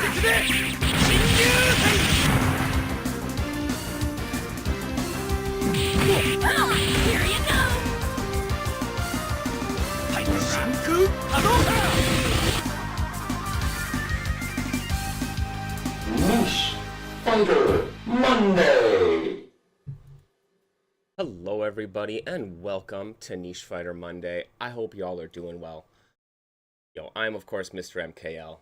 Here you go! Niche Fighter Monday! Hello everybody and welcome to Niche Fighter Monday. I hope y'all are doing well. I'm of course Mr. MKL.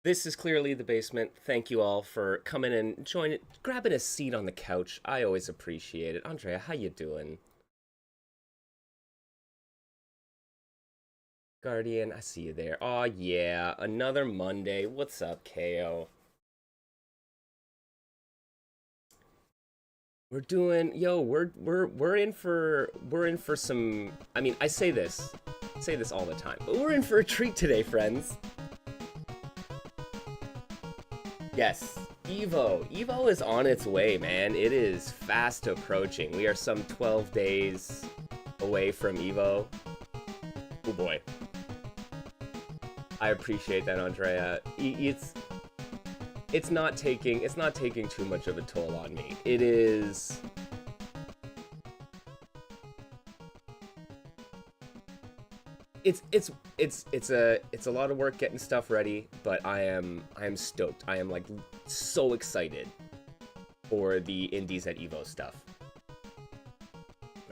This is clearly the basement. Thank you all for coming and joining, grabbing a seat on the couch. I always appreciate it. Andrea, how you doing? Guardian, I see you there. Oh yeah, another Monday. What's up, KO? We're doing, we're in for some, I mean, I say this all the time, but we're in for a treat today, friends. Yes, Evo is on its way, man. It is fast approaching. We are some 12 days away from Evo. Oh boy. I appreciate that, Andrea. It's not taking too much of a toll on me. It is. It's a lot of work getting stuff ready, but I am stoked. I am like so excited for the indies at Evo stuff.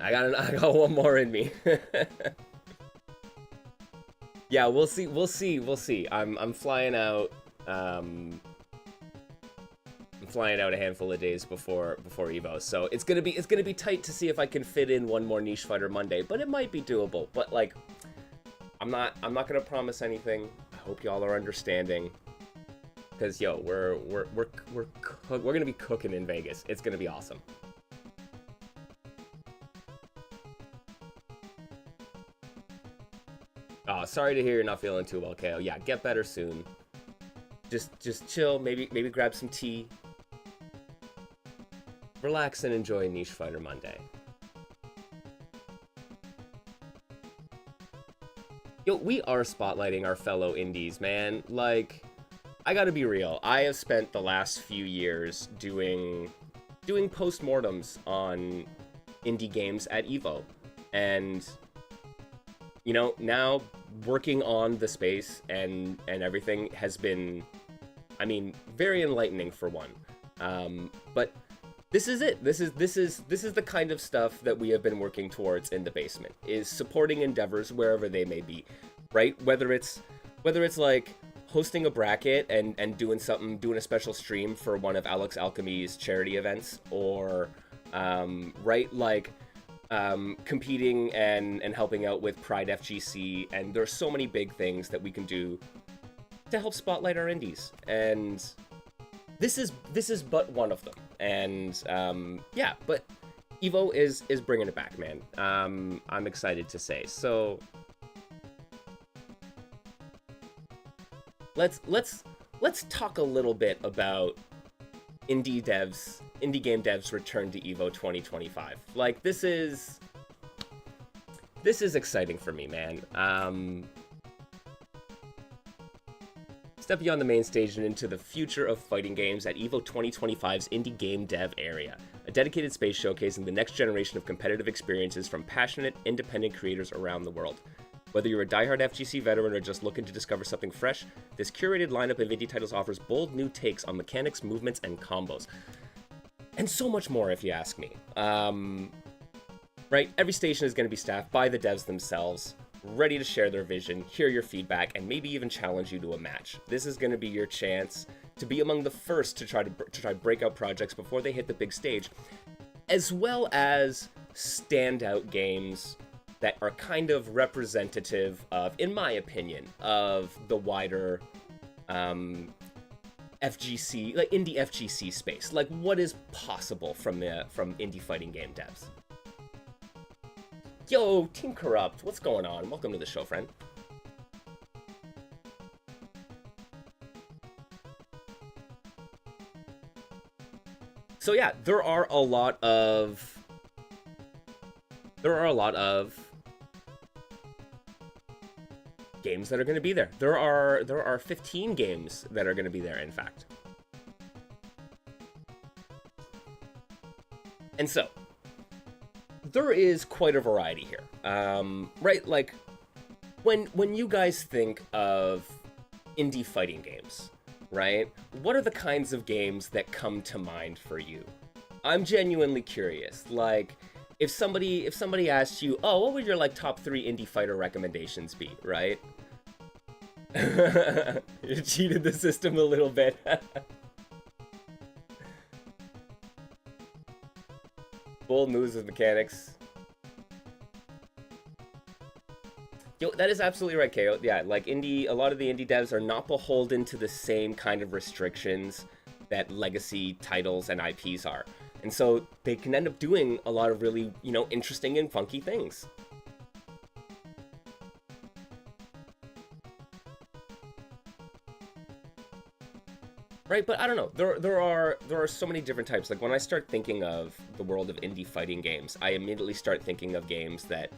I got one more in me. Yeah, we'll see. I'm flying out. I'm flying out a handful of days before Evo, so it's gonna be tight to see if I can fit in one more Niche Fighter Monday, but it might be doable. But like, I'm not gonna promise anything. I hope y'all are understanding, because we're gonna be cooking in Vegas. It's gonna be awesome. Oh, sorry to hear you're not feeling too well, KO. Yeah, get better soon. Just chill. Maybe grab some tea. Relax and enjoy Niche Fighter Monday. We are spotlighting our fellow indies, man. Like, I gotta be real. I have spent the last few years doing postmortems on indie games at Evo, and now working on the space and everything has been, I mean, very enlightening for one. But this is it. This is the kind of stuff that we have been working towards in the basement, is supporting endeavors wherever they may be, right? Whether it's like hosting a bracket and doing a special stream for one of Alex Alchemy's charity events, or right, like competing and helping out with Pride FGC, and there's so many big things that we can do to help spotlight our indies, and this is but one of them. And yeah, but Evo is bringing it back, man. I'm excited to say. So let's talk a little bit about indie game devs return to Evo 2025. Like, this is exciting for me, man. Step beyond the main stage and into the future of fighting games at Evo 2025's Indie Game Dev Area, a dedicated space showcasing the next generation of competitive experiences from passionate, independent creators around the world. Whether you're a diehard FGC veteran or just looking to discover something fresh, this curated lineup of indie titles offers bold new takes on mechanics, movements, and combos. And so much more, if you ask me. Right, every station is going to be staffed by the devs themselves, ready to share their vision, hear your feedback, and maybe even challenge you to a match. This is going to be your chance to be among the first to try breakout projects before they hit the big stage, as well as standout games that are kind of representative of, in my opinion, of the wider FGC, like indie FGC space. Like, what is possible from indie fighting game devs? Yo, Team Corrupt, what's going on? Welcome to the show, friend. So yeah, there are a lot of games that are going to be there. There are 15 games that are going to be there, in fact. And so, there is quite a variety here, right? Like, when you guys think of indie fighting games, right? What are the kinds of games that come to mind for you? I'm genuinely curious. Like, if somebody asked you, oh, what would your like top 3 indie fighter recommendations be, right? You cheated the system a little bit. Bold moves with mechanics. Yo, that is absolutely right, KO. Yeah, like a lot of the indie devs are not beholden to the same kind of restrictions that legacy titles and IPs are. And so they can end up doing a lot of really, interesting and funky things. Right, but I don't know. There are so many different types. Like when I start thinking of the world of indie fighting games, I immediately start thinking of games that,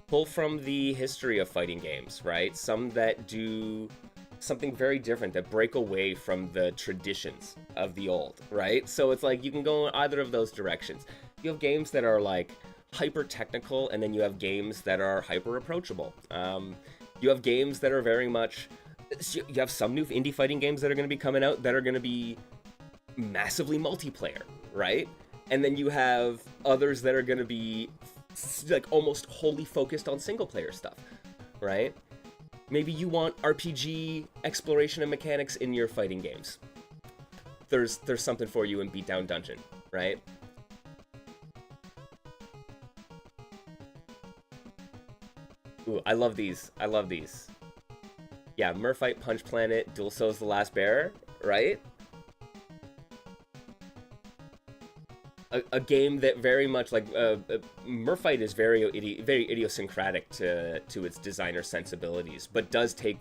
pull from the history of fighting games, right? Some that do something very different, that break away from the traditions of the old, right? So it's like you can go in either of those directions. You have games that are like hyper technical, and then you have games that are hyper approachable. You have games that are very much... You have some new indie fighting games that are going to be coming out that are going to be massively multiplayer, right? And then you have others that are going to be like almost wholly focused on single player stuff, right? Maybe you want RPG exploration and mechanics in your fighting games. There's something for you in Beatdown Dungeon, right? Ooh, I love these. Yeah, Murfight, Punch Planet, Dual Souls The Last Bearer, right? A game that very much, like, Murfight is very idiosyncratic to its designer sensibilities, but does take,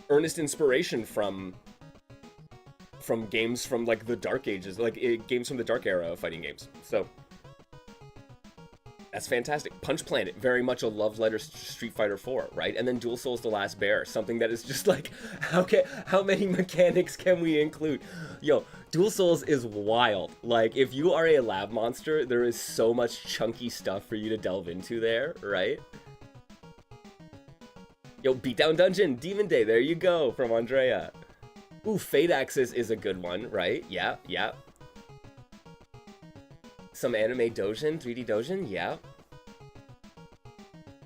earnest inspiration from games from, like, the Dark Ages, like, games from the Dark Era of fighting games, so... That's fantastic. Punch Planet, very much a love letter to Street Fighter 4, right? And then Dual Souls The Last Bear, something that is just like, how many mechanics can we include? Yo, Dual Souls is wild. Like, if you are a lab monster, there is so much chunky stuff for you to delve into there, right? Yo, Beatdown Dungeon, Demon Day, there you go, from Andrea. Ooh, Fate Axis is a good one, right? Yeah. Some anime Dojin, 3D Dojin, yeah.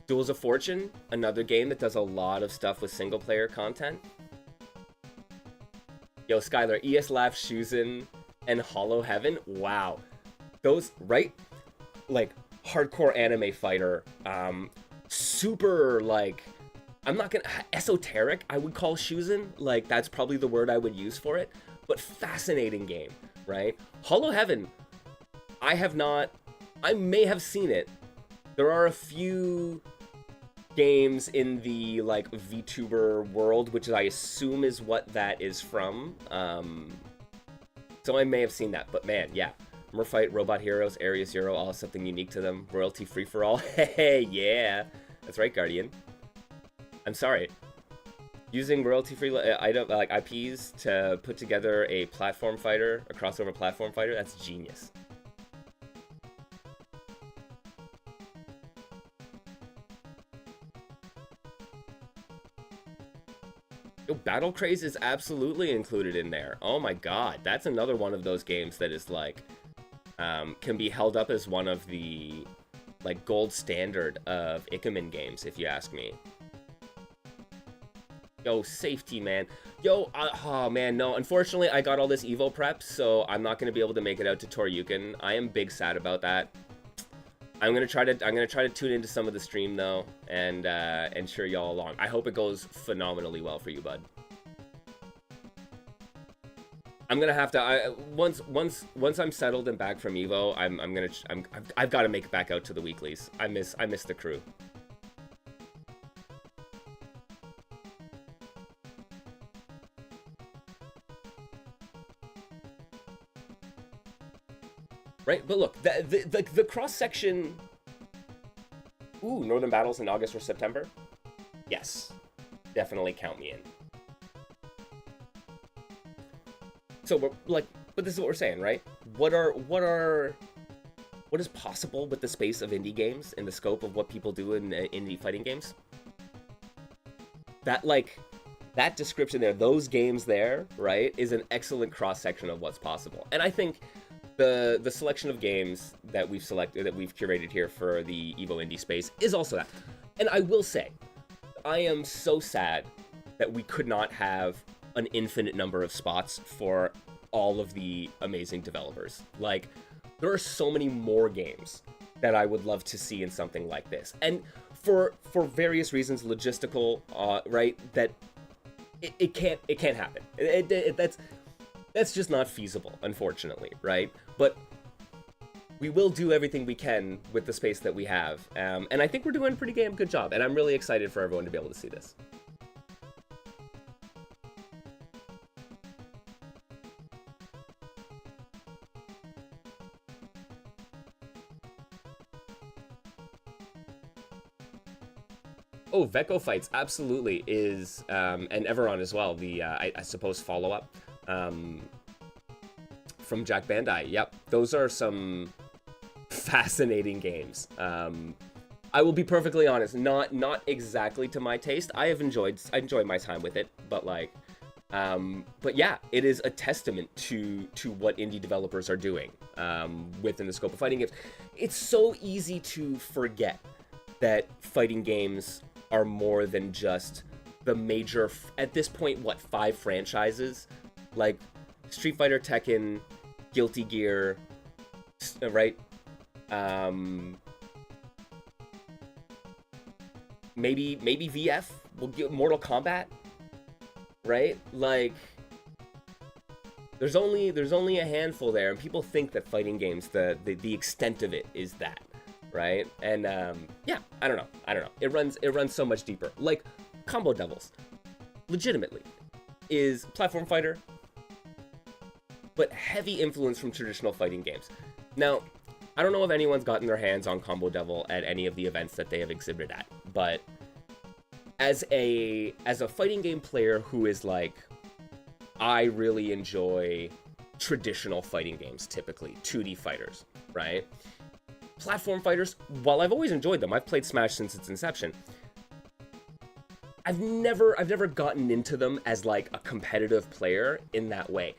Duels of Fortune, another game that does a lot of stuff with single player content. Yo, Skylar, ES Laugh, Shuzen, and Hollow Heaven, wow. Those, right? Like, hardcore anime fighter, super, like, I'm not gonna, esoteric, I would call Shuzen, like, that's probably the word I would use for it, but fascinating game, right? Hollow Heaven, I may have seen it. There are a few games in the, like, VTuber world, which I assume is what that is from. So I may have seen that, but man, yeah. Murfight, Robot Heroes, Area Zero, all have something unique to them. Royalty free for all. Hey, yeah. That's right, Guardian. I'm sorry. Using royalty-free like IPs to put together a platform fighter, a crossover platform fighter, that's genius. Battle Craze is absolutely included in there. Oh my god, that's another one of those games that is like, can be held up as one of the, like, gold standard of Ikemen games, if you ask me. Yo, safety, man. Yo, oh man, no, unfortunately I got all this Evo prep, so I'm not gonna be able to make it out to Toryuken. I am big sad about that. I'm gonna try to tune into some of the stream though, and cheer y'all along. I hope it goes phenomenally well for you, bud. I'm gonna have to. Once I'm settled and back from Evo, I've got to make it back out to the weeklies. I miss the crew. Right, but look, the cross section Ooh, Northern Battles in August or September? Yes. Definitely count me in. So we're like, but this is what we're saying, right? What is possible with the space of indie games and the scope of what people do in indie fighting games? That that description there, those games there, right, is an excellent cross section of what's possible. And I think the selection of games that we've selected, that we've curated here for the Evo indie space is also that. And I will say, I am so sad that we could not have an infinite number of spots for all of the amazing developers. Like, there are so many more games that I would love to see in something like this. And for various reasons, logistical, right, that it can't happen. That's just not feasible, unfortunately, right? But we will do everything we can with the space that we have. And I think we're doing a pretty damn good job. And I'm really excited for everyone to be able to see this. Oh, Veko Fights absolutely is, and Everon as well, the, I suppose, follow-up from Jack Bandai. Yep, those are some fascinating games. I will be perfectly honest, not exactly to my taste. I enjoyed my time with it, but like, but yeah, it is a testament to what indie developers are doing within the scope of fighting games. It's so easy to forget that fighting games are more than just the major, at this point, what, 5 franchises? Like Street Fighter, Tekken, Guilty Gear, right? Maybe VF will get Mortal Kombat, right? Like, there's only a handful there, and people think that fighting games, the extent of it is that. Right? And yeah, I don't know. It runs so much deeper. Like Combo Devils, legitimately, is platform fighter, but heavy influence from traditional fighting games. Now, I don't know if anyone's gotten their hands on Combo Devil at any of the events that they have exhibited at, but as a fighting game player who is like, I really enjoy traditional fighting games, typically 2D fighters, right? Platform fighters, while I've always enjoyed them, I've played Smash since its inception, I've never gotten into them as like a competitive player in that way.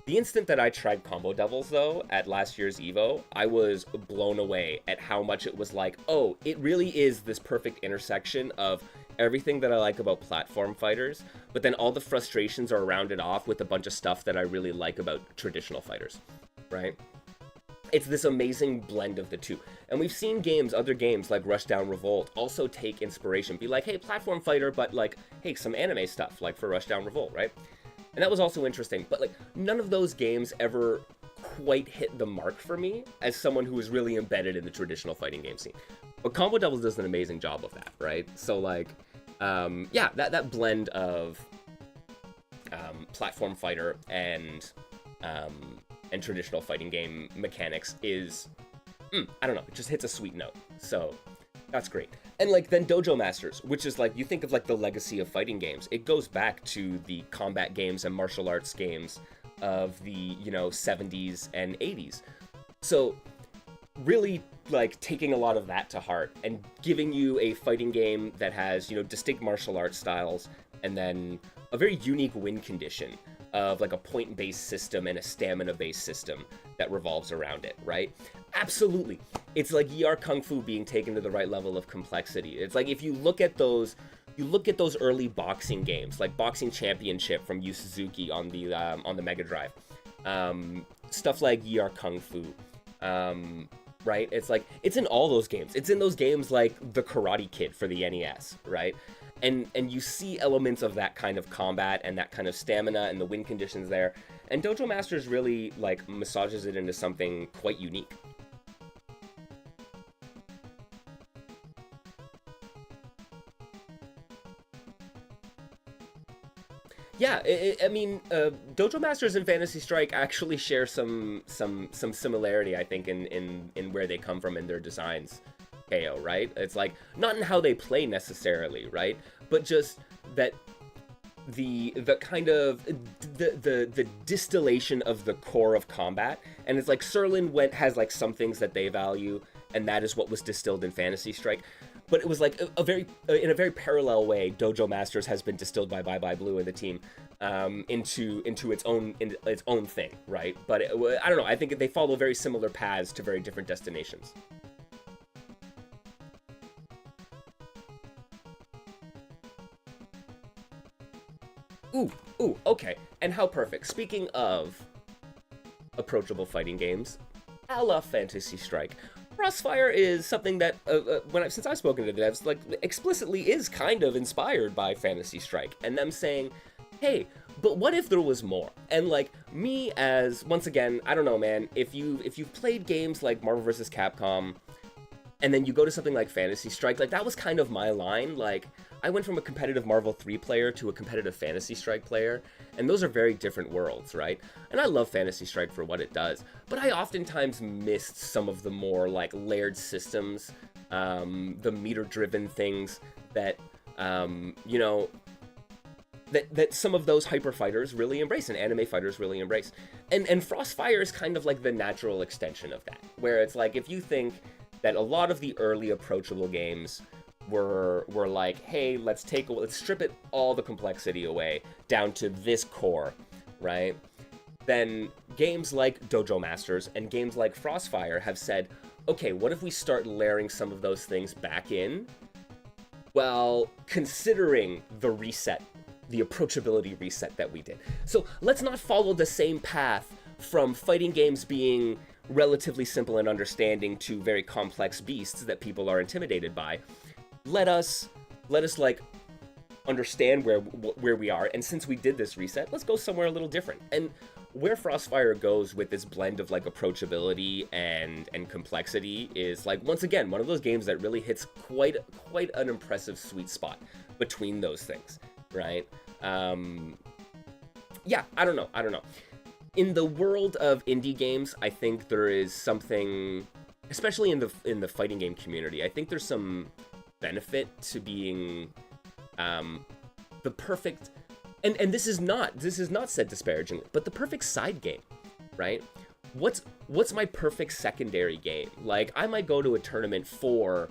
The instant that I tried Combo Devils, though, at last year's Evo, I was blown away at how much it was like, oh, it really is this perfect intersection of everything that I like about platform fighters, but then all the frustrations are rounded off with a bunch of stuff that I really like about traditional fighters, right? It's this amazing blend of the two. And we've seen other games like Rushdown Revolt also take inspiration, be like, hey, platform fighter, but like, hey, some anime stuff, like for Rushdown Revolt, right? And that was also interesting, but like, none of those games ever quite hit the mark for me as someone who is really embedded in the traditional fighting game scene. But Combo Devils does an amazing job of that, right? So like, yeah, that blend of platform fighter and traditional fighting game mechanics is, I don't know, it just hits a sweet note. So that's great. And like then Dojo Masters, which is like, you think of like the legacy of fighting games, it goes back to the combat games and martial arts games of the, 70s and 80s. So really like taking a lot of that to heart and giving you a fighting game that has, distinct martial arts styles and then a very unique win condition of like a point-based system and a stamina-based system that revolves around it, right? Absolutely. It's like ER Kung Fu being taken to the right level of complexity. It's like if you look at those early boxing games, like Boxing Championship from Yu Suzuki on the Mega Drive, stuff like ER Kung Fu, right? It's like, it's in all those games. It's in those games like The Karate Kid for the NES, right? And you see elements of that kind of combat and that kind of stamina and the win conditions there. And Dojo Masters really like massages it into something quite unique. Yeah, I mean, Dojo Masters and Fantasy Strike actually share some similarity, I think, in where they come from in their designs. KO, right? It's like, not in how they play necessarily, right? But just that the kind of the distillation of the core of combat, and it's like Serlin has like some things that they value, and that is what was distilled in Fantasy Strike. But it was like a very in a very parallel way, Dojo Masters has been distilled by Bye Bye Blue and the team into its own thing, right? But I don't know. I think they follow very similar paths to very different destinations. Ooh, okay. And how perfect. Speaking of approachable fighting games, a la Fantasy Strike, Crossfire is something that, since I've spoken to the devs, like, explicitly is kind of inspired by Fantasy Strike, and them saying, hey, but what if there was more? And, like, me as, once again, I don't know, man, if you've played games like Marvel vs. Capcom, and then you go to something like Fantasy Strike, like, that was kind of my line. Like, I went from a competitive Marvel 3 player to a competitive Fantasy Strike player, and those are very different worlds, right? And I love Fantasy Strike for what it does, but I oftentimes missed some of the more, like, layered systems, the meter-driven things that, you know, that some of those hyper fighters really embrace, and anime fighters really embrace. And Frostfire is kind of like the natural extension of that, where it's like, if you think that a lot of the early approachable games were like, hey, let's strip it all the complexity away down to this core, right? Then games like Dojo Masters and games like Frostfire have said, okay, what if we start layering some of those things back in while considering the reset, the approachability reset that we did. So let's not follow the same path from fighting games being relatively simple and understanding to very complex beasts that people are intimidated by. Let us like understand where we are, and since we did this reset, let's go somewhere a little different. And where Frostfire goes with this blend of like approachability and complexity is, like, once again, one of those games that really hits quite an impressive sweet spot between those things, right? Yeah, I don't know. In the world of indie games, I think there is something, especially in the fighting game community, I think there's some benefit to being the perfect, and this is not said disparagingly, but the perfect side game, right? What's my perfect secondary game? Like, I might go to a tournament for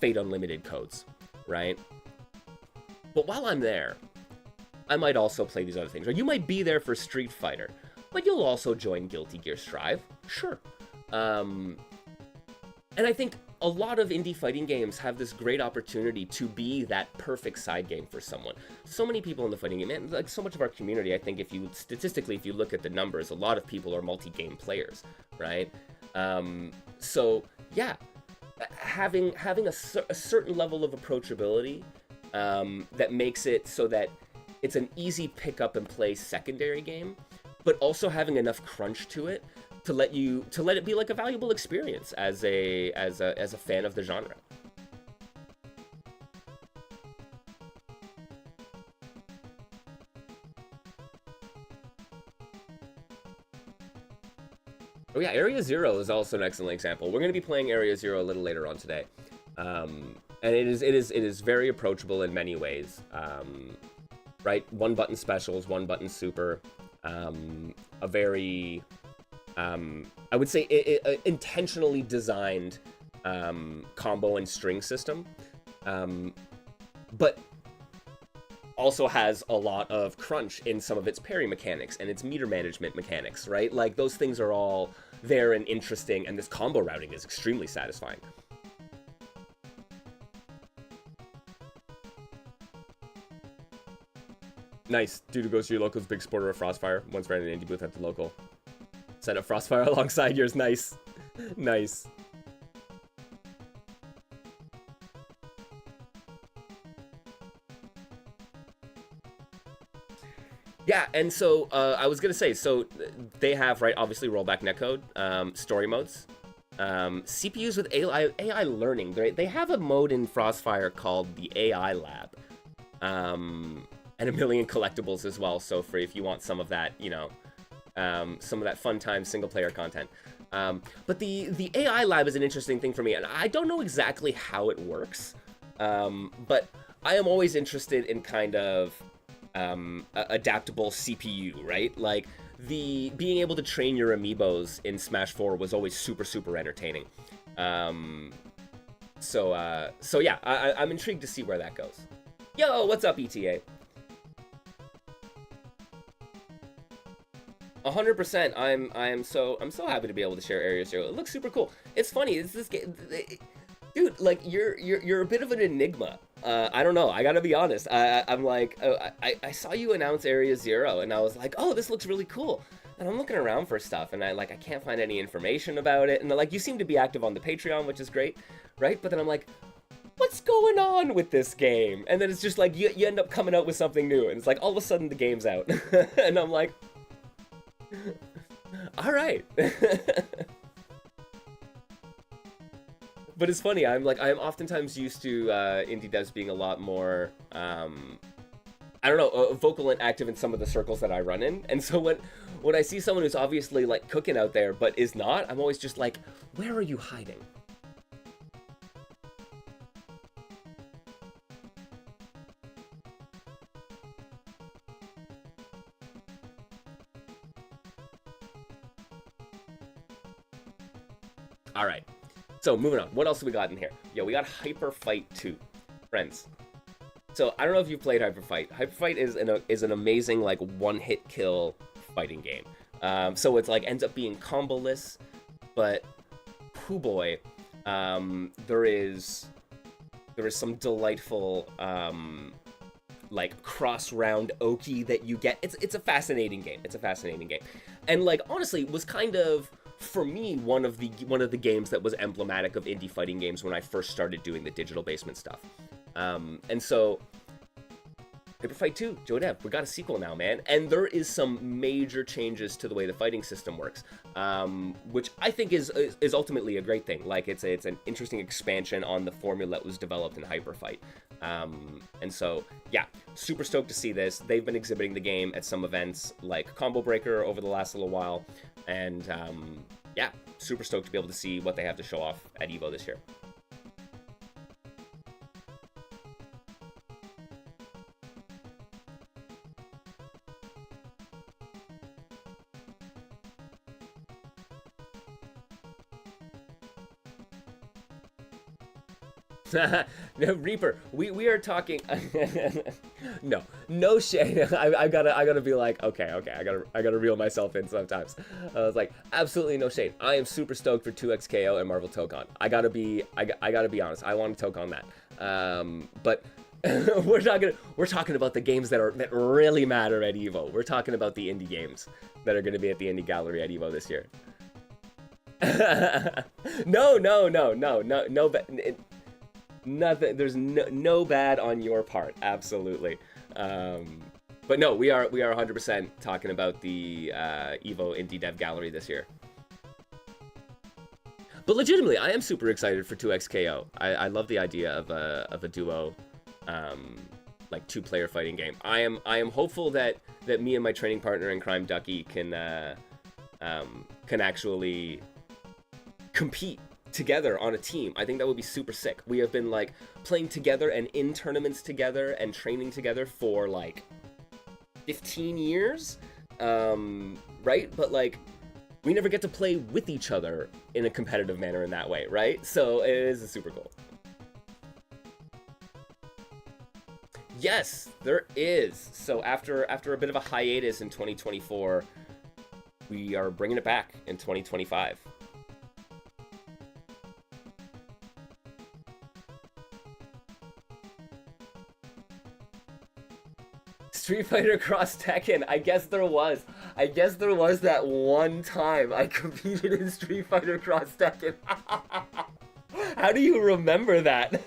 Fate Unlimited codes, right? But while I'm there, I might also play these other things. Or you might be there for Street Fighter, but you'll also join Guilty Gear Strive, sure. And I think a lot of indie fighting games have this great opportunity to be that perfect side game for someone. So many people in the fighting game, and like so much of our community, I think if you look at the numbers, a lot of people are multi-game players, right? So yeah, having a certain level of approachability that makes it so that it's an easy pick up and play secondary game, but also having enough crunch to it to let it be like a valuable experience as a fan of the genre. Oh yeah, Area Zero is also an excellent example. We're going to be playing Area Zero a little later on today, and it is very approachable in many ways. Right, one button specials, one button super, a very I would say intentionally designed combo and string system, but also has a lot of crunch in some of its parry mechanics and its meter management mechanics, right? Like, those things are all there and interesting, and this combo routing is extremely satisfying. Nice. Dude who goes to your local's big supporter of Frostfire. Once ran an indie booth at the local. Set up Frostfire alongside yours. Nice. Nice. Yeah, and so I was gonna say, so they have, right, obviously rollback netcode, story modes, CPUs with AI learning. They have a mode in Frostfire called the AI Lab, and a million collectibles as well. So for if you want some of that, you know, some of that fun time single player content. But the AI lab is an interesting thing for me, and I don't know exactly how it works, but I am always interested in kind of adaptable CPU, right? Like, the being able to train your amiibos in Smash 4 was always super entertaining. So yeah, I'm intrigued to see where that goes. Yo, what's up, ETA? 100%. I'm so happy to be able to share Area Zero. It looks super cool. It's funny. It's this game, dude. Like, you're a bit of an enigma. I don't know. I gotta be honest. I'm like, I saw you announce Area Zero, and I was like, oh, this looks really cool. And I'm looking around for stuff, and I can't find any information about it. And like, you seem to be active on the Patreon, which is great, right? But then I'm like, what's going on with this game? And then it's just like, you end up coming out with something new, and it's like, all of a sudden the game's out. And I'm like, all right. But it's funny, I'm oftentimes used to indie devs being a lot more, I don't know, vocal and active in some of the circles that I run in. And so when I see someone who's obviously like cooking out there but is not, I'm always just like, where are you hiding? All right, so moving on. What else have we got in here? Yo, we got Hyper Fight 2, friends. So I don't know if you've played Hyper Fight. Hyper Fight is an amazing like one-hit kill fighting game. So it's like ends up being comboless, but hoo boy, there is some delightful like cross-round oki that you get. It's a fascinating game. It's a fascinating game, and like honestly, was kind of, for me, one of the games that was emblematic of indie fighting games when I first started doing the Digital Basement stuff. And so, Hyper Fight 2, Joe Dev, we got a sequel now, man. And there is some major changes to the way the fighting system works, which I think is ultimately a great thing. Like, it's an interesting expansion on the formula that was developed in Hyper Fight. And so, yeah, super stoked to see this. They've been exhibiting the game at some events like Combo Breaker over the last little while. And yeah, super stoked to be able to see what they have to show off at Evo this year. No, Reaper, we are talking. no shade. I gotta be like, okay, I gotta reel myself in sometimes. I was like, absolutely no shade. I am super stoked for 2XKO and Marvel Tokon. I gotta be honest. I want to Tokon that. But we're talking about the games that really matter at Evo. We're talking about the indie games that are gonna be at the indie gallery at Evo this year. No. Nothing. There's no bad on your part. Absolutely. But no, we are 100% talking about the Evo Indie Dev Gallery this year. But legitimately, I am super excited for 2XKO. I love the idea of a duo, like 2-player fighting game. I am hopeful that me and my training partner in crime, Ducky, can actually compete together on a team. I think that would be super sick. We have been like playing together and in tournaments together and training together for like 15 years, right? But like, we never get to play with each other in a competitive manner in that way, right? So it is super cool. Yes, there is. So after a bit of a hiatus in 2024, we are bringing it back in 2025. Street Fighter Cross Tekken. I guess there was that one time I competed in Street Fighter Cross Tekken. How do you remember that?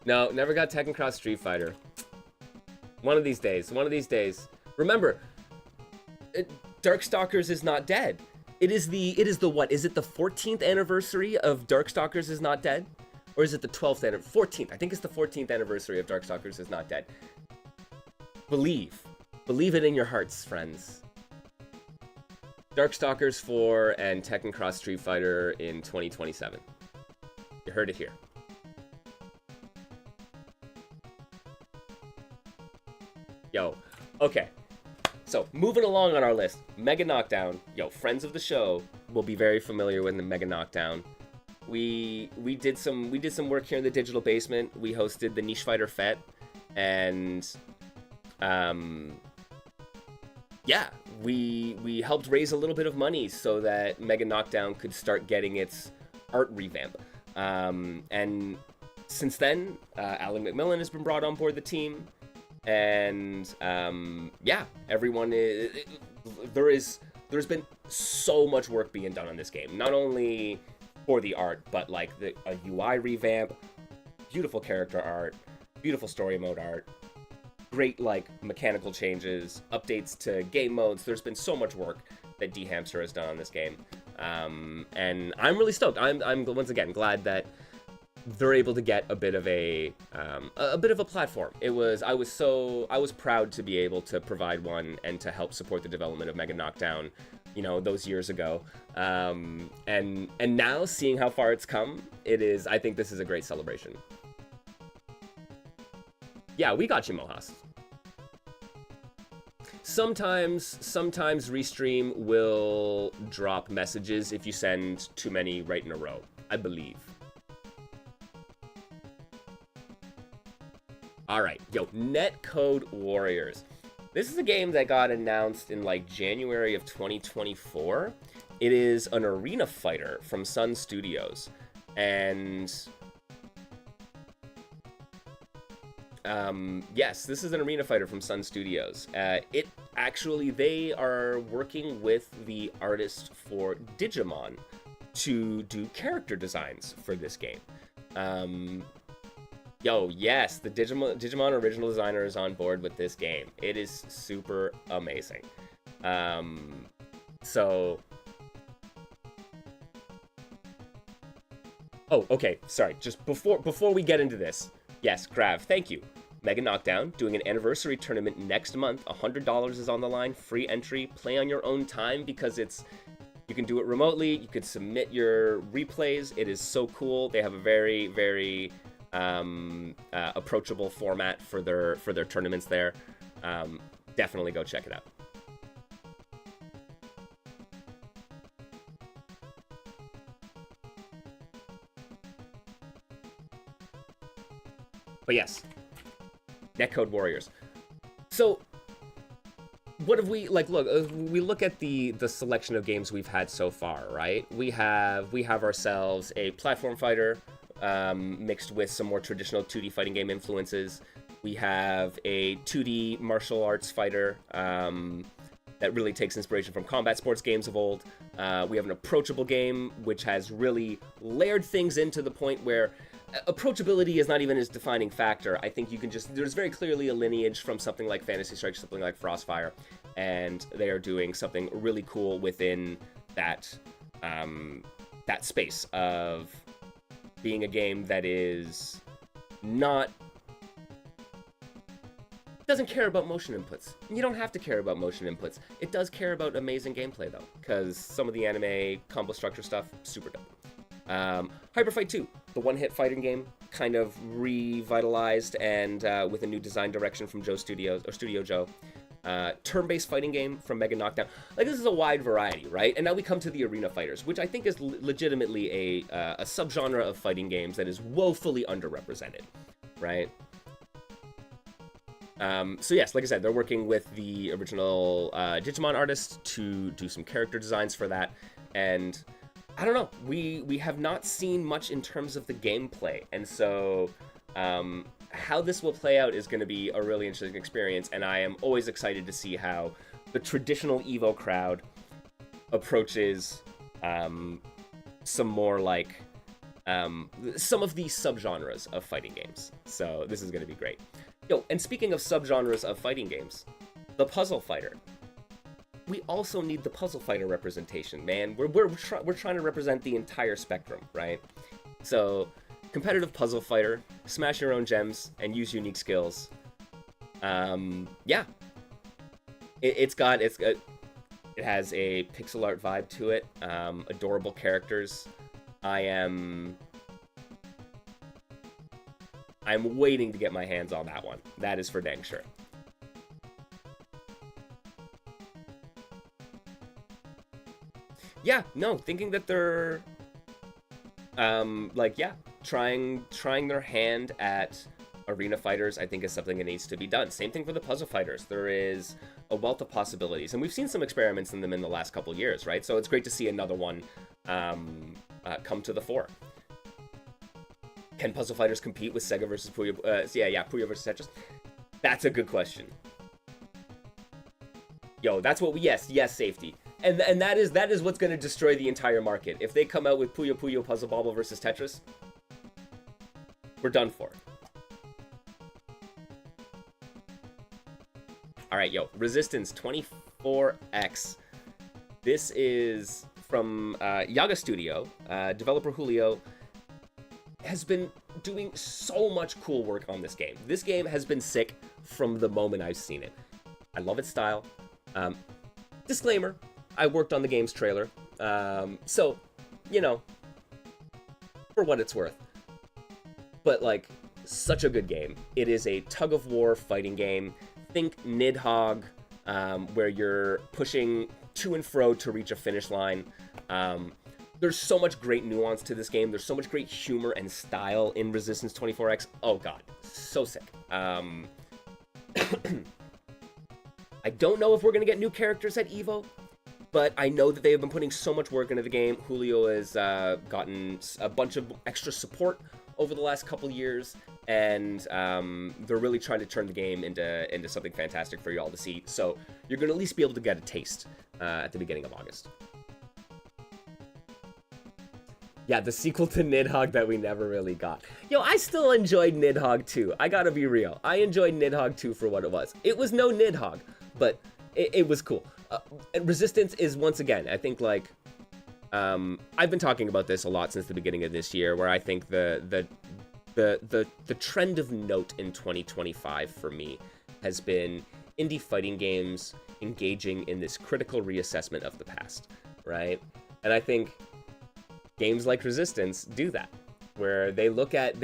No, never got Tekken Cross Street Fighter. One of these days. Remember, Darkstalkers is not dead. It is the what? Is it the 14th anniversary of Darkstalkers is not dead? Or is it the 12th 14th? I think it's the 14th anniversary of Darkstalkers is not dead. Believe. Believe it in your hearts, friends. Darkstalkers 4 and Tekken Cross Street Fighter in 2027. You heard it here. Yo, okay. So, moving along on our list, Mega Knockdown. Yo, friends of the show will be very familiar with the Mega Knockdown. We did some work here in the digital basement. We hosted the Niche Fighter Fete, and yeah, we helped raise a little bit of money so that Mega Knockdown could start getting its art revamp. And since then, Alan McMillan has been brought on board the team, and yeah, everyone is. There's been so much work being done on this game, not only for the art, but like a UI revamp, beautiful character art, beautiful story mode art, great like mechanical changes, updates to game modes. There's been so much work that D Hamster has done on this game, and I'm really stoked. I'm once again glad that they're able to get a bit of a platform. I was proud to be able to provide one and to help support the development of Mega Knockdown, you know, those years ago. And now seeing how far it's come, I think this is a great celebration. Yeah, we got you, Mohas. Sometimes Restream will drop messages if you send too many right in a row, I believe. Alright, yo, Netcode Warriors. This is a game that got announced in like January of 2024. It is an arena fighter from Sun Studios. And yes, this is an arena fighter from Sun Studios. They are working with the artist for Digimon to do character designs for this game. Yo, yes, the Digimon original designer is on board with this game. It is super amazing. So... Oh, okay, sorry. Just before we get into this. Yes, Grav, thank you. Mega Knockdown, doing an anniversary tournament next month. $100 is on the line, free entry. Play on your own time because you can do it remotely. You could submit your replays. It is so cool. They have a very, very... approachable format for their tournaments there. Definitely go check it out. But yes, Netcode Warriors. So what have we like? Look, we look at the selection of games we've had so far, right? We have ourselves a platform fighter. Mixed with some more traditional 2D fighting game influences. We have a 2D martial arts fighter that really takes inspiration from combat sports games of old. We have an approachable game which has really layered things into the point where approachability is not even its defining factor. I think you can there's very clearly a lineage from something like Fantasy Strike, something like Frostfire, and they are doing something really cool within that space of being a game that doesn't care about motion inputs. You don't have to care about motion inputs. It does care about amazing gameplay though, because some of the anime combo structure stuff, super dope. Hyper Fight 2, the one-hit fighting game, kind of revitalized and with a new design direction from Studio Joe. Turn-based fighting game from Mega Knockdown. Like, this is a wide variety, right? And now we come to the arena fighters, which I think is legitimately a subgenre of fighting games that is woefully underrepresented, right? So yes, like I said, they're working with the original Digimon artist to do some character designs for that, and I don't know, we have not seen much in terms of the gameplay, and so how this will play out is going to be a really interesting experience, and I am always excited to see how the traditional Evo crowd approaches some more like some of these subgenres of fighting games. So this is going to be great. Yo, and speaking of subgenres of fighting games, the puzzle fighter. We also need the puzzle fighter representation, man. We're trying to represent the entire spectrum, right? So competitive puzzle fighter, smash your own gems, and use unique skills. Yeah, it has a pixel art vibe to it. Adorable characters. I'm waiting to get my hands on that one. That is for dang sure. Yeah, no, thinking that they're like, yeah, trying their hand at arena fighters, I think, is something that needs to be done. Same thing for the puzzle fighters. There is a wealth of possibilities, and we've seen some experiments in them in the last couple years, right? So it's great to see another one come to the fore. Can puzzle fighters compete with Sega versus Puyo? Puyo versus Tetris. That's a good question. Yo, that's what we, yes, safety. And that is what's going to destroy the entire market. If they come out with Puyo Puyo Puzzle Bobble versus Tetris, we're done for. All right, yo, Resistance 24X. This is from Yaga Studio. Developer Julio has been doing so much cool work on this game. This game has been sick from the moment I've seen it. I love its style. Disclaimer, I worked on the game's trailer, so, you know, for what it's worth. But, like, such a good game. It is a tug-of-war fighting game. Think Nidhogg, where you're pushing to and fro to reach a finish line. There's so much great nuance to this game. There's so much great humor and style in Resistance 24X. Oh, God. So sick. I don't know if we're going to get new characters at Evo, but I know that they have been putting so much work into the game. Julio has gotten a bunch of extra support over the last couple years, and they're really trying to turn the game into something fantastic for you all to see. So you're going to at least be able to get a taste at the beginning of August. Yeah, the sequel to Nidhogg that we never really got. Yo, I still enjoyed Nidhogg 2. I gotta be real. I enjoyed Nidhogg 2 for what it was. It was no Nidhogg, but it was cool. And Resistance is, once again, I think, like, I've been talking about this a lot since the beginning of this year, where I think the trend of note in 2025 for me has been indie fighting games engaging in this critical reassessment of the past, right? And I think games like Resistance do that, where they look at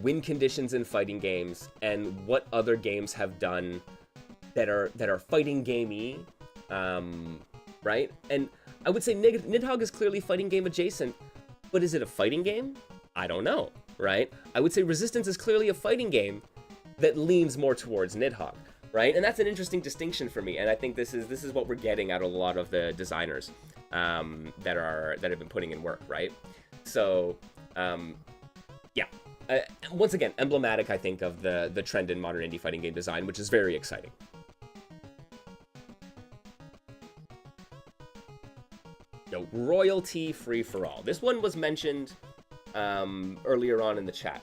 win conditions in fighting games and what other games have done that are fighting gamey, right? And I would say Nidhogg is clearly fighting game adjacent, but is it a fighting game? I don't know, right? I would say Resistance is clearly a fighting game that leans more towards Nidhogg, right? And that's an interesting distinction for me, and I think this is what we're getting out of a lot of the designers that have been putting in work, right? So, yeah. Once again, emblematic, I think, of the trend in modern indie fighting game design, which is very exciting. Yo, royalty free for all. This one was mentioned earlier on in the chat.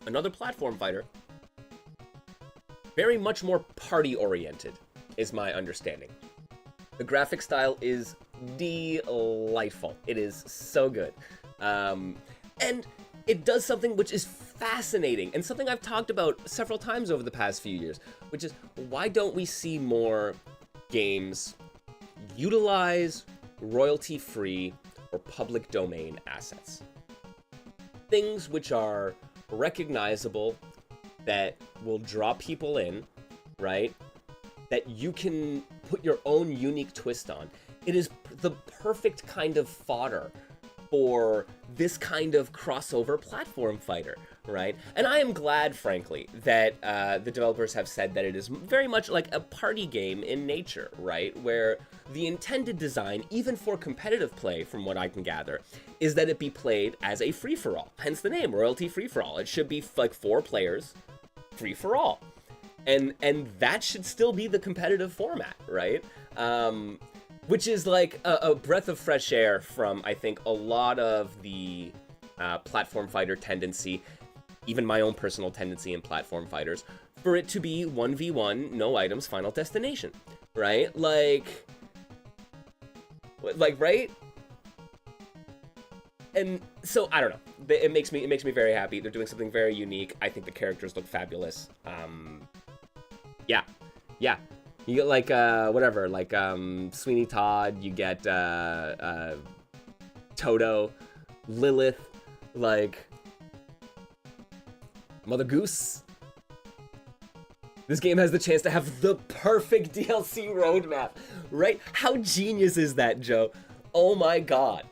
Another platform fighter, very much more party-oriented, is my understanding. The graphic style is delightful. It is so good. And it does something which is fascinating, and something I've talked about several times over the past few years, which is, why don't we see more games utilize royalty-free or public domain assets? Things which are recognizable, that will draw people in, right? That you can put your own unique twist on. It is the perfect kind of fodder for this kind of crossover platform fighter, right? And I am glad, frankly, that the developers have said that it is very much like a party game in nature, right? Where the intended design, even for competitive play, from what I can gather, is that it be played as a free-for-all. Hence the name, royalty free-for-all. It should be like 4 players, free-for-all. And that should still be the competitive format, right? Which is like a breath of fresh air from, I think, a lot of the platform fighter tendency, even my own personal tendency in platform fighters, for it to be 1v1, no items, final destination, right? Like, Like, right? And so I don't know. It makes me very happy. They're doing something very unique. I think the characters look fabulous. Yeah. You get like whatever, like Sweeney Todd. You get Toto, Lilith, like Mother Goose. This game has the chance to have the perfect DLC roadmap, right? How genius is that, Joe? Oh my god.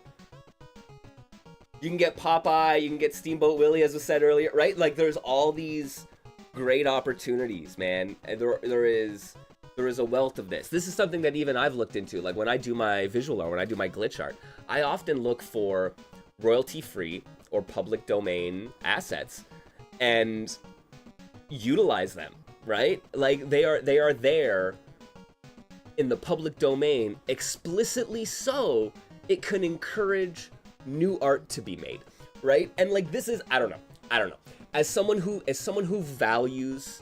You can get Popeye, you can get Steamboat Willie, as was said earlier, right? Like, there's all these great opportunities, man. And there is a wealth of this. This is something that even I've looked into. Like, when I do my visual art, when I do my glitch art, I often look for royalty-free or public domain assets and utilize them, right? Like, they are there in the public domain explicitly so it can encourage new art to be made, right? And like, this is, I don't know. As someone who values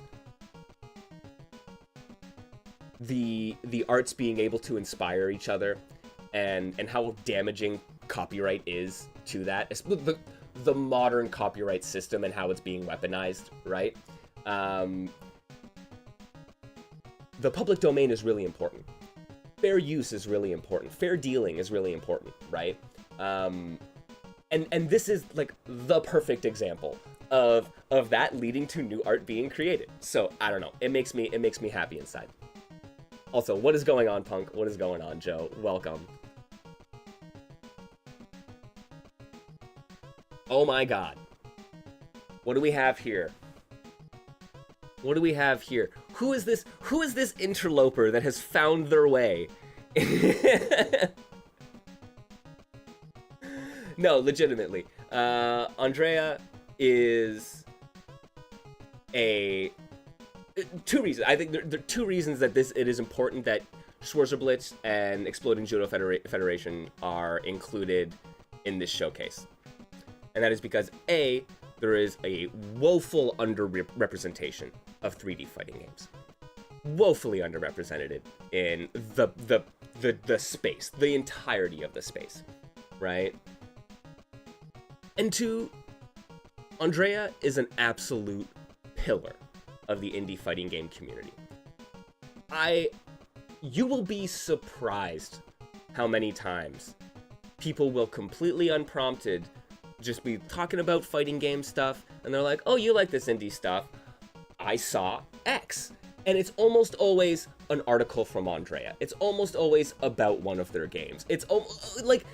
the arts being able to inspire each other, and how damaging copyright is to that, the modern copyright system and how it's being weaponized, right? The public domain is really important. Fair use is really important. Fair dealing is really important, right? And this is like the perfect example of that leading to new art being created. So I don't know. It makes me happy inside. Also, what is going on, Punk? What is going on, Joe? Welcome. Oh my god. What do we have here? What do we have here? Who is this interloper that has found their way? No, legitimately. Andrea is two reasons. I think there are two reasons that it is important that Schwarzerblitz and Exploding Judo Federation are included in this showcase. And that is because A, there is a woeful underrepresentation of 3D fighting games. Woefully underrepresented in the space, the entirety of the space, right? And two, Andrea is an absolute pillar of the indie fighting game community. You will be surprised how many times people will completely unprompted just be talking about fighting game stuff, and they're like, oh, you like this indie stuff? I saw X. And it's almost always an article from Andrea. It's almost always about one of their games. It's like,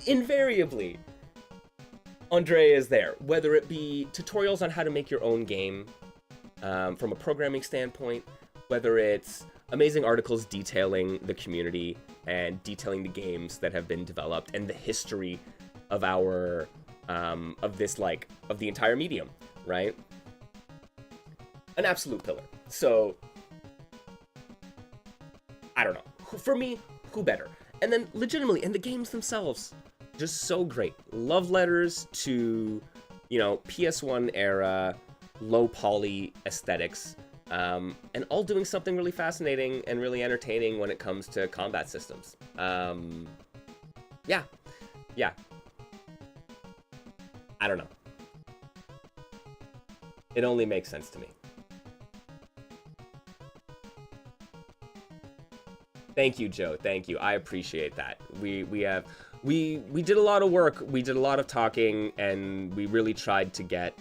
invariably, Andrea is there, whether it be tutorials on how to make your own game from a programming standpoint, whether it's amazing articles detailing the community and detailing the games that have been developed and the history of our of the entire medium, right? An absolute pillar. So I don't know. For me, who better? And then legitimately, and the games themselves, just so great. Love letters to, PS1 era, low poly aesthetics, and all doing something really fascinating and really entertaining when it comes to combat systems. Yeah. I don't know. It only makes sense to me. Thank you, Joe. Thank you. I appreciate that. We did a lot of work. We did a lot of talking, and we really tried to get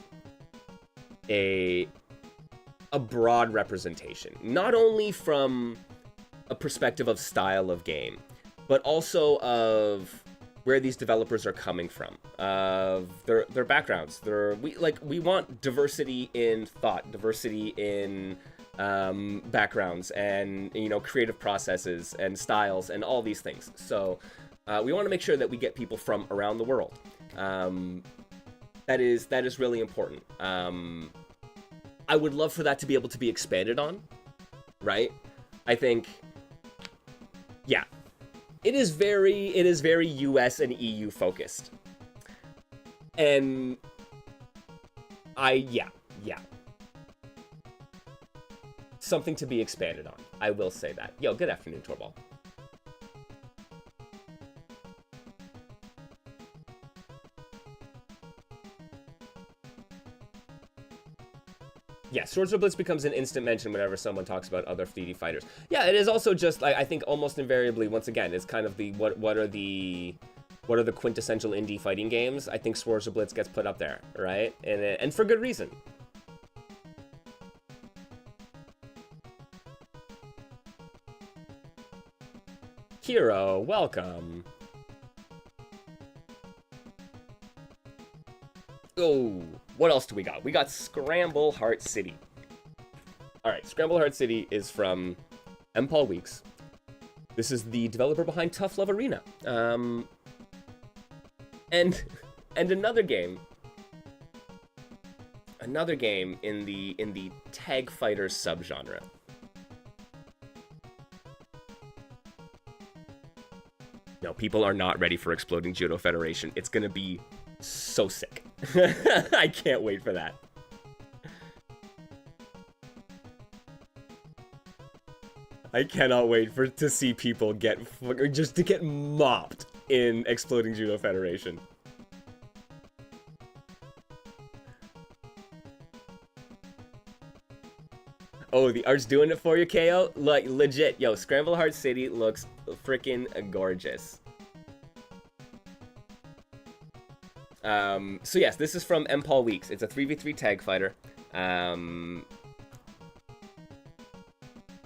a broad representation, not only from a perspective of style of game, but also of where these developers are coming from, of their backgrounds. We want diversity in thought, diversity in backgrounds, and creative processes and styles and all these things. So we want to make sure that we get people from around the world. That is really important. I would love for that to be able to be expanded on, right? I think, yeah, it is very US and EU focused, and yeah. Something to be expanded on. I will say that. Yo, good afternoon, Torball. Yeah, Swords of Blitz becomes an instant mention whenever someone talks about other 3D fighters. Yeah, it is also just, like, I think almost invariably, once again, it's kind of the, what are the quintessential indie fighting games? I think Swords of Blitz gets put up there, right? And for good reason. Hero, welcome. Oh, what else do we got? We got Scramble Heart City. All right, Scramble Heart City is from Paul Weeks. This is the developer behind Tough Love Arena. And another game in the tag fighter subgenre. No, people are not ready for Exploding Judo Federation. It's gonna be so sick. I can't wait for that. I cannot wait to see people get mopped in Exploding Judo Federation. Oh, the art's doing it for you, KO? Like, legit. Yo, Scramble Heart City looks freaking gorgeous. So yes, this is from Paul Weeks. It's a 3v3 tag fighter.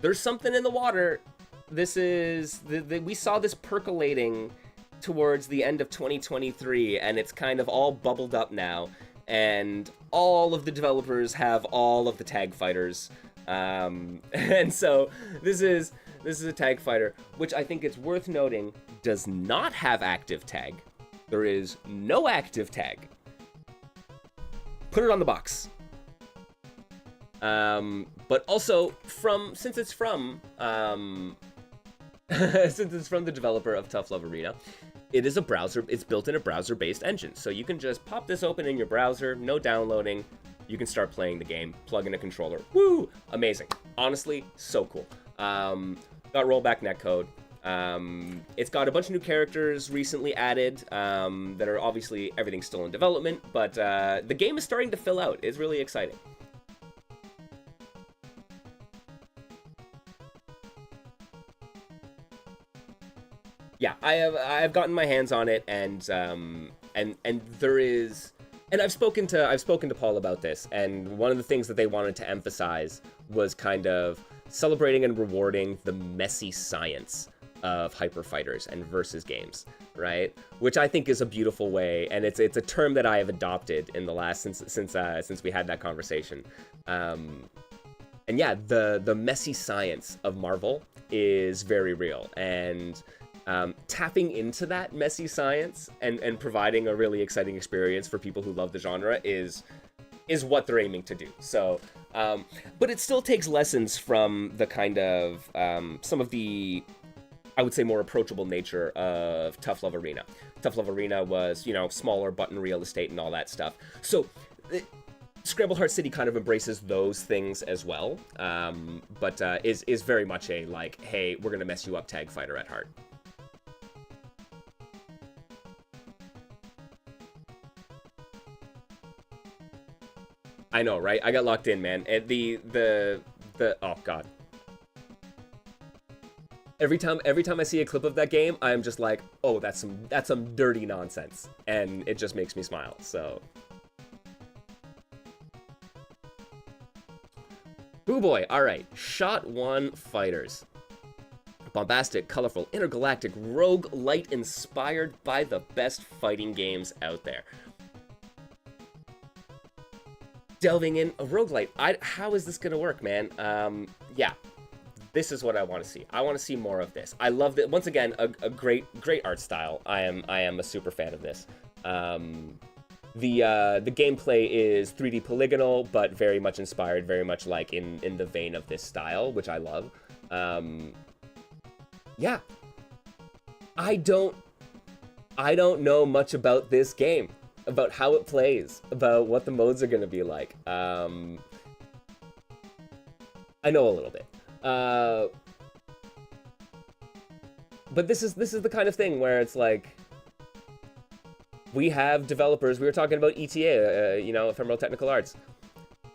There's something in the water. This is... we saw this percolating towards the end of 2023, and it's kind of all bubbled up now. And all of the developers have all of the tag fighters. And so this is a tag fighter, which I think it's worth noting does not have active tag. There is no active tag. Put it on the box. But also since it's from the developer of Tough Love Arena, it's built in a browser-based engine. So you can just pop this open in your browser, no downloading. You can start playing the game, plug in a controller. Woo! Amazing. Honestly, so cool. Got rollback netcode. It's got a bunch of new characters recently added that are obviously everything's still in development, but the game is starting to fill out. It's really exciting. Yeah, I've gotten my hands on it, and there is. And I've spoken to Paul about this, and one of the things that they wanted to emphasize was kind of celebrating and rewarding the messy science of hyper fighters and versus games, right? Which I think is a beautiful way, and it's a term that I have adopted in the last since we had that conversation. And yeah, the messy science of Marvel is very real, and tapping into that messy science and providing a really exciting experience for people who love the genre is what they're aiming to do. So, but it still takes lessons from the kind of some of the, I would say, more approachable nature of Tough Love Arena. Tough Love Arena was, smaller button real estate and all that stuff. So Scramble Heart City kind of embraces those things as well, but is very much a, like, hey, we're gonna mess you up tag fighter at heart. I know, right? I got locked in, man. And the oh god. Every time I see a clip of that game, I'm just like, oh, that's some dirty nonsense, and it just makes me smile. So, boo boy. All right, Shot One Fighters. Bombastic, colorful, intergalactic, roguelite inspired by the best fighting games out there. Delving in a roguelite. How is this gonna work, man? Yeah, this is what I want to see. I want to see more of this. I love that. Once again, a great art style. I am a super fan of this. The gameplay is 3D polygonal, but very much inspired, very much like in the vein of this style, which I love. Yeah, I don't know much about this game, about how it plays, about what the modes are gonna be like. I know a little bit, but this is the kind of thing where it's like, we have developers. We were talking about ETA, Ephemeral Technical Arts.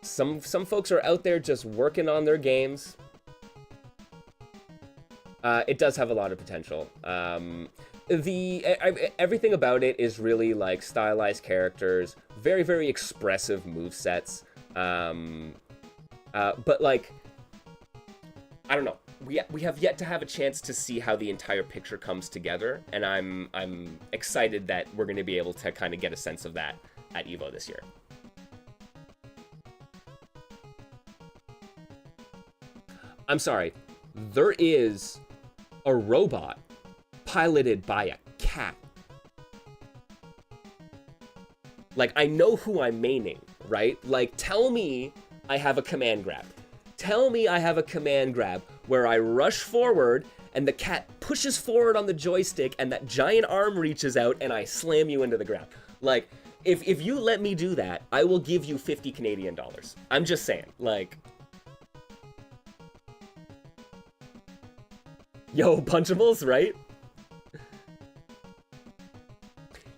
Some folks are out there just working on their games. It does have a lot of potential. Everything about it is really like stylized characters, very, very expressive movesets. But like, I don't know. We have yet to have a chance to see how the entire picture comes together, and I'm excited that we're going to be able to kind of get a sense of that at Evo this year. I'm sorry. There is a robot piloted by a cat. Like, I know who I'm maining, right? Like, tell me I have a command grab. Tell me I have a command grab where I rush forward and the cat pushes forward on the joystick and that giant arm reaches out and I slam you into the ground. Like, if you let me do that, I will give you 50 Canadian dollars. I'm just saying, like... Yo, Punchables, right?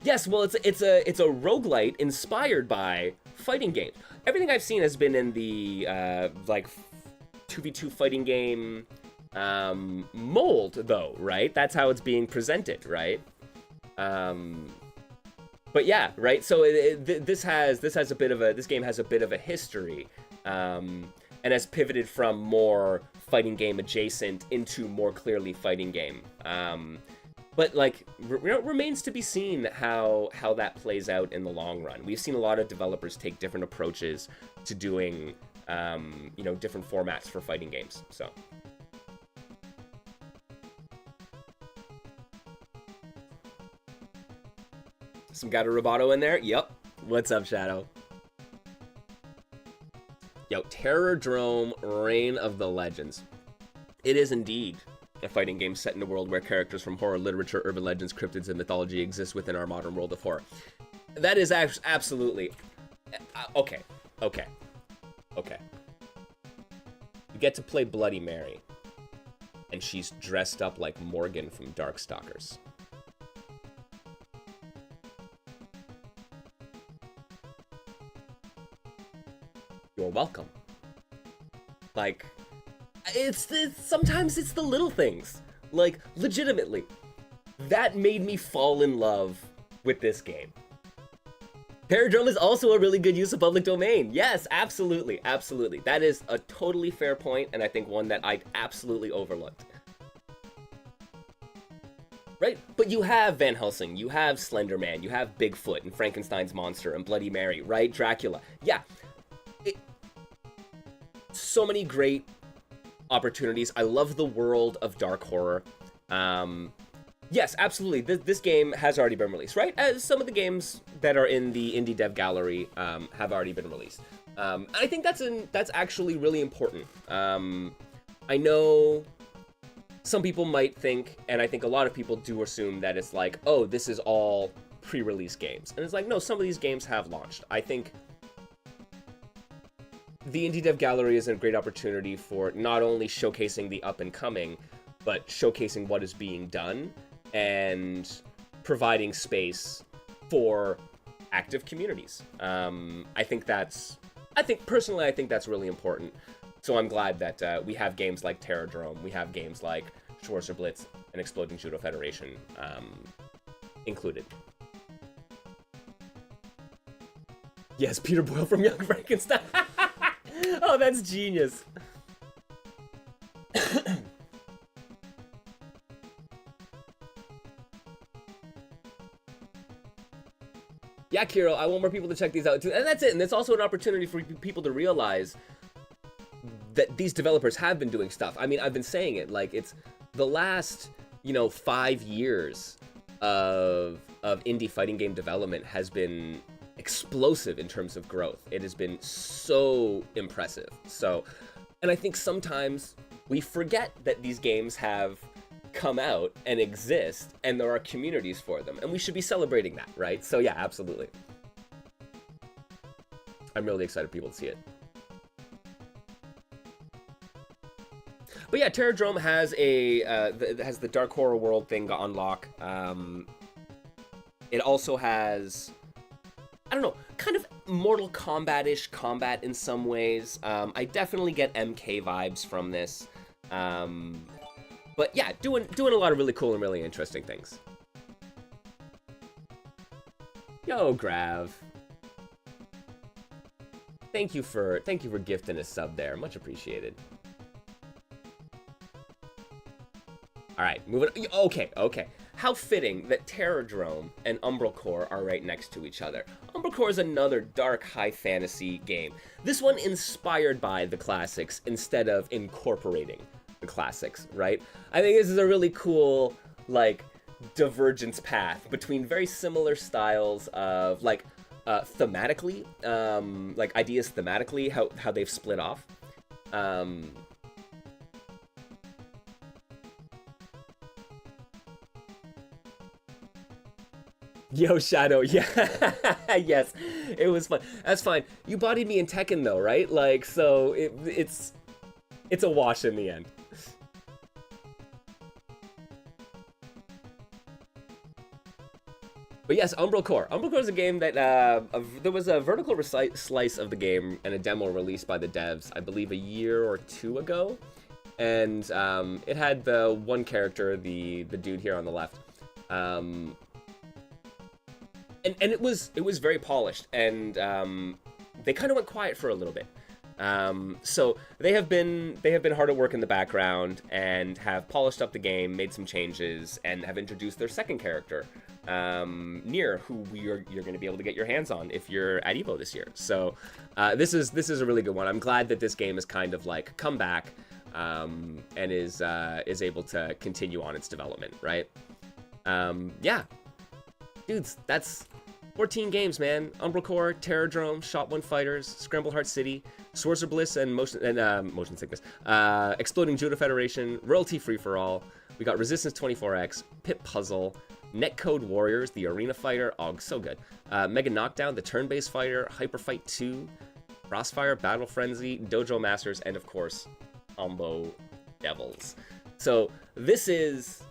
Yes, well, it's a roguelite inspired by fighting games. Everything I've seen has been in the like 2v2 fighting game mold, though, right? That's how it's being presented, right? But yeah, right. So this game has a bit of a history, and has pivoted from more fighting game adjacent into more clearly fighting game. But like, remains to be seen how that plays out in the long run. We've seen a lot of developers take different approaches to doing, different formats for fighting games. So. Some Gato Roboto in there? Yep. What's up, Shadow? Yo, Terrordrome Reign of the Legends. It is indeed a fighting game set in a world where characters from horror literature, urban legends, cryptids, and mythology exist within our modern world of horror. That is absolutely... Okay. You get to play Bloody Mary, and she's dressed up like Morgan from Darkstalkers. You're welcome. Like... sometimes it's the little things. Like, legitimately, that made me fall in love with this game. Terrordrome is also a really good use of public domain. Yes, absolutely. That is a totally fair point, and I think one that I absolutely overlooked. Right? But you have Van Helsing, you have Slender Man, you have Bigfoot, and Frankenstein's monster, and Bloody Mary, right? Dracula. Yeah. So many great opportunities. I love the world of dark horror. Yes, absolutely. This game has already been released, right? As some of the games that are in the indie dev gallery have already been released. I think that's actually really important. I know some people might think, and I think a lot of people do assume that it's like, oh, this is all pre-release games. And it's like, no, some of these games have launched. I think the Indie Dev Gallery is a great opportunity for not only showcasing the up-and-coming, but showcasing what is being done and providing space for active communities. Personally, I think that's really important. So I'm glad that we have games like Terrordrome, we have games like Schwarzer Blitz and Exploding Judo Federation included. Yes, Peter Boyle from Young Frankenstein. Oh, that's genius. Yeah, Kiro, I want more people to check these out too. And that's it. And it's also an opportunity for people to realize that these developers have been doing stuff. I mean, I've been saying it, like, it's the last, 5 years of indie fighting game development has been explosive in terms of growth. It has been so impressive. So, and I think sometimes we forget that these games have come out and exist and there are communities for them, and we should be celebrating that, right? So yeah, absolutely. I'm really excited for people to see it. But yeah, Terrordrome has has the dark horror world thing on lock. It also has, I don't know, kind of Mortal Kombat-ish combat in some ways. I definitely get MK vibes from this. But yeah, doing a lot of really cool and really interesting things. Yo, Grav. Thank you for gifting a sub there. Much appreciated. All right, moving. Okay. How fitting that Terradrome and Umbral Core are right next to each other. Umbral Core is another dark high fantasy game. This one inspired by the classics instead of incorporating the classics, right? I think this is a really cool, like, divergence path between very similar styles of, like, thematically, like ideas thematically, how they've split off. Yo, Shadow, yeah, yes, it was fun. That's fine. You bodied me in Tekken though, right? Like, so it's a wash in the end. But yes, Umbral Core. Umbral Core is a game that there was a vertical slice of the game and a demo released by the devs, I believe a year or two ago, and it had the one character, the dude here on the left. And it was very polished, and they kind of went quiet for a little bit. So they have been hard at work in the background and have polished up the game, made some changes, and have introduced their second character, Nier, who you're going to be able to get your hands on if you're at Evo this year. So this is a really good one. I'm glad that this game has kind of like come back and is able to continue on its development, right? Yeah. Dudes, that's 14 games, man. Umbral Core, Terradrome, Shot 1 Fighters, Scrambled Heart City, Swords of Bliss, and Motion Sickness. Exploding Judo Federation, Royalty Free for All. We got Resistance 24X, Pit Puzzle, Netcode Warriors, the Arena Fighter, so good. Mega Knockdown, the Turn-Based Fighter, Hyper Fight 2, Crossfire, Battle Frenzy, Dojo Masters, and of course, Umbo Devils. So this is,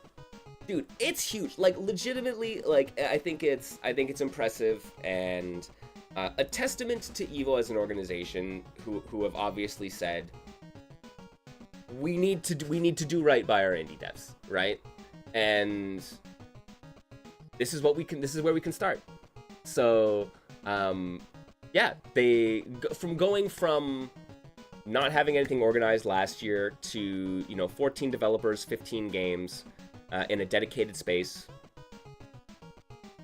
dude, it's huge. Like, legitimately, like, I think it's impressive and a testament to Evo as an organization who have obviously said we need to do right by our indie devs, right? And this is where we can start. So yeah, going from not having anything organized last year to 14 developers, 15 games in a dedicated space.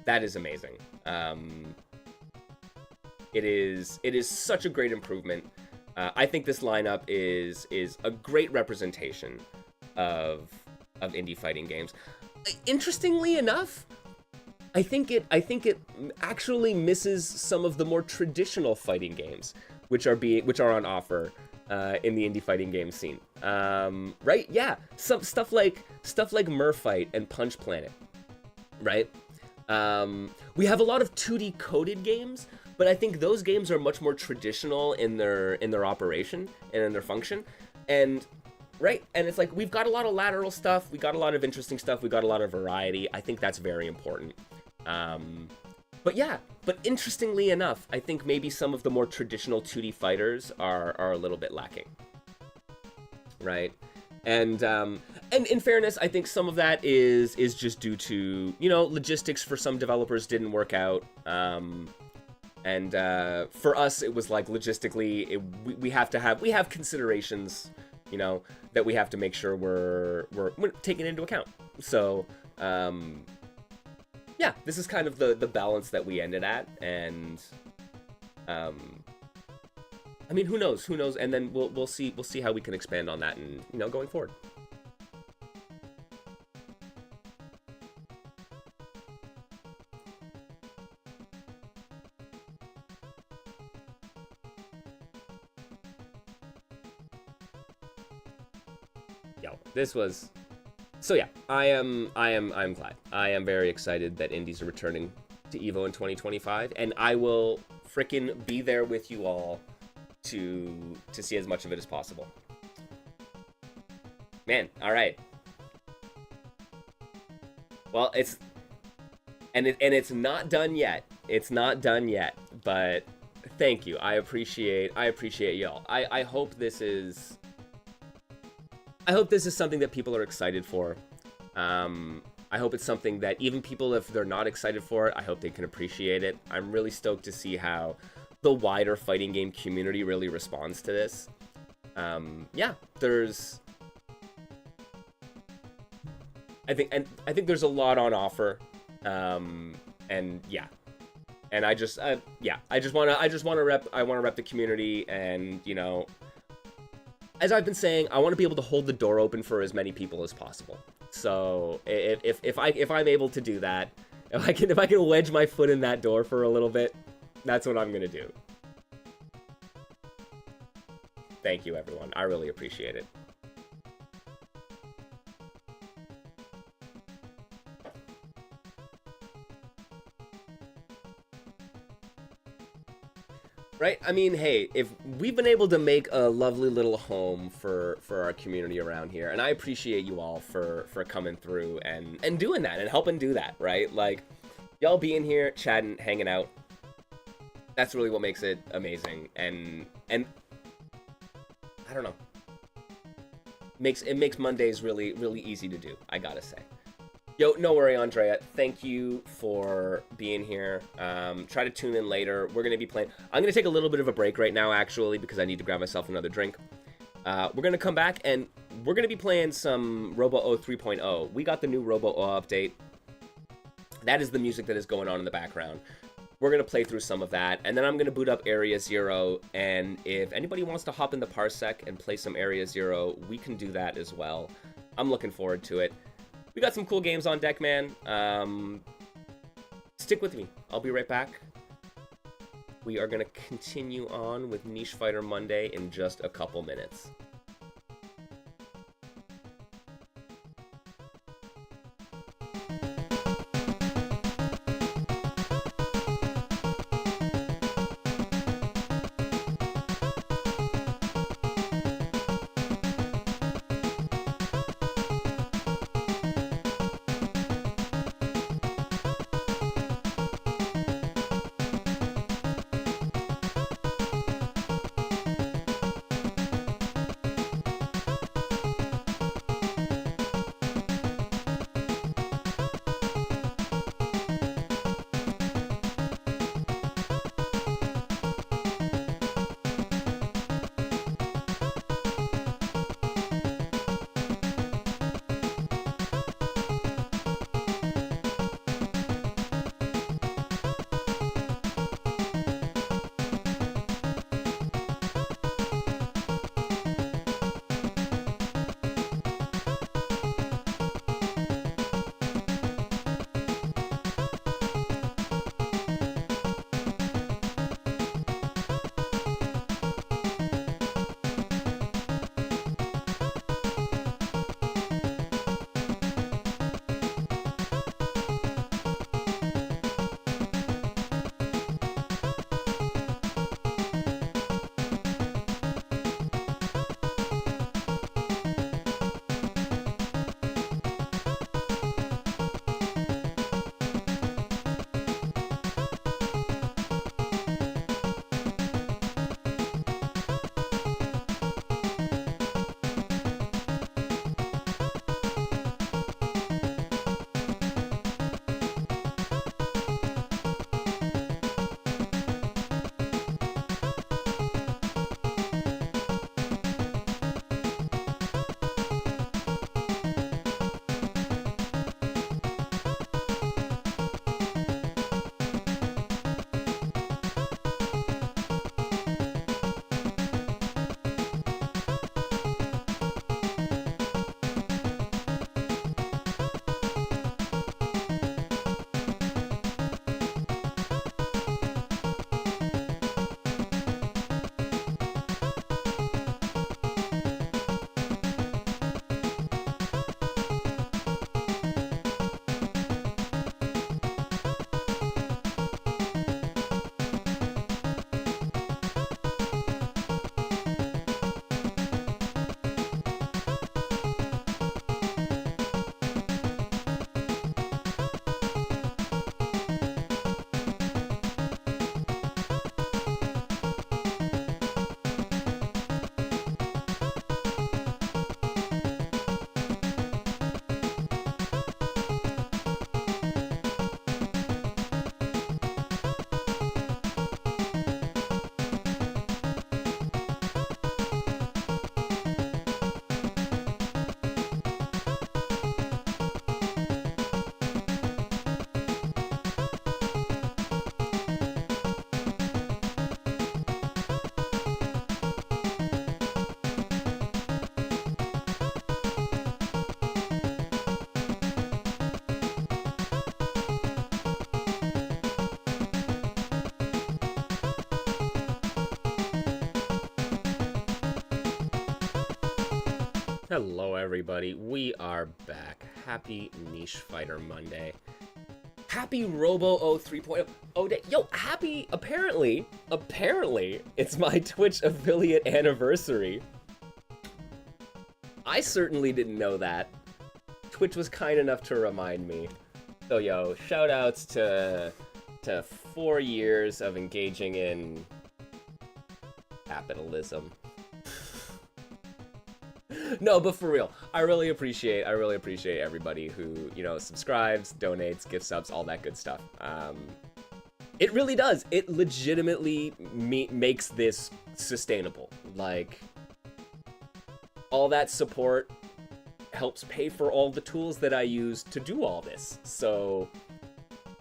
That is amazing. It is such a great improvement. I think this lineup is a great representation of indie fighting games. Interestingly enough, I think it actually misses some of the more traditional fighting games, which are on offer in the indie fighting game scene. Right? Yeah, some stuff like Merfight and Punch Planet. Right? We have a lot of 2D coded games, but I think those games are much more traditional in their operation and in their function. And right, and it's like we've got a lot of lateral stuff, we got a lot of interesting stuff, we got a lot of variety. I think that's very important. But interestingly enough, I think maybe some of the more traditional 2D fighters are a little bit lacking. Right? And in fairness, I think some of that is just due to, logistics for some developers didn't work out. And for us, it was like logistically, we have considerations, that we have to make sure we're taking into account. So, yeah, this is kind of the balance that we ended at, and I mean, who knows, and then we'll see how we can expand on that, and going forward. This was, so yeah, I'm glad. I am very excited that indies are returning to Evo in 2025, and I will frickin' be there with you all to see as much of it as possible. Man, all right. Well, it's not done yet. It's not done yet, but thank you. I appreciate y'all. I hope this is something that people are excited for. I hope it's something that even people, if they're not excited for it, I hope they can appreciate it. I'm really stoked to see how the wider fighting game community really responds to this. Yeah, I think there's a lot on offer. And yeah. And I want to rep the community, and you know, as I've been saying, I want to be able to hold the door open for as many people as possible. So if I'm able to do that, if I can wedge my foot in that door for a little bit, that's what I'm gonna do. Thank you, everyone. I really appreciate it. Right? I mean, hey, if we've been able to make a lovely little home for our community around here, and I appreciate you all for coming through and doing that and helping do that, right? Like, y'all being here, chatting, hanging out, that's really what makes it amazing. And I don't know. It makes Mondays really, really easy to do, I gotta say. Yo, no worry, Andrea. Thank you for being here. Try to tune in later. We're going to be playing... I'm going to take a little bit of a break right now, actually, because I need to grab myself another drink. We're going to come back, and we're going to be playing some Robo 3.0. We got the new Robo update. That is the music that is going on in the background. We're going to play through some of that, and then I'm going to boot up Area 0, and if anybody wants to hop in the Parsec and play some Area 0, we can do that as well. I'm looking forward to it. We got some cool games on deck, man. Stick with me. I'll be right back. We are going to continue on with Niche Fighter Monday in just a couple minutes. Hello, everybody. We are back. Happy Niche Fighter Monday. Happy Robo 3.0. Oh, yo, happy, apparently, it's my Twitch affiliate anniversary. I certainly didn't know that. Twitch was kind enough to remind me. So, yo, shout outs to 4 years of engaging in capitalism. No, but for real, I really appreciate everybody who, you know, subscribes, donates, gift subs, all that good stuff. It really does. It legitimately makes this sustainable. Like, all that support helps pay for all the tools that I use to do all this. So,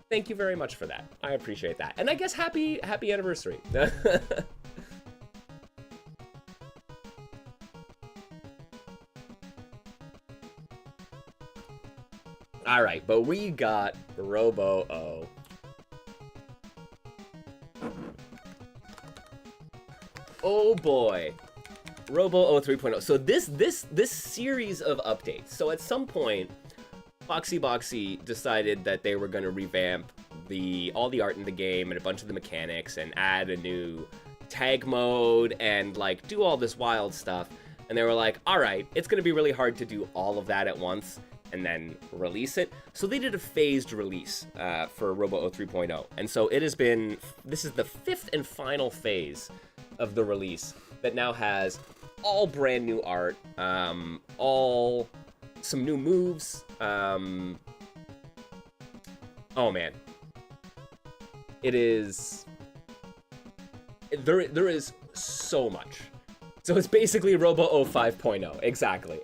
thank you very much for that. I appreciate that. And I guess happy anniversary. All right, but we got Robo O. Oh boy, Robo O 3.0. So this series of updates. So at some point, Boxy decided that they were going to revamp all the art in the game and a bunch of the mechanics and add a new tag mode and like do all this wild stuff. And they were like, all right, it's going to be really hard to do all of that at once and then release it. So they did a phased release for Robo O 3.0. And so this is the 5th and final phase of the release that now has all brand new art, all some new moves. Oh man. It is, there is so much. So it's basically Robo O 5.0. Exactly.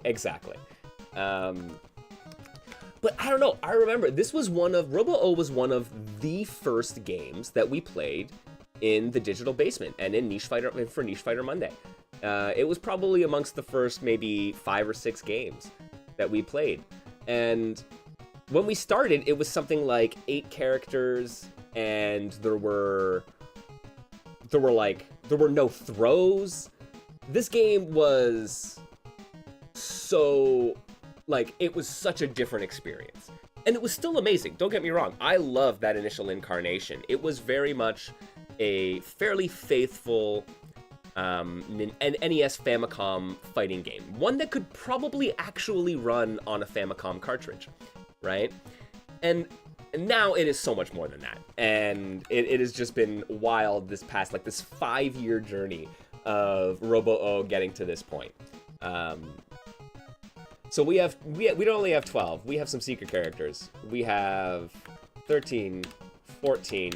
But I don't know, I remember Robo O was one of the first games that we played in the digital basement and in for Niche Fighter Monday. It was probably amongst the first maybe 5 or 6 games that we played. And when we started, it was something like 8 characters and there were no throws. This game was so, like, it was such a different experience. And it was still amazing, don't get me wrong. I love that initial incarnation. It was very much a fairly faithful an NES Famicom fighting game. One that could probably actually run on a Famicom cartridge, right? And now it is so much more than that. And it has just been wild this past, like, this 5-year journey of Robo O getting to this point. So we don't only have 12. We have some secret characters. We have 13, 14,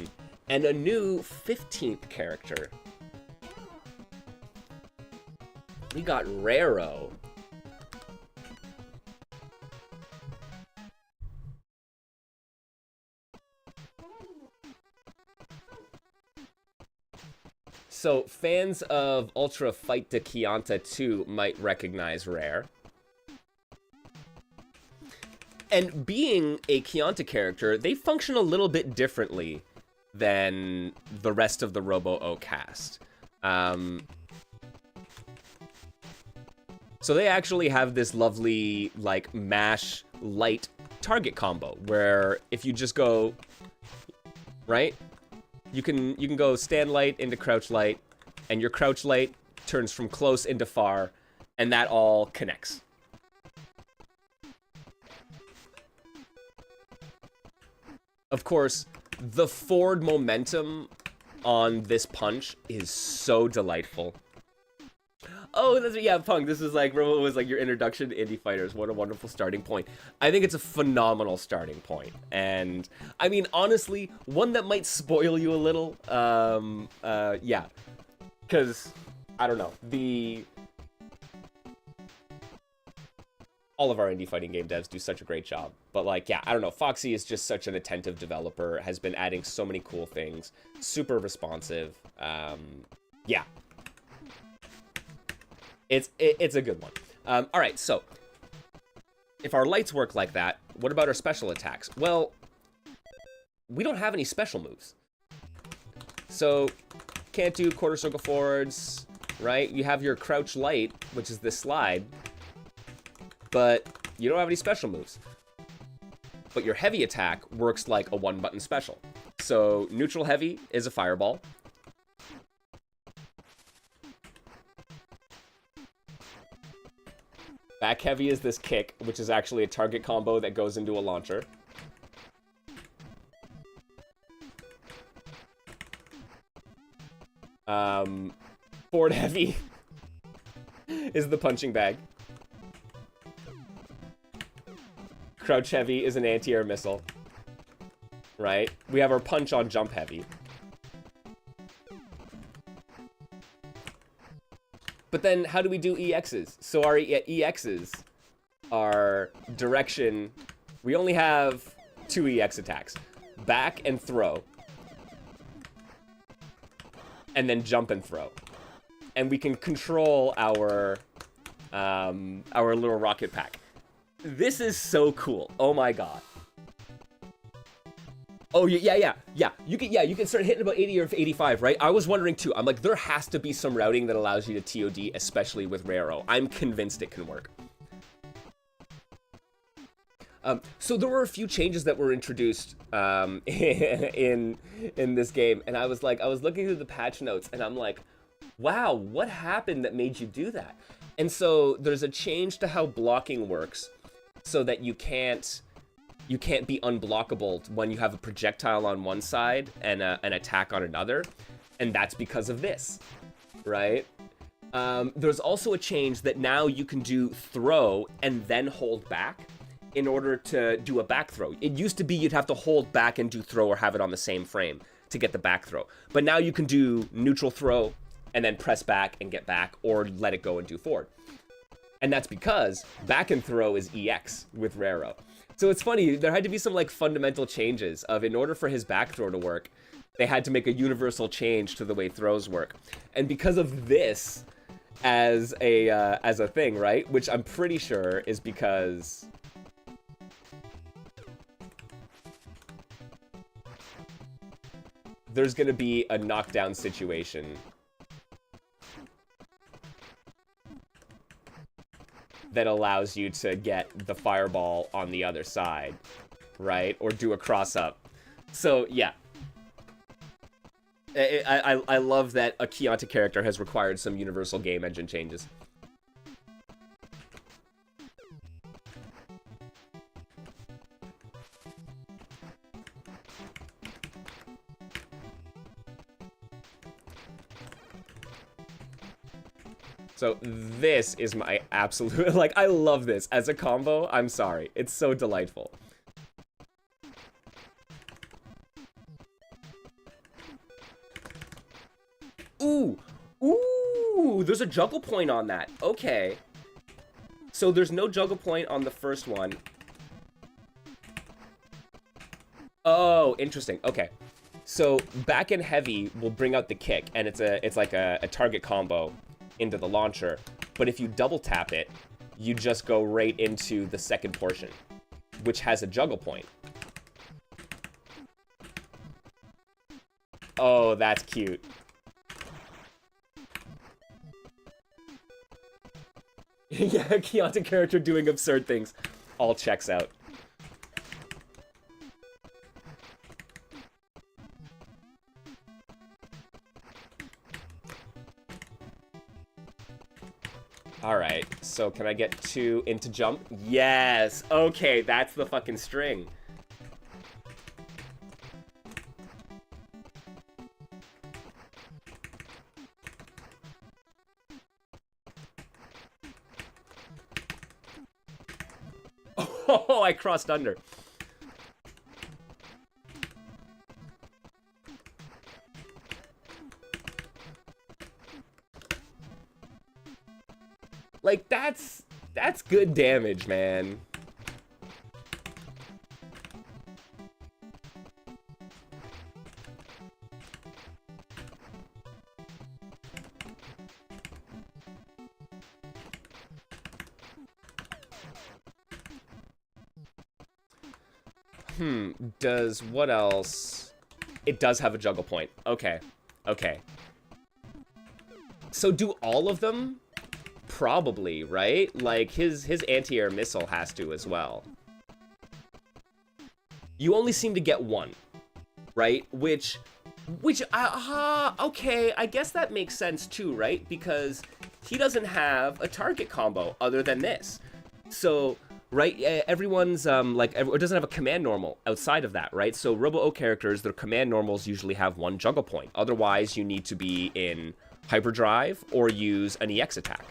and a new 15th character. We got Raro. So fans of Ultra Fight to Chianta 2 might recognize Rare. And being a Chianta character, they function a little bit differently than the rest of the Robo O cast. So they actually have this lovely, like, mash light target combo, where if you just go, right? You can go stand light into crouch light, and your crouch light turns from close into far, and that all connects. Of course, the forward momentum on this punch is so delightful. Oh, that's, yeah, Punk, this is like, Robo was like your introduction to indie fighters. What a wonderful starting point. I think it's a phenomenal starting point. And, I mean, honestly, one that might spoil you a little. Yeah. Because, I don't know, all of our indie fighting game devs do such a great job. But, like, yeah, I don't know, Foxy is just such an attentive developer, has been adding so many cool things, super responsive. Yeah. It's a good one. All right, so if our lights work like that, what about our special attacks? Well, we don't have any special moves. So can't do quarter circle forwards, right? You have your crouch light, which is this slide. but you don't have any special moves. But your heavy attack works like a one-button special. So neutral heavy is a fireball. Back heavy is this kick, which is actually a target combo that goes into a launcher. Forward heavy is the punching bag. Crouch heavy is an anti-air missile. Right? We have our punch on jump heavy. But then how do we do EXs? So our EXs are direction. We only have 2 EX attacks. Back and throw. And then jump and throw. And we can control our little rocket pack. This is so cool. Oh my god. Oh, yeah. You can start hitting about 80 or 85, right? I was wondering too. I'm like, there has to be some routing that allows you to TOD, especially with Raro. I'm convinced it can work. So there were a few changes that were introduced in this game, and I was looking through the patch notes, and I'm like, wow, what happened that made you do that? And so there's a change to how blocking works, so that you can't be unblockable when you have a projectile on one side and an attack on another, and that's because of this, right? There's also a change that now you can do throw and then hold back in order to do a back throw. It used to be you'd have to hold back and do throw or have it on the same frame to get the back throw. But now you can do neutral throw and then press back and get back, or let it go and do forward. And that's because back and throw is EX with Raro. So it's funny, there had to be some like fundamental changes of, in order for his back throw to work, they had to make a universal change to the way throws work. And because of this as a thing, right? Which I'm pretty sure is because there's gonna be a knockdown situation that allows you to get the fireball on the other side, right? Or do a cross-up. So, yeah. I love that a Chianti character has required some universal game engine changes. So this is my absolute, like, I love this. As a combo, I'm sorry. It's so delightful. Ooh, there's a juggle point on that. Okay. So there's no juggle point on the first one. Oh, interesting. Okay. So back and heavy will bring out the kick, and it's like a target combo into the launcher, but if you double tap it, you just go right into the second portion, which has a juggle point. Oh, that's cute. Yeah, Chianti character doing absurd things. All checks out. Alright, so can I get 2 into jump? Yes! Okay, that's the fucking string. Oh, I crossed under. Like, that's good damage, man. Does what else? It does have a juggle point. Okay. Okay. So do all of them Probably, right? Like, his anti-air missile has to as well. You only seem to get one, right? Which, okay, I guess that makes sense too, right? Because he doesn't have a target combo other than this. So, right, everyone's, it doesn't have a command normal outside of that, right? So Robo O characters, their command normals usually have one juggle point. Otherwise, you need to be in hyperdrive or use an EX attack.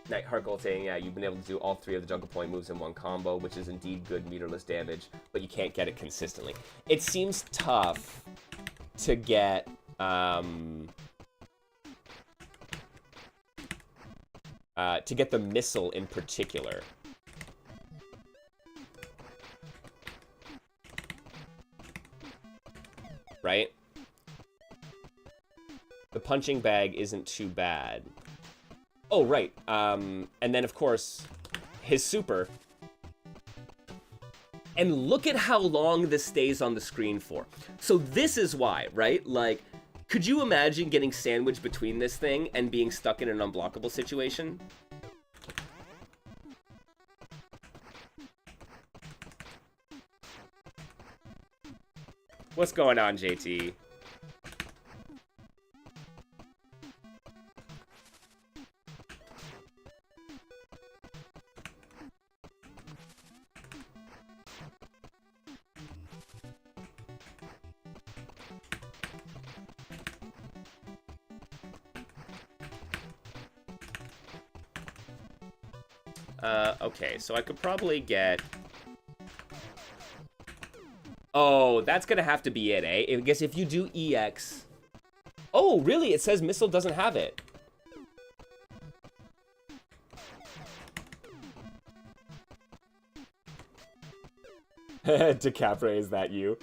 Nightheart Gold saying, yeah, you've been able to do all 3 of the juggle point moves in one combo, which is indeed good meterless damage, but you can't get it consistently. It seems tough to get, the missile in particular. Right? The punching bag isn't too bad. Oh, right. And then, of course, his super. And look at how long this stays on the screen for. So this is why, right? Like, could you imagine getting sandwiched between this thing and being stuck in an unblockable situation? What's going on, JT? Okay, so I could probably get... Oh, that's gonna have to be it, eh? I guess if you do EX... Oh, really? It says missile doesn't have it. DiCaprio, is that you?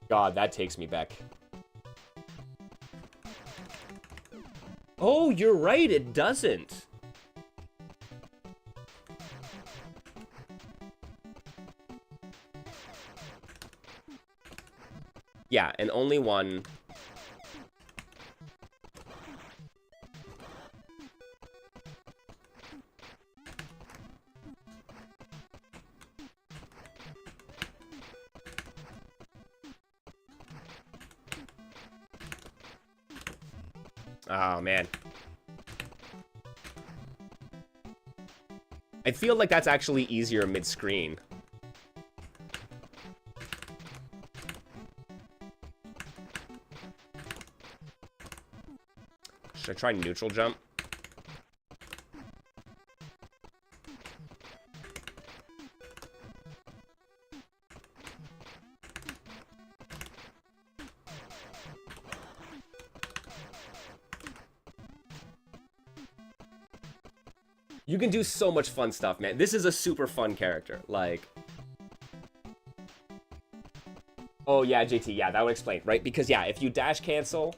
God, that takes me back. Oh, you're right, it doesn't. Yeah, and only one. Oh, man. I feel like that's actually easier mid-screen. Should I try neutral jump? You can do so much fun stuff, man. This is a super fun character. Like... Oh, yeah, JT. Yeah, that would explain, right? Because, yeah, if you dash cancel,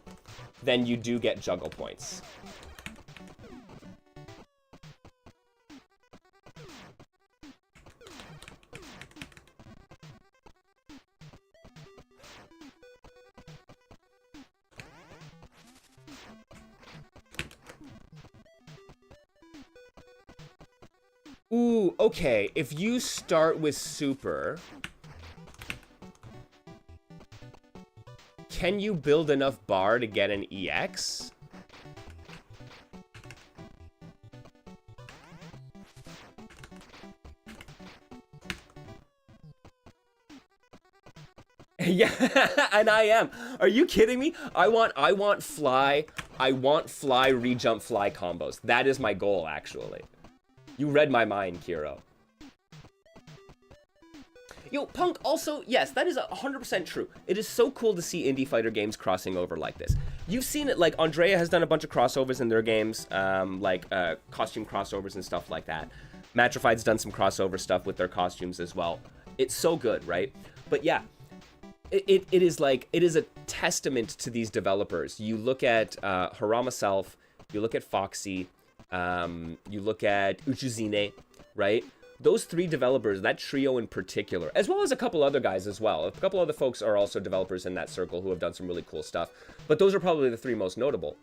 then you do get juggle points. Ooh, okay. If you start with super, can you build enough bar to get an EX? Yeah, and I am. Are you kidding me? I want fly re-jump fly combos. That is my goal, actually. You read my mind, Kiro. Yo, Punk, also, yes, that is 100% true. It is so cool to see indie fighter games crossing over like this. You've seen it, like, Andrea has done a bunch of crossovers in their games, costume crossovers and stuff like that. Matrified's done some crossover stuff with their costumes as well. It's so good, right? But yeah, it is like, it is a testament to these developers. You look at Harama Self, you look at Foxy, you look at Uchuzine, right? Those three developers, that trio in particular, as well as a couple other guys as well. A couple other folks are also developers in that circle who have done some really cool stuff. But those are probably the three most notable.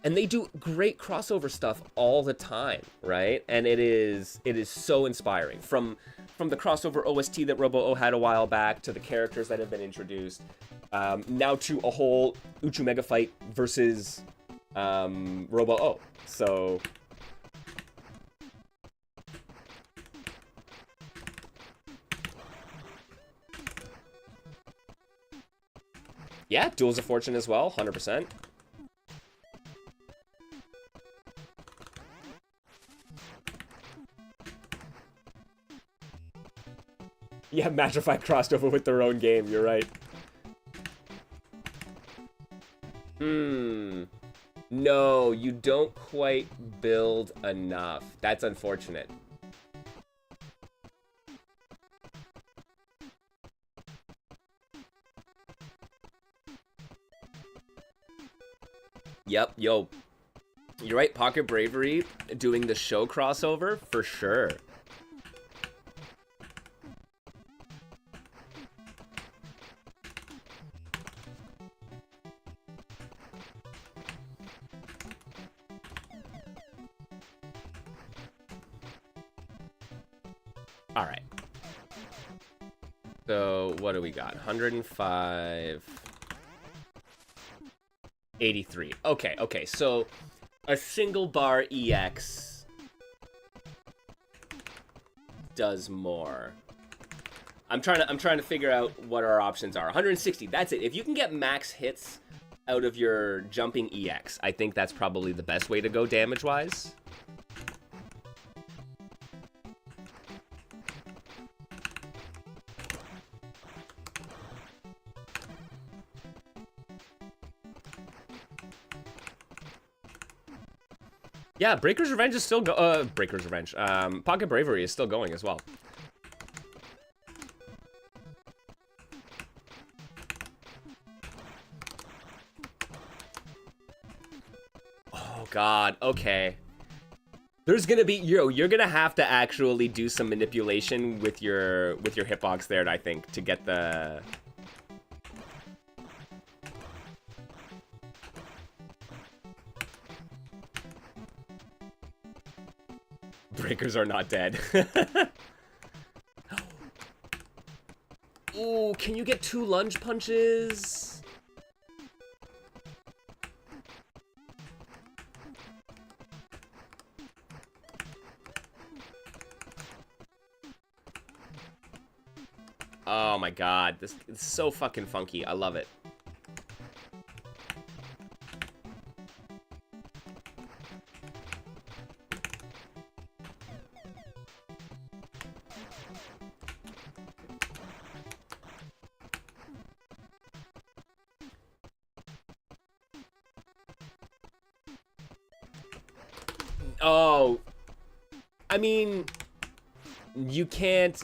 And they do great crossover stuff all the time, right? And it is so inspiring. From the crossover OST that Robo O had a while back, to the characters that have been introduced, now to a whole Uchu Mega fight versus Robo O. So yeah, Duels of Fortune as well, 100%. Yeah, Matrify crossed over with their own game, you're right. No, you don't quite build enough. That's unfortunate. Yep, yo. You're right, Pocket Bravery doing the show crossover, for sure. All right. So what do we got? 105. 83. Okay. So a single bar EX does more. I'm trying to figure out what our options are. 160. That's it. If you can get max hits out of your jumping EX, I think that's probably the best way to go damage-wise. Yeah, Breaker's Revenge is still Breaker's Revenge. Pocket Bravery is still going as well. Oh God, okay. There's gonna be, you're gonna have to actually do some manipulation with your hitbox there, I think, to get the... Breakers are not dead. Ooh, can you get 2 lunge punches? Oh my God, this is so fucking funky. I love it. Oh, I mean, you can't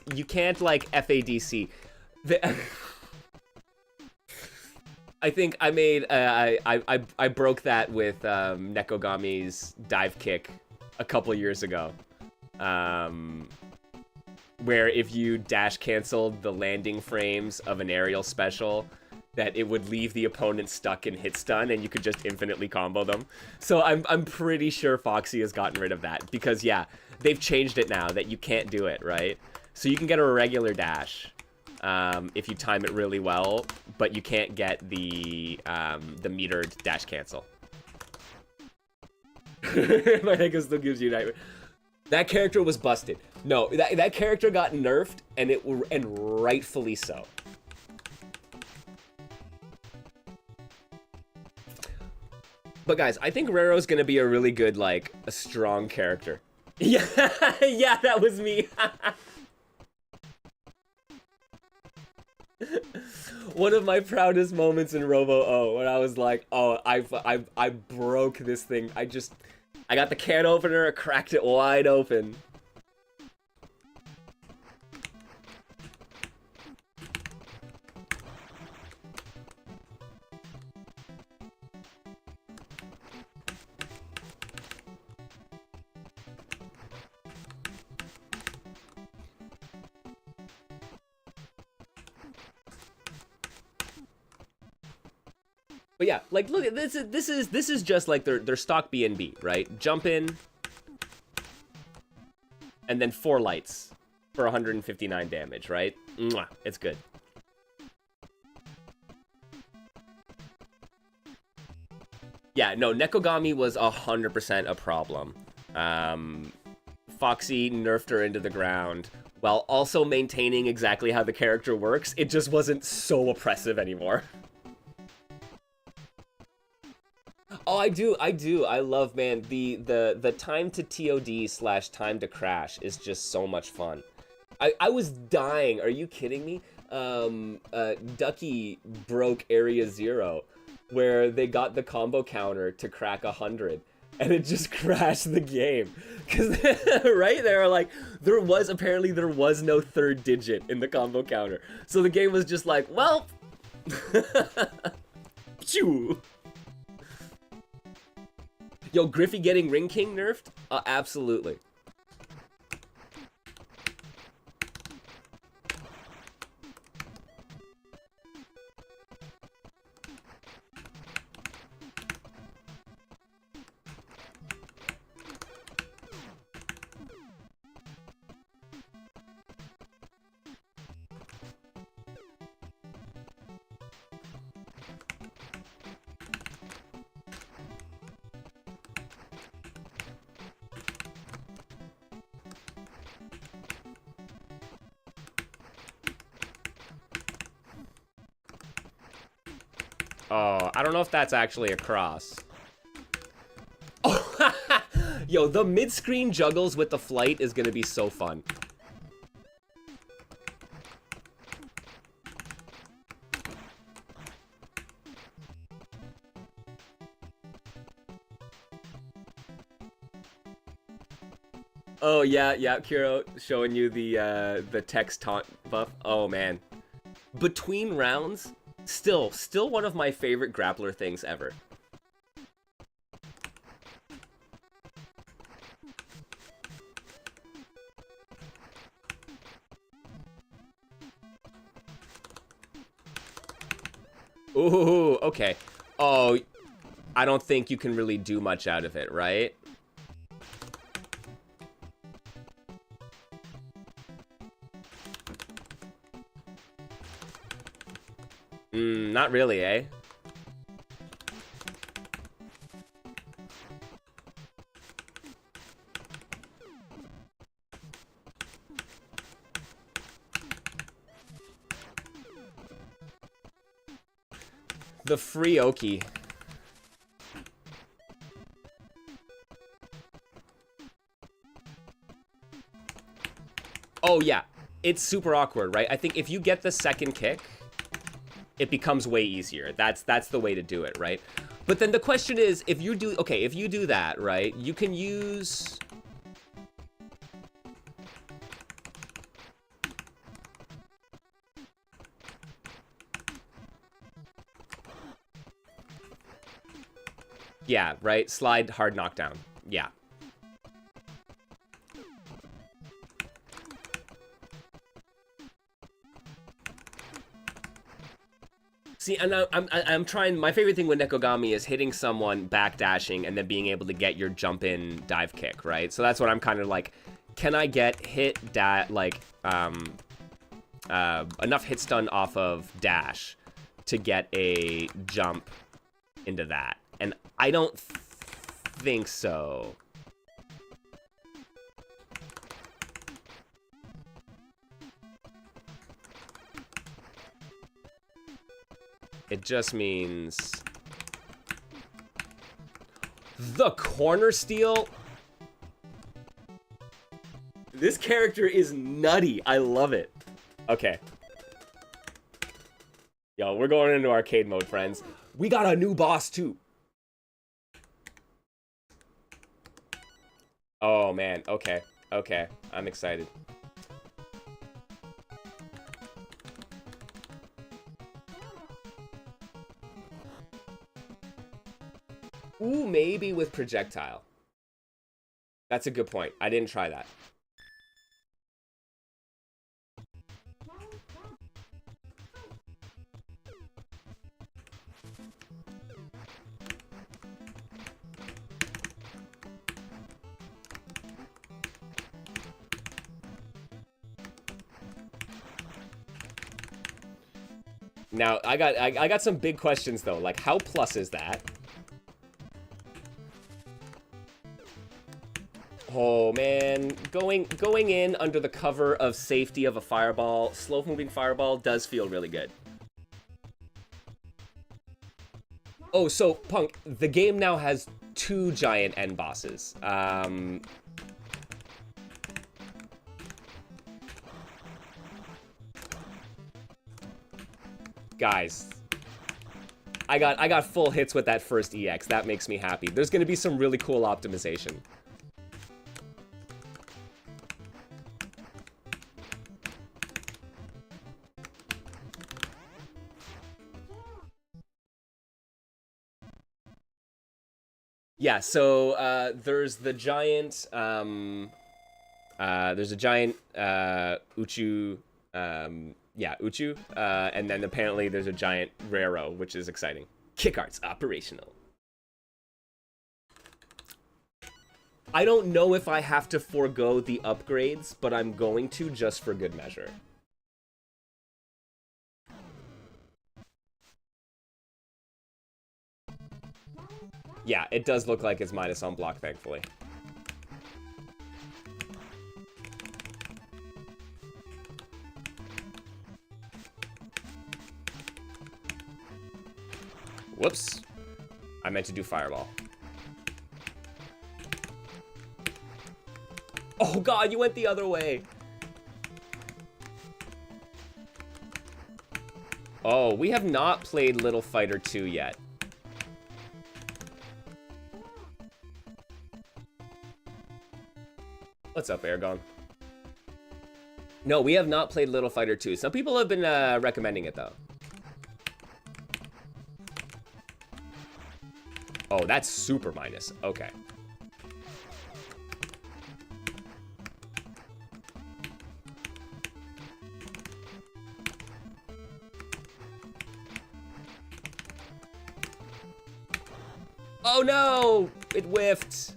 like FADC. I think I made I broke that with Nekogami's dive kick a couple years ago, where if you dash canceled the landing frames of an aerial special, that it would leave the opponent stuck in hit stun and you could just infinitely combo them. So I'm pretty sure Foxy has gotten rid of that, because yeah, they've changed it now that you can't do it, right? So you can get a regular dash if you time it really well, but you can't get the metered dash cancel. My Heka still gives you nightmare. That character was busted. No, that character got nerfed, and rightfully so. But guys, I think Raro's gonna be a really good, like, a strong character. Yeah, yeah, that was me. One of my proudest moments in Robo O, when I was like, oh, I broke this thing. I got the can opener, I cracked it wide open. But yeah, like look at this is just like their stock B&B, right? Jump in and then 4 lights for 159 damage, right? Mwah, it's good. Yeah, no, Nekogami was 100% a problem. Foxy nerfed her into the ground while also maintaining exactly how the character works. It just wasn't so oppressive anymore. Oh, I do. I love, man, the time to TOD / time to crash is just so much fun. I was dying. Are you kidding me? Ducky broke Area 0, where they got the combo counter to crack 100, and it just crashed the game. Cause right, they were like, there was no 3rd digit in the combo counter, so the game was just like, well, phew. Yo, Griffey getting Ring King nerfed? Absolutely. Oh, I don't know if that's actually a cross. Oh, yo, the mid-screen juggles with the flight is gonna be so fun. Oh yeah, Kiro showing you the text taunt buff. Oh man, between rounds. Still one of my favorite grappler things ever. Ooh, okay. Oh, I don't think you can really do much out of it, right? Not really, eh? The free Oki. Oh yeah, it's super awkward, right? I think if you get the second kick, it becomes way easier. That's the way to do it, right? But then the question is, if you do that, right, you can use... Yeah, right? Slide, hard knockdown. Yeah. See, and I'm trying. My favorite thing with Nekogami is hitting someone, backdashing, and then being able to get your jump in dive kick, right? So that's what I'm kind of like. Can I get enough hit stun off of dash to get a jump into that? And I don't think so. It just means... The corner steal? This character is nutty. I love it. Okay. Yo, we're going into arcade mode, friends. We got a new boss, too. Oh, man. Okay. Okay. I'm excited. Ooh, maybe with projectile. That's a good point. I didn't try that. Now, I got some big questions, though. Like, how plus is that? Oh, man. Going in under the cover of safety of a fireball, slow-moving fireball, does feel really good. Oh, so, Punk, the game now has 2 giant end bosses. Guys, I got full hits with that first EX. That makes me happy. There's gonna be some really cool optimization. Yeah, so there's the giant there's a giant Uchu Uchu, and then apparently there's a giant Raro, which is exciting. Kick art's operational. I don't know if I have to forego the upgrades, but I'm going to just for good measure. Yeah, it does look like it's minus on block, thankfully. Whoops. I meant to do fireball. Oh god, you went the other way. Oh, we have not played Little Fighter 2 yet. What's up, Aragon? No, we have not played Little Fighter 2. Some people have been recommending it, though. Oh, that's super minus. Okay. Oh no! It whiffed.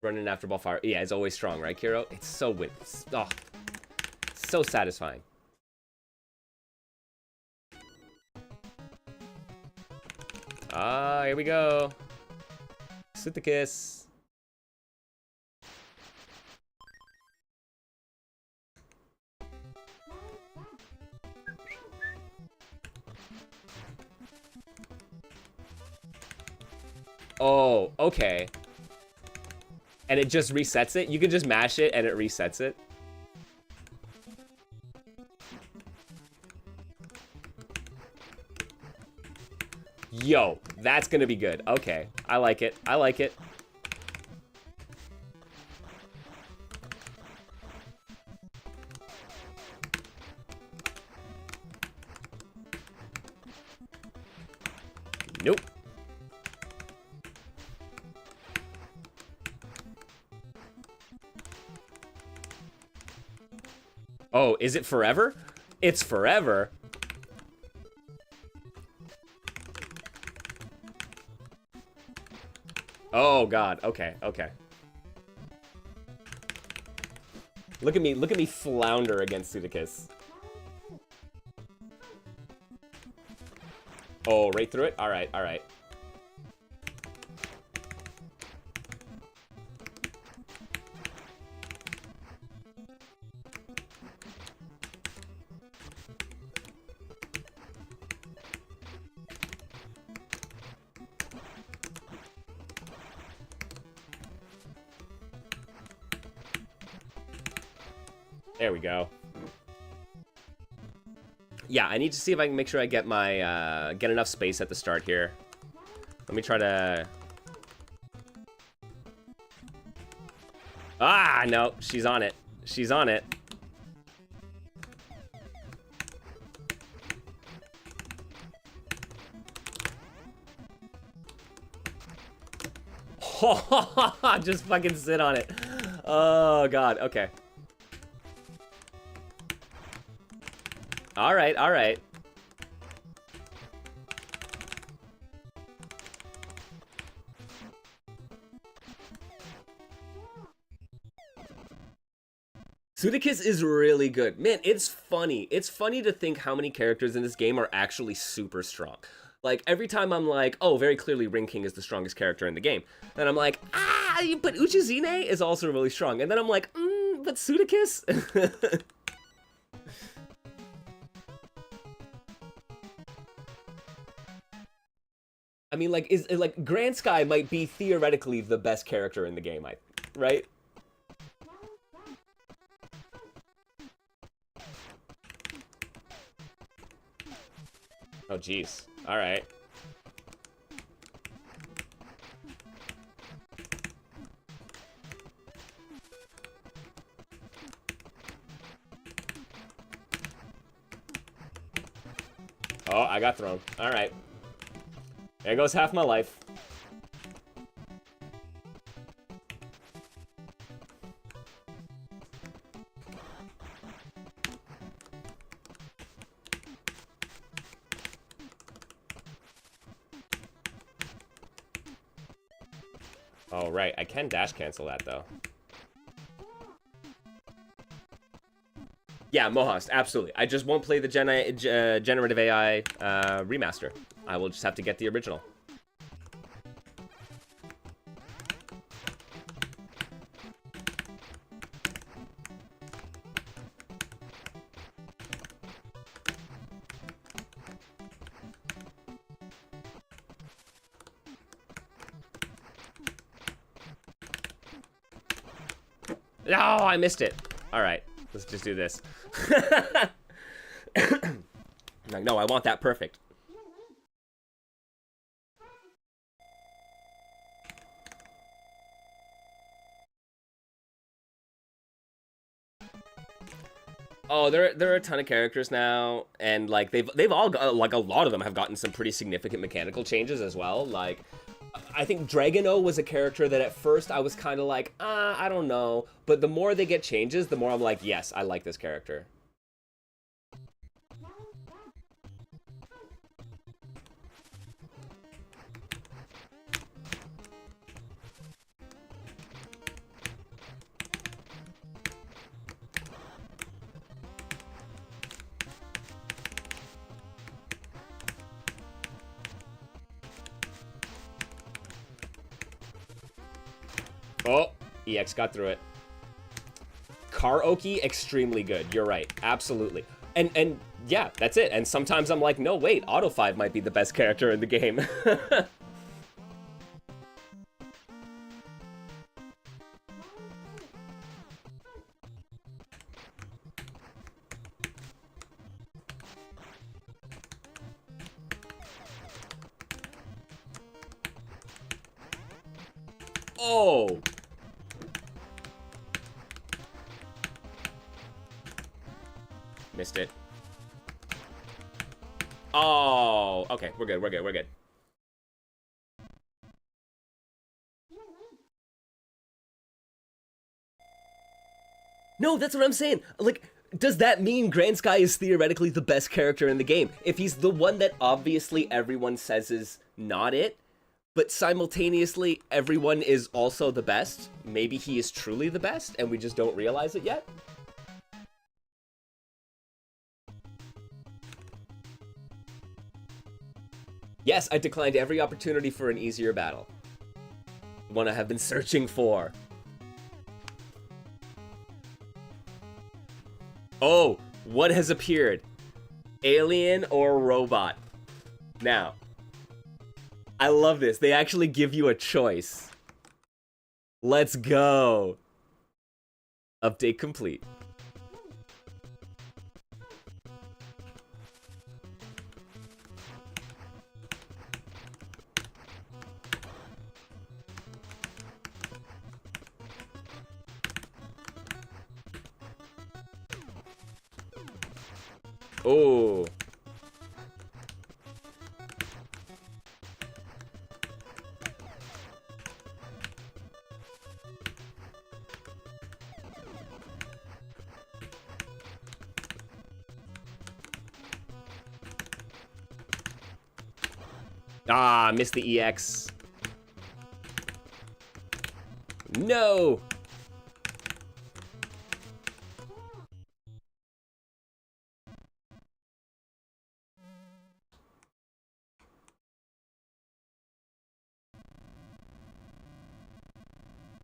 Running after ball fire. Yeah, it's always strong, right, Kiro? It's so so satisfying. Ah, here we go. Sit the kiss. Oh, okay. And it just resets it? You can just mash it and it resets it? Yo, that's gonna be good. Okay, I like it. I like it. Nope. Oh, is it forever? It's forever. Oh god, okay, okay. Look at me flounder against Sudicus. Oh, right through it? Alright, alright. There we go. Yeah, I need to see if I can make sure I get my, get enough space at the start here. Let me try to... Ah, no, she's on it. She's on it. Just fucking sit on it. Oh, God. Okay. All right, all right. Sudeikis is really good. Man, it's funny. It's funny to think how many characters in this game are actually super strong. Like, every time I'm like, oh, very clearly Ring King is the strongest character in the game. Then I'm like, but Uchizine is also really strong. And then I'm like, but Sudeikis? I mean, like, Grand Sky might be theoretically the best character in the game, right? Oh, jeez. All right. Oh, I got thrown. All right. There goes half my life. Oh, right. I can dash cancel that, though. Yeah, Mohast, absolutely. I just won't play the generative AI remaster. I will just have to get the original. Oh, I missed it. All right, let's just do this. Like, no, I want that perfect. Oh, there are a ton of characters now, and like they've all got, like, a lot of them have gotten some pretty significant mechanical changes as well. Like, I think Dragono was a character that at first I was kind of like, I don't know, but the more they get changes, the more I'm like, yes, I like this character. Oh, EX got through it. Karaoke, extremely good. You're right. Absolutely. And yeah, that's it. And sometimes I'm like, no, wait, Auto 5 might be the best character in the game. Oh! Missed it. Oh, okay, we're good, we're good, we're good. No, that's what I'm saying. Like, does that mean Grand Sky is theoretically the best character in the game? If he's the one that obviously everyone says is not it, but simultaneously everyone is also the best, maybe he is truly the best and we just don't realize it yet? Yes, I declined every opportunity for an easier battle. One I have been searching for. Oh, what has appeared? Alien or robot? Now, I love this. They actually give you a choice. Let's go. Update complete. Oh. Ah, missed the EX. No!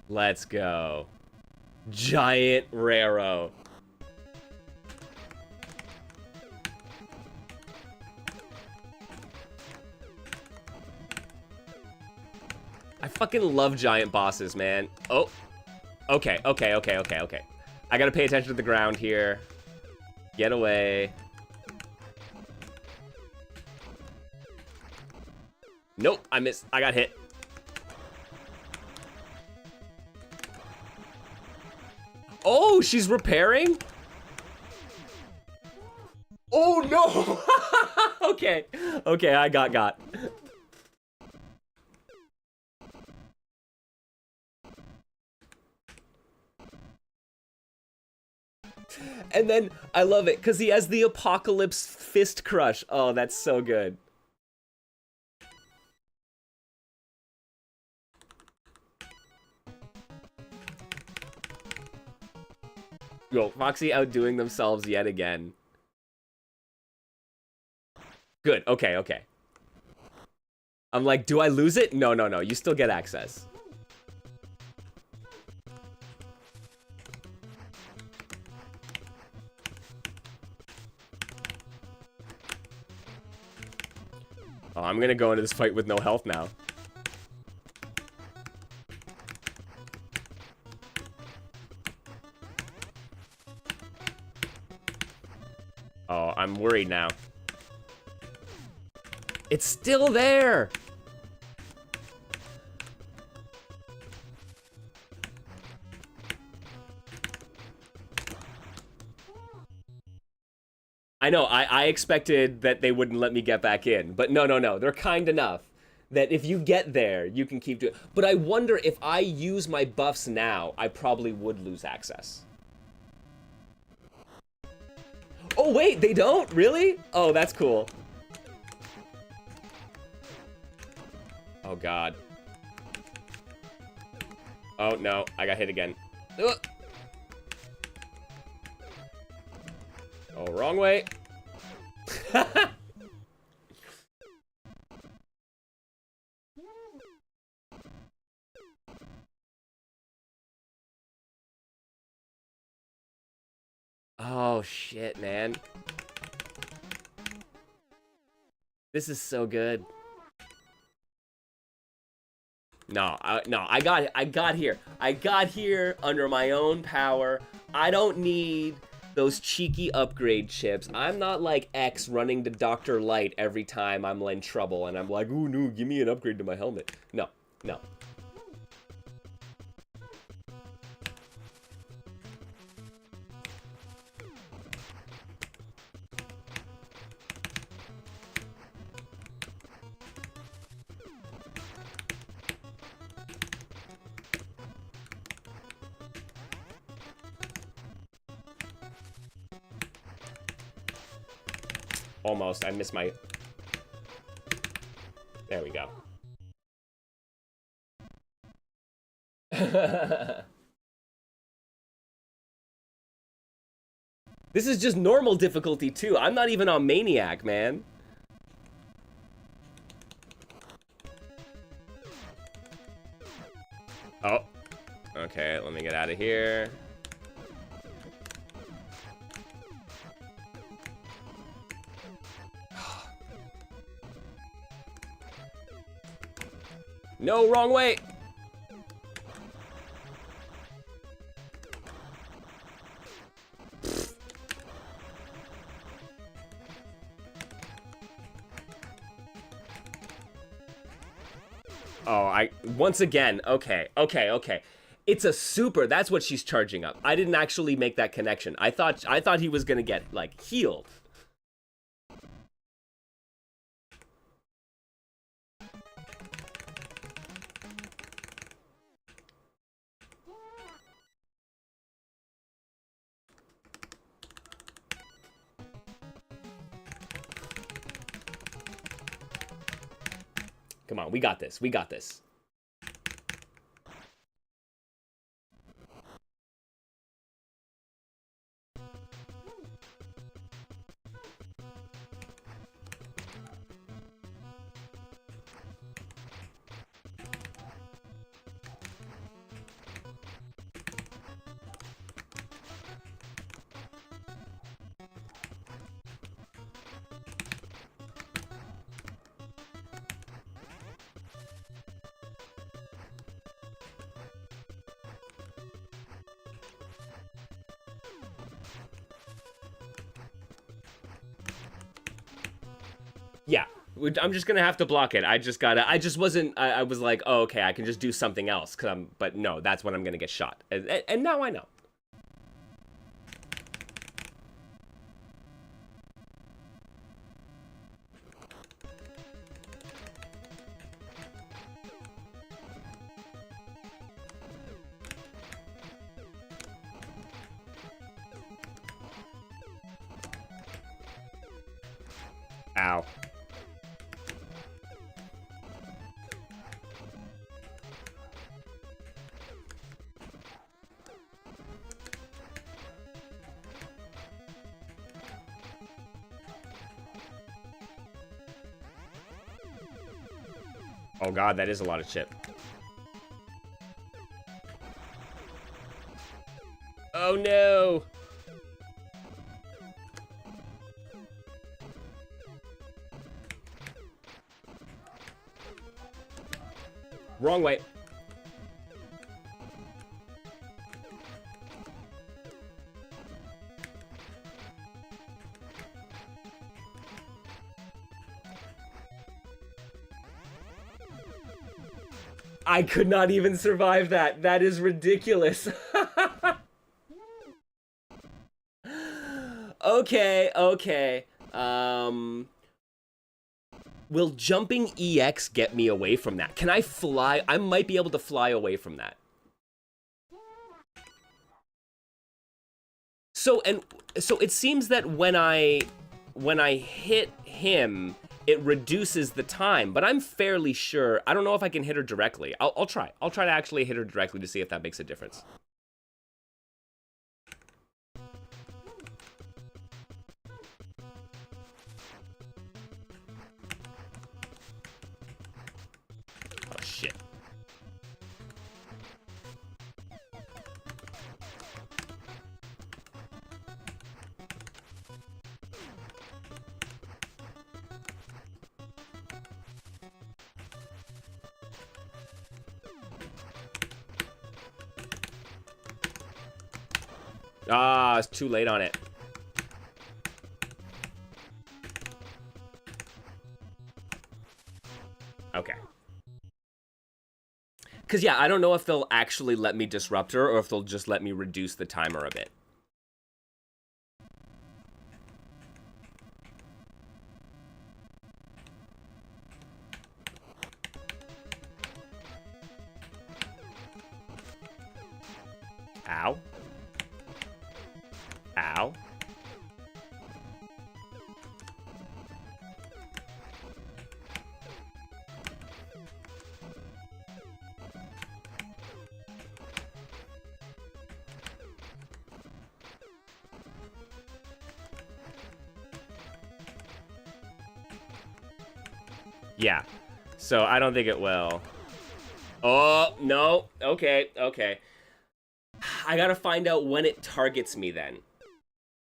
Let's go. Giant Raro. I fucking love giant bosses, man. Oh. Okay. I gotta pay attention to the ground here. Get away. Nope, I missed. I got hit. Oh, she's repairing? Oh, no! Okay, I got. And then, I love it, because he has the Apocalypse Fist Crush. Oh, that's so good. Yo, Foxy outdoing themselves yet again. Good, okay. I'm like, do I lose it? No, you still get access. Oh, I'm gonna go into this fight with no health now. Oh, I'm worried now. It's still there! I know, I expected that they wouldn't let me get back in, but no, they're kind enough that if you get there, you can keep doing it. But I wonder if I use my buffs now, I probably would lose access. Oh wait, they don't? Really? Oh, that's cool. Oh god. Oh no, I got hit again. Ugh. Oh, wrong way. Oh shit, man. This is so good. No, I got here. I got here under my own power. I don't need those cheeky upgrade chips. I'm not like X running to Dr. Light every time I'm in trouble and I'm like, ooh, no, give me an upgrade to my helmet. No. Almost, I missed my... There we go. This is just normal difficulty too. I'm not even on Maniac, man. Oh. Okay, let me get out of here. No, wrong way. Oh, once again, okay. It's a super, that's what she's charging up. I didn't actually make that connection. I thought he was gonna get, like, healed. Come on, we got this. We got this. Yeah, I'm just gonna have to block it. I just wasn't, I was like, oh, okay, I can just do something else, but no, that's when I'm gonna get shot. And now I know. Ow. Oh god, that is a lot of chip. Oh no! Wrong way. I could not even survive that. That is ridiculous. Okay, okay. Will jumping EX get me away from that? Can I fly? I might be able to fly away from that. So it seems that when I hit him, it reduces the time, but I'm fairly sure. I don't know if I can hit her directly. I'll try. I'll try to actually hit her directly to see if that makes a difference. Oh shit. Ah, it's too late on it. Okay. Because, yeah, I don't know if they'll actually let me disrupt her or if they'll just let me reduce the timer a bit. Ow. Ow. Yeah. So I don't think it will. Oh, no. Okay, okay. I gotta find out when it targets me then.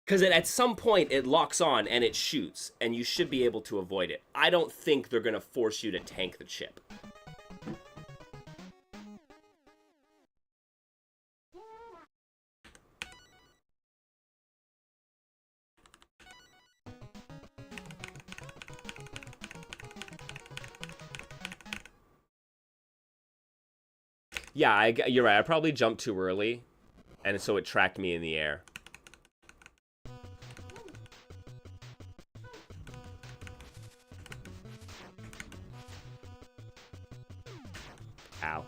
Because at some point, it locks on and it shoots, and you should be able to avoid it. I don't think they're gonna force you to tank the chip. Yeah, you're right. I probably jumped too early, and so it tracked me in the air. Ow.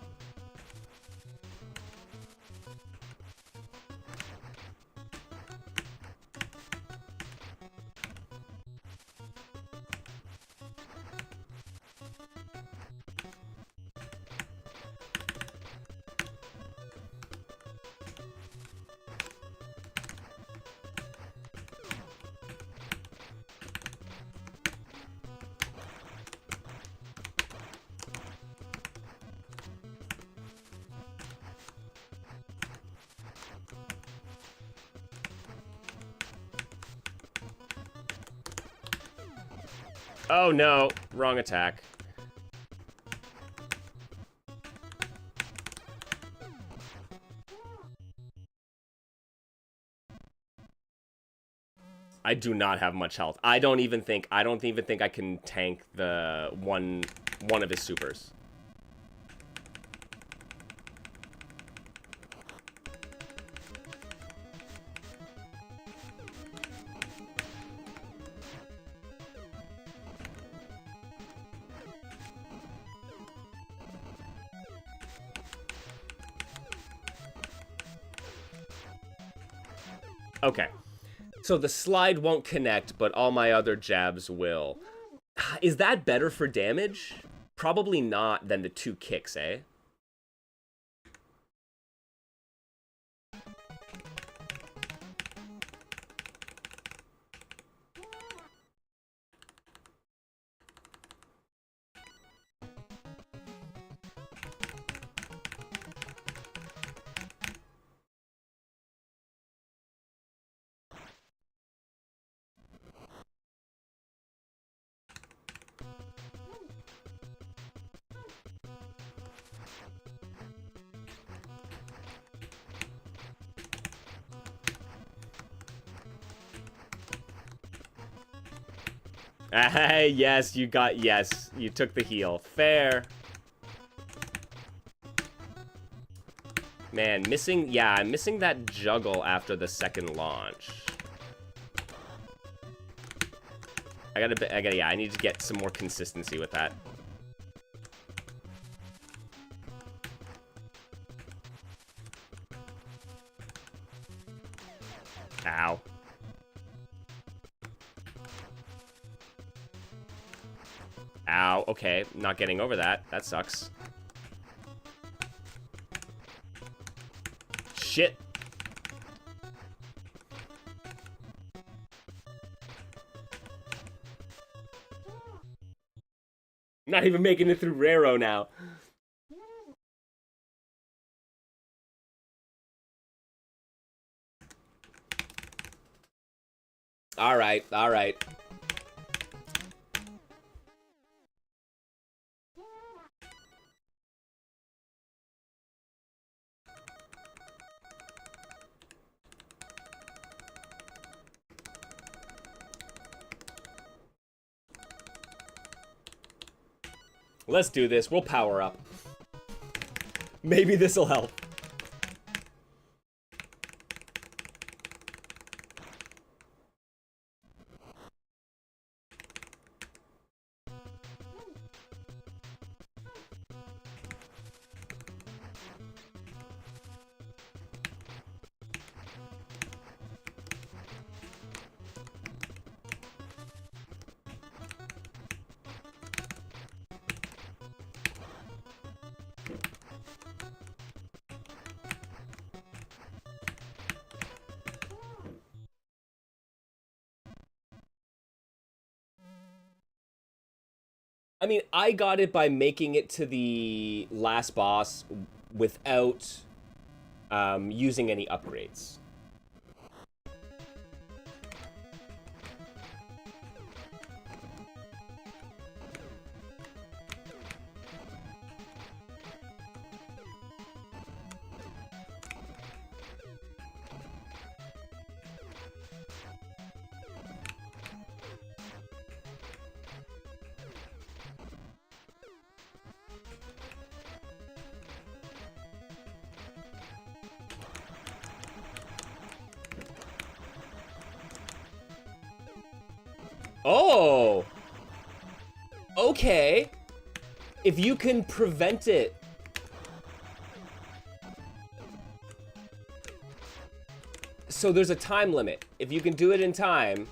Oh no, wrong attack. I do not have much health. I don't even think I can tank the one of his supers. Okay. So the slide won't connect, but all my other jabs will. Is that better for damage? Probably not than the 2 kicks, eh? Yes, you took the heal. Fair. Man, I'm missing that juggle after the second launch. I need to get some more consistency with that. Ow. Ow, okay, not getting over that. That sucks. Shit. Not even making it through Raro now. Alright, alright. Let's do this. We'll power up. Maybe this'll help. I mean, I got it by making it to the last boss without using any upgrades. Oh! Okay. If you can prevent it. So there's a time limit. If you can do it in time.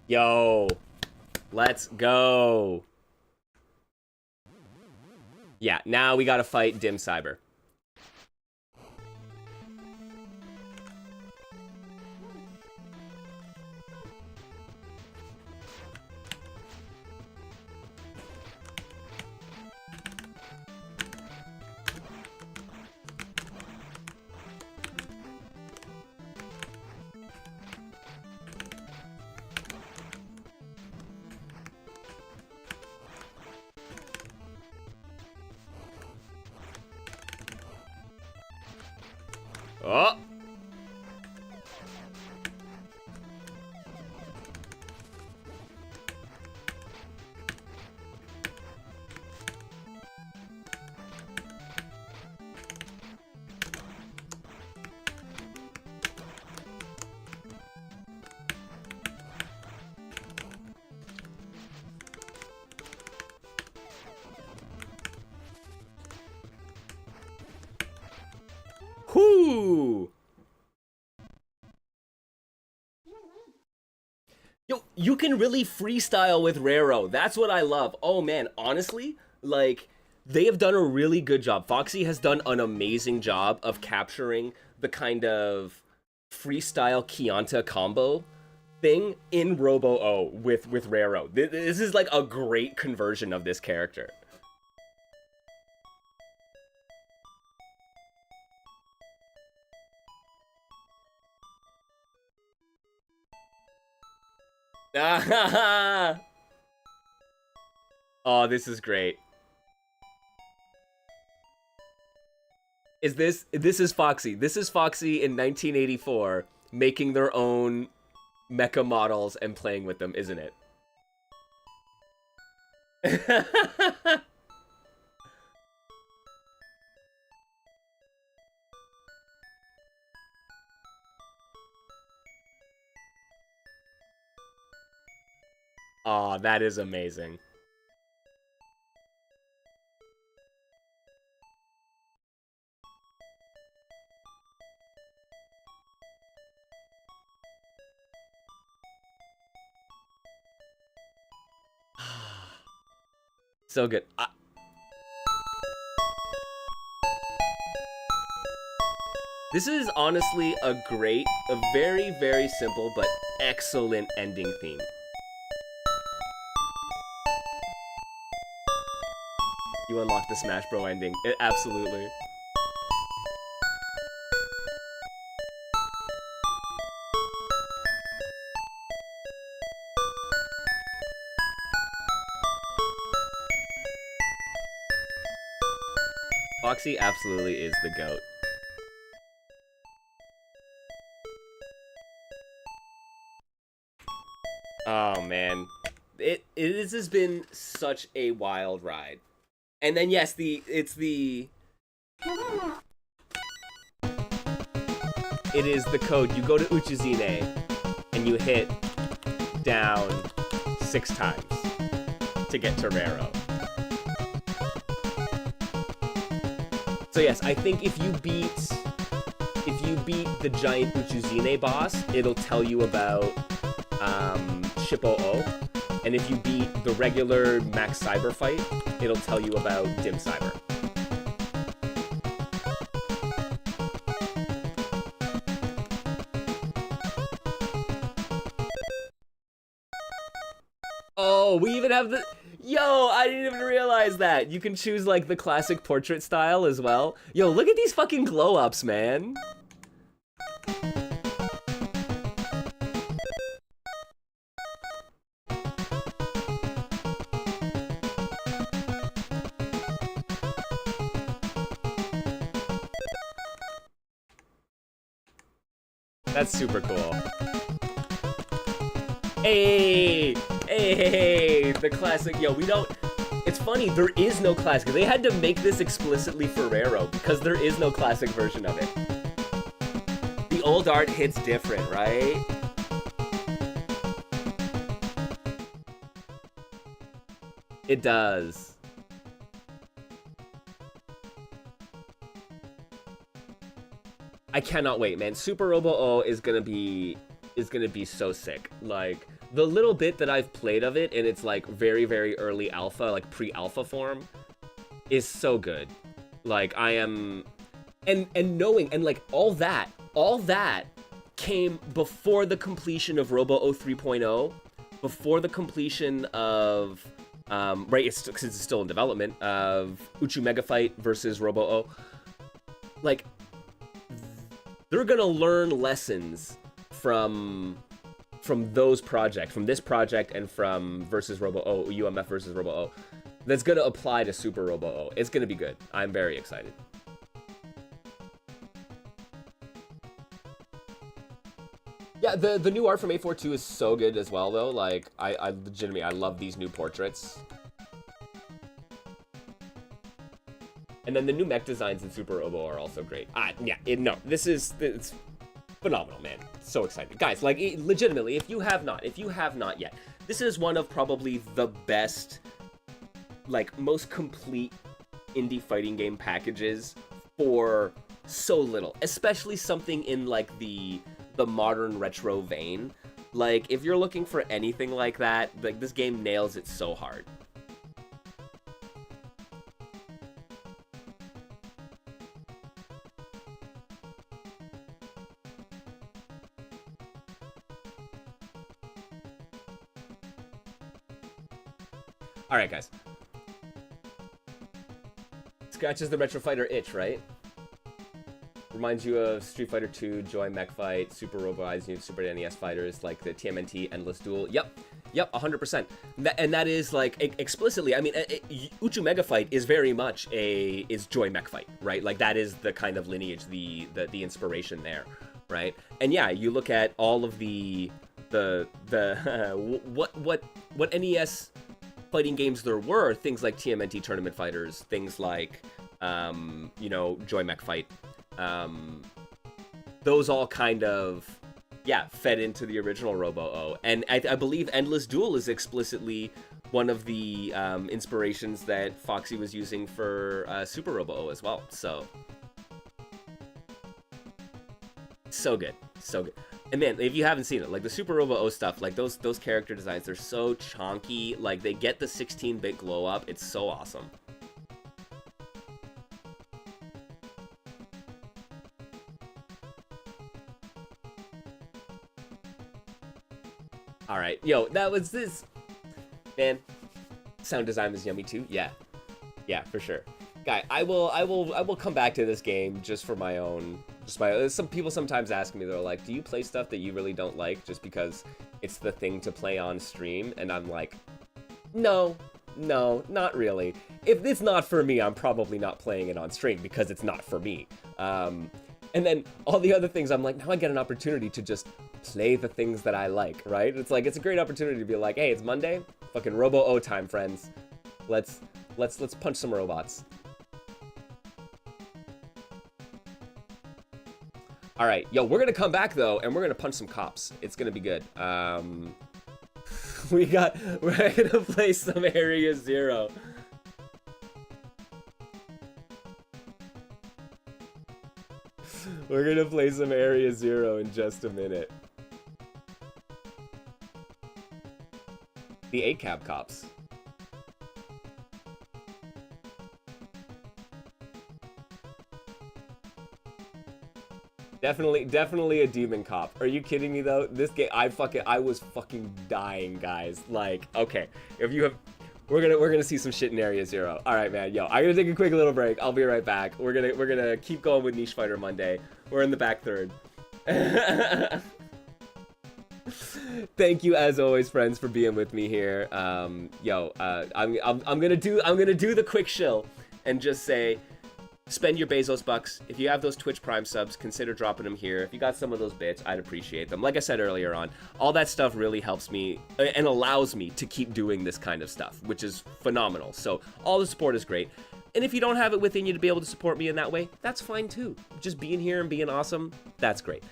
Yo. Let's go. Yeah, now we gotta fight Dim Cyber. Oh! Whoo! Yo, you can really freestyle with Raro. That's what I love. Oh man, honestly, like, they have done a really good job. Foxy has done an amazing job of capturing the kind of freestyle Chianta combo thing in Robo O with Raro. This is like a great conversion of this character. Oh, this is great. This is Foxy. This is Foxy in 1984 making their own mecha models and playing with them, isn't it? Aw, that is amazing. So good. This is honestly a very, very simple but excellent ending theme. You unlock the Smash Bro ending. Absolutely. Foxy absolutely is the GOAT. Oh man. This has been such a wild ride. And then yes, it is the code. You go to Uchizine and you hit down 6 times to get to Raro. So yes, I think if you beat the giant Uchizine boss, it'll tell you about Shippo O. And if you beat the regular Max Cyber fight, it'll tell you about Dim Cyber. Oh, we even have the... Yo, I didn't even realize that. You can choose, like, the classic portrait style as well. Yo, look at these fucking glow-ups, man. That's super cool. Hey, the classic. Yo, we don't. It's funny, there is no classic. They had to make this explicitly for Raro because there is no classic version of it. The old art hits different, right? It does. I cannot wait, man. Super Robo O is gonna be so sick. Like, the little bit that I've played of it, and it's like very, very early alpha, like pre-alpha form, is so good. Like, I am, and knowing, and like all that came before the completion of Robo O 3.0, before the completion of, right, because it's still in development, of Uchu Mega Fight versus Robo O. Like, they're gonna learn lessons from those projects, from this project and from versus Robo O, UMF versus Robo O, that's gonna apply to Super Robo O. It's gonna be good. I'm very excited. Yeah, the new art from A42 is so good as well, though. Like, I legitimately, I love these new portraits. And then the new mech designs in Super Robo are also great. Yeah, it's phenomenal, man. So excited. Guys, like, legitimately, if you have not yet, this is one of probably the best, like, most complete indie fighting game packages for so little, especially something in, like, the modern retro vein. Like, if you're looking for anything like that, like, this game nails it so hard. All right, guys. Scratches the Retro Fighter itch, right? Reminds you of Street Fighter 2, Joy Mech Fight, Super Robo Eyes, new Super NES fighters like the TMNT Endless Duel. Yep, 100%. And that is like explicitly. I mean, Uchu Mega Fight is very much is Joy Mech Fight, right? Like that is the kind of lineage, the inspiration there, right? And yeah, you look at all of the what NES fighting games there were, things like TMNT Tournament Fighters, things like you know, Joy Mech Fight. Those all kind of, yeah, fed into the original Robo-O. And I believe Endless Duel is explicitly one of the inspirations that Foxy was using for Super Robo-O as well. So good. So good. And man, if you haven't seen it, like the Super Robo-O stuff, like those character designs, they're so chonky. Like they get the 16-bit glow up. It's so awesome. All right, yo, that was this. Man, sound design was yummy too. Yeah, for sure. Guy, I will come back to this game just for my own. Some people sometimes ask me, they're like, do you play stuff that you really don't like just because it's the thing to play on stream? And I'm like, no, not really. If it's not for me, I'm probably not playing it on stream because it's not for me. And then all the other things, I'm like, now I get an opportunity to just play the things that I like, right? It's like, it's a great opportunity to be like, hey, it's Monday, fucking Robo-O time, friends. Let's punch some robots. All right, yo, we're gonna come back though, and we're gonna punch some cops. It's gonna be good. We're gonna play some Area Zero. We're gonna play some Area Zero in just a minute. The 8-cab cops. Definitely a demon cop. Are you kidding me though? This game, I was fucking dying, guys. Like, okay, if you have, we're gonna see some shit in Area Zero. All right, man. Yo, I'm gonna take a quick little break. I'll be right back. We're gonna keep going with Niche Fighter Monday. We're in the back third. Thank you as always, friends, for being with me here. I'm gonna do the quick shill and just say, spend your Bezos bucks. If you have those Twitch Prime subs, consider dropping them here. If you got some of those bits, I'd appreciate them. Like I said earlier on, all that stuff really helps me and allows me to keep doing this kind of stuff, which is phenomenal. So all the support is great. And if you don't have it within you to be able to support me in that way, that's fine too. Just being here and being awesome, that's great.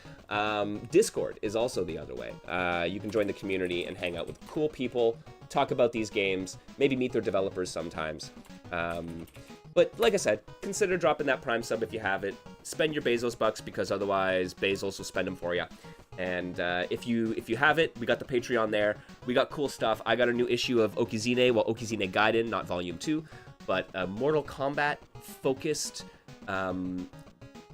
Discord is also the other way. You can join the community and hang out with cool people, talk about these games, maybe meet their developers sometimes. But like I said, consider dropping that Prime sub if you have it. Spend your Bezos bucks because otherwise Bezos will spend them for you. And if you have it, we got the Patreon there. We got cool stuff. I got a new issue of Okizine, well, Okizine Gaiden, not Volume 2, but a Mortal Kombat focused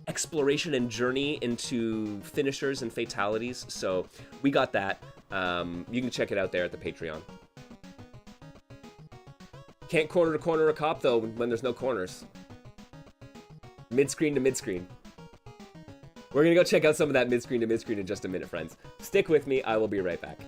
exploration and journey into finishers and fatalities. So we got that. You can check it out there at the Patreon. Can't corner to corner a cop, though, when there's no corners. Mid-screen to mid-screen. We're gonna go check out some of that mid-screen to mid-screen in just a minute, friends. Stick with me, I will be right back.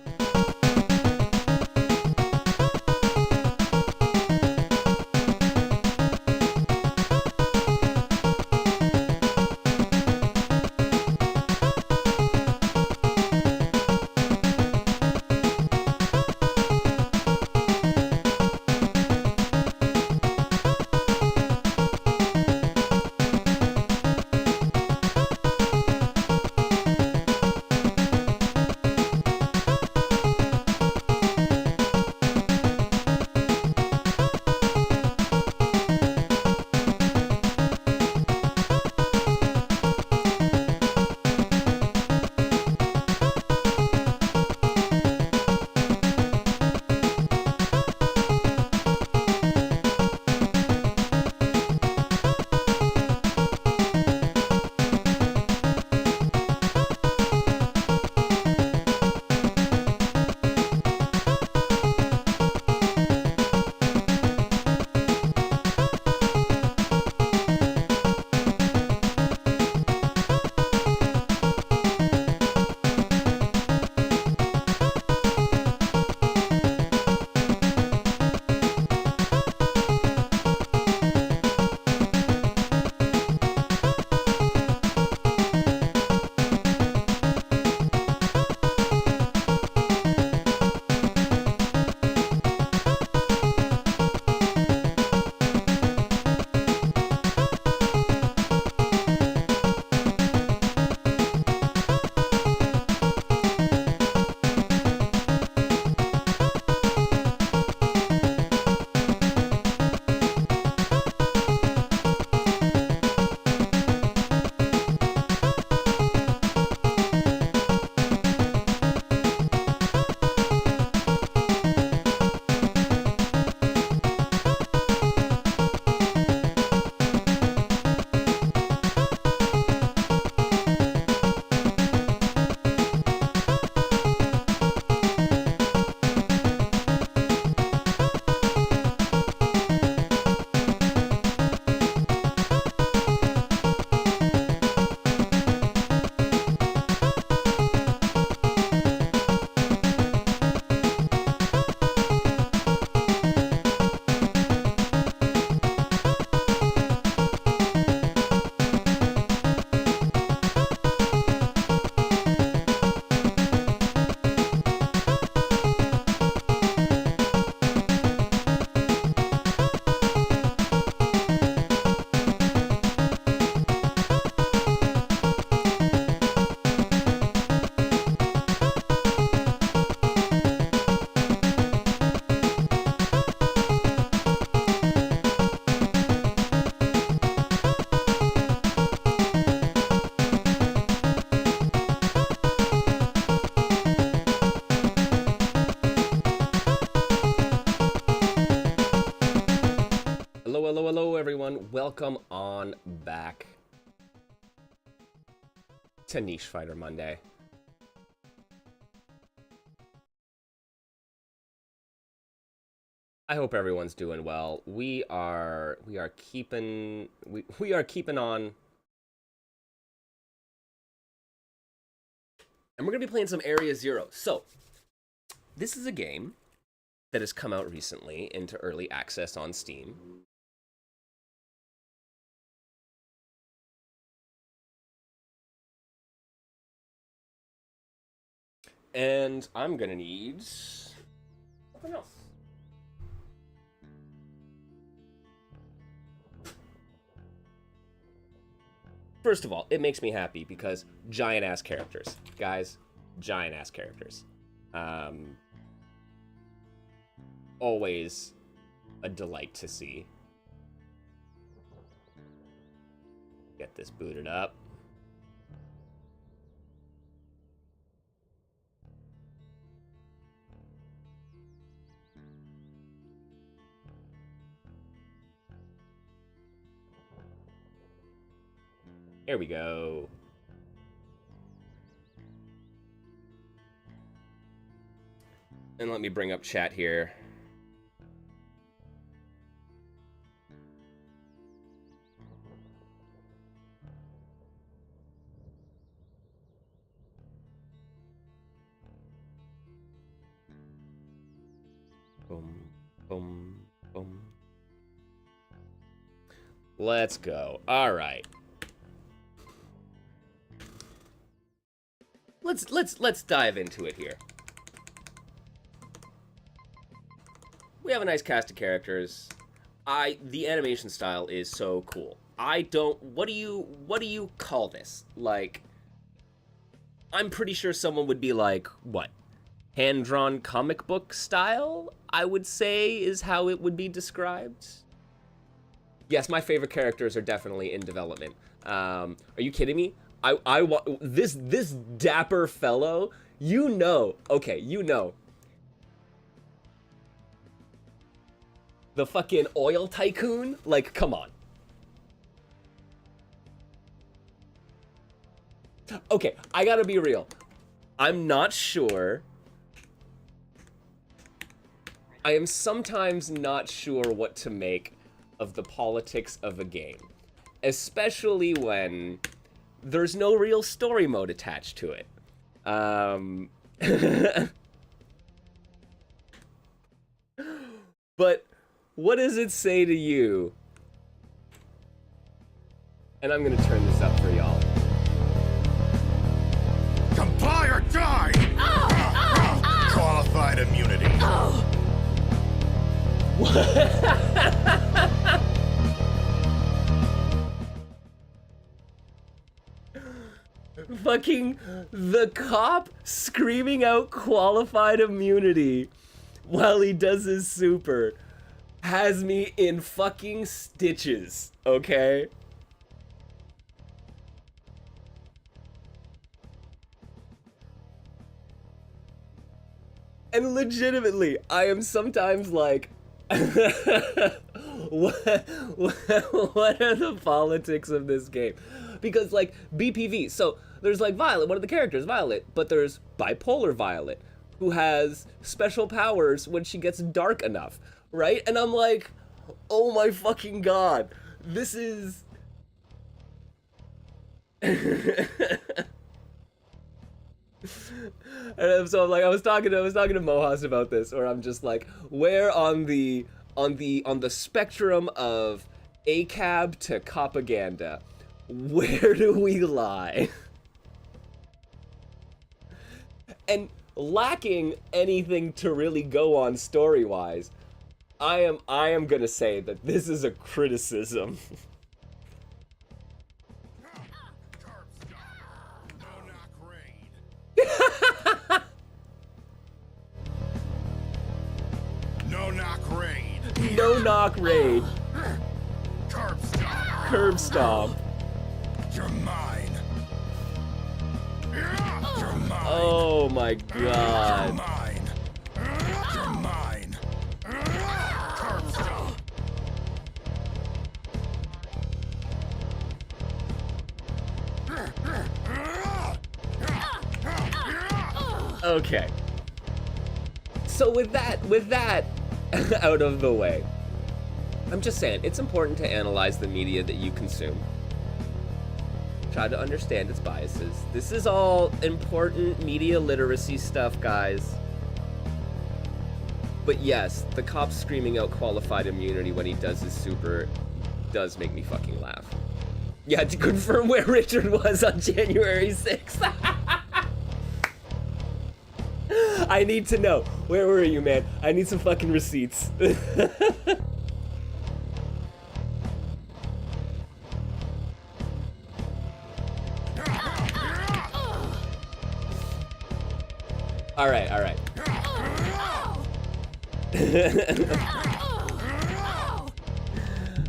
welcome on back to Niche Fighter Monday. I hope everyone's doing well. We are keeping on, and we're gonna be playing some Area Zero. So this is a game that has come out recently into early access on Steam. And I'm gonna need something else. First of all, it makes me happy because giant ass characters, guys, giant ass characters. Always a delight to see. Get this booted up. There we go. And let me bring up chat here. Boom, boom, boom. Let's go. All right. Let's dive into it here. We have a nice cast of characters. The animation style is so cool. What do you call this? Like, I'm pretty sure someone would be like, what? Hand-drawn comic book style, I would say, is how it would be described. Yes, my favorite characters are definitely in development. Are you kidding me? This dapper fellow, you know, the fucking oil tycoon, like, come on. Okay, I gotta be real. I'm not sure. I am sometimes not sure what to make of the politics of a game, especially when there's no real story mode attached to it. But what does it say to you? And I'm gonna turn this up for y'all. Comply or die! Qualified immunity. Fucking the cop screaming out qualified immunity while he does his super has me in fucking stitches, okay? And legitimately, I am sometimes like, what are the politics of this game? Because, like, BPV, so there's, like, Violet, one of the characters, Violet, but there's bipolar Violet, who has special powers when she gets dark enough, right? And I'm like, oh my fucking god, this is... And so, like, I was talking to Mohas about this, or I'm just like, where on the spectrum of ACAB to propaganda, where do we lie? And lacking anything to really go on story-wise, I am gonna say that this is a criticism. No knock raid. No knock raid. Curb stomp. Curb stomp. You're mine. You're mine. Oh my You're god. mine. You're mine. Curb stomp. Okay. So with that out of the way, I'm just saying, it's important to analyze the media that you consume. Try to understand its biases. This is all important media literacy stuff, guys. But yes, the cop screaming out qualified immunity when he does his super does make me fucking laugh. Yeah, to confirm where Richard was on January 6th. I need to know. Where were you, man? I need some fucking receipts. All right.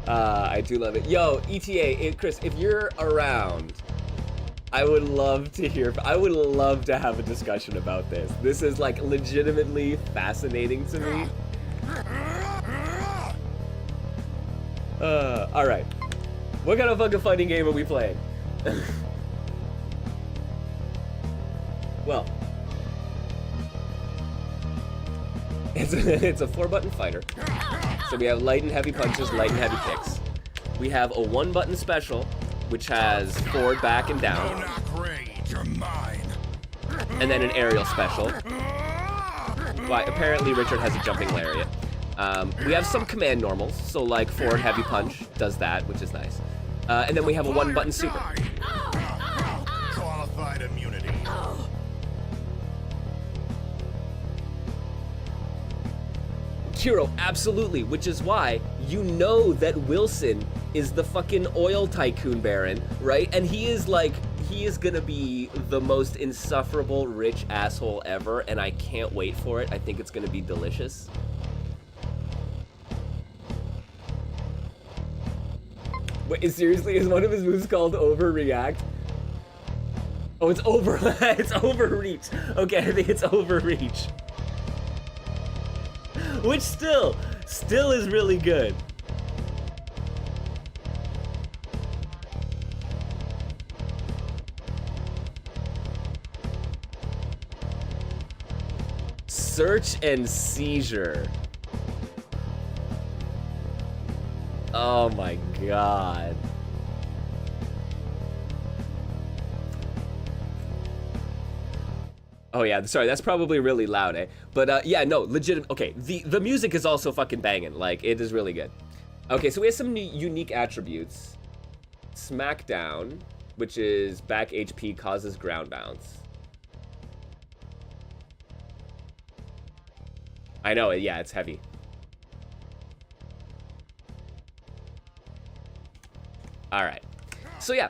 I do love it. Yo, ETA, Chris, if you're around, I would love to have a discussion about this. This is like legitimately fascinating to me. All right. What kind of fucking fighting game are we playing? Well, it's a 4-button fighter. So we have light and heavy punches, light and heavy kicks. We have a 1-button special, which has forward, back, and down. And then an aerial special. Well, apparently Richard has a jumping lariat. We have some command normals, so like forward heavy punch does that, which is nice. And then we have a 1-button super. Qualified immunity. Kiro, absolutely, which is why you know that Wilson is the fucking oil tycoon baron, right? And he is gonna be the most insufferable rich asshole ever, and I can't wait for it. I think it's gonna be delicious. Wait, seriously, is one of his moves called overreact? Oh, it's it's overreach. Okay, I think it's overreach. Which still is really good. Search and seizure. Oh my god. Oh yeah, sorry, that's probably really loud, eh? But yeah, no, legit. Okay, the music is also fucking banging. Like, it is really good. Okay, so we have some unique attributes. Smackdown, which is back HP causes ground bounce. I know, yeah, it's heavy. All right, so yeah.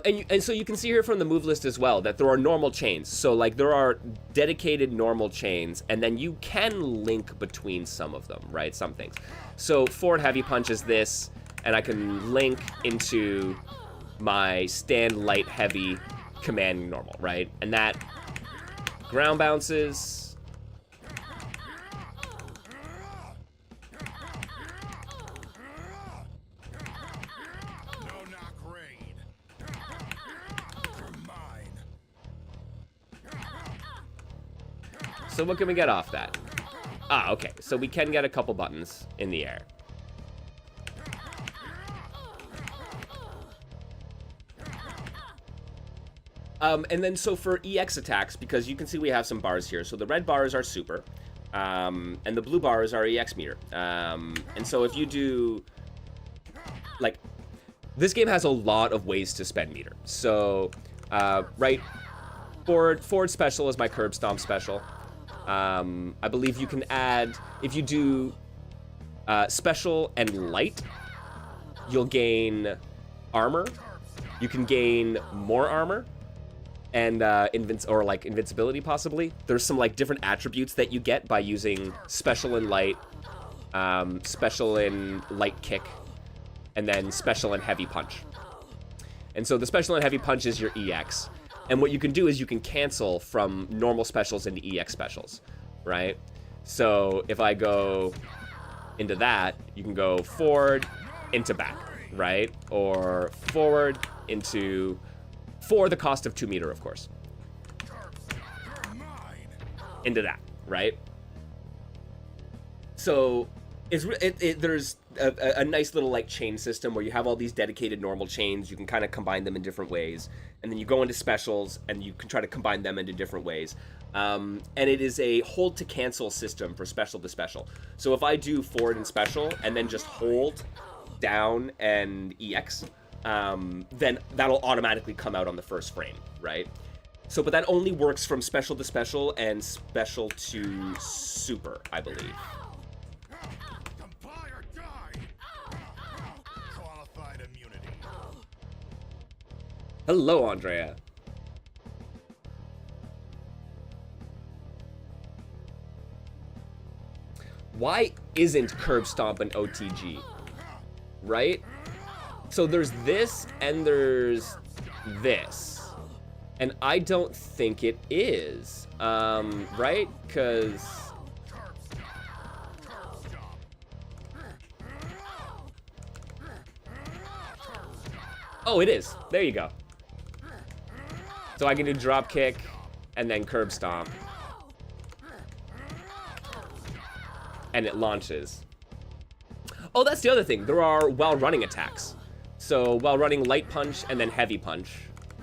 And so you can see here from the move list as well that there are normal chains. So like there are dedicated normal chains, and then you can link between some of them, right? Some things. So forward heavy punch is this, and I can link into my stand light heavy command normal, right? And that ground bounces. So what can we get off that? Ah, okay. So we can get a couple buttons in the air. And then so for EX attacks, because you can see we have some bars here. So the red bars are super, and the blue bars are EX meter. And so if you do, like, this game has a lot of ways to spend meter. So, right, forward special is my curb stomp special. I believe you can add, if you do special and light, you'll gain armor. You can gain more armor and invincibility possibly. There's some like different attributes that you get by using special and light, special and light kick, and then special and heavy punch. And so the special and heavy punch is your EX. And what you can do is you can cancel from normal specials into EX specials, right? So if I go into that, you can go forward into back, right? Or forward into, for the cost of 2 meter, of course. into that, right? So there's a nice little like chain system where you have all these dedicated normal chains. You can kind of combine them in different ways, and then you go into specials and you can try to combine them into different ways. And it is a hold to cancel system for special to special. So if I do forward and special and then just hold down and EX, then that'll automatically come out on the first frame, right? So, but that only works from special to special and special to super, I believe. Comply or die. Qualified immunity. Hello, Andrea. Why isn't Curb Stomp an OTG? Right? So there's this and there's this. And I don't think it is. Right? Because... Oh, it is. There you go. So I can do drop kick and then curb stomp. And it launches. Oh, that's the other thing. There are while running attacks. So while running light punch and then heavy punch.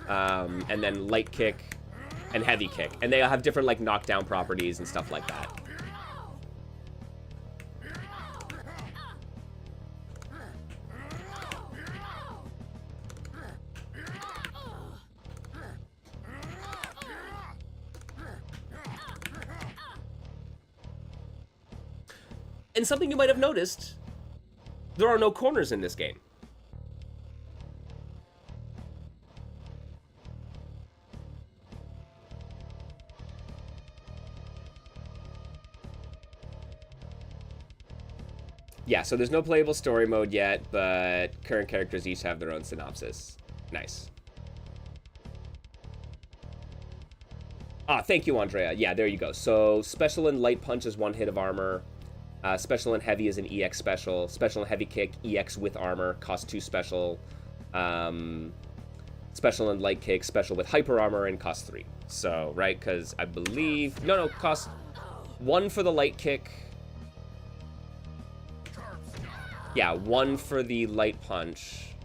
And then light kick and heavy kick. And they all have different like knockdown properties and stuff like that. And something you might have noticed, there are no corners in this game. Yeah, so there's no playable story mode yet, but current characters each have their own synopsis. Nice. Ah, thank you, Andrea. Yeah, there you go. So special and light punch is 1 hit of armor. Special and heavy is an EX special. Special and heavy kick, EX with armor, cost 2 special. Special and light kick, special with hyper armor, and cost 3. So, right, because I believe... No, cost 1 for the light kick. Yeah, 1 for the light punch.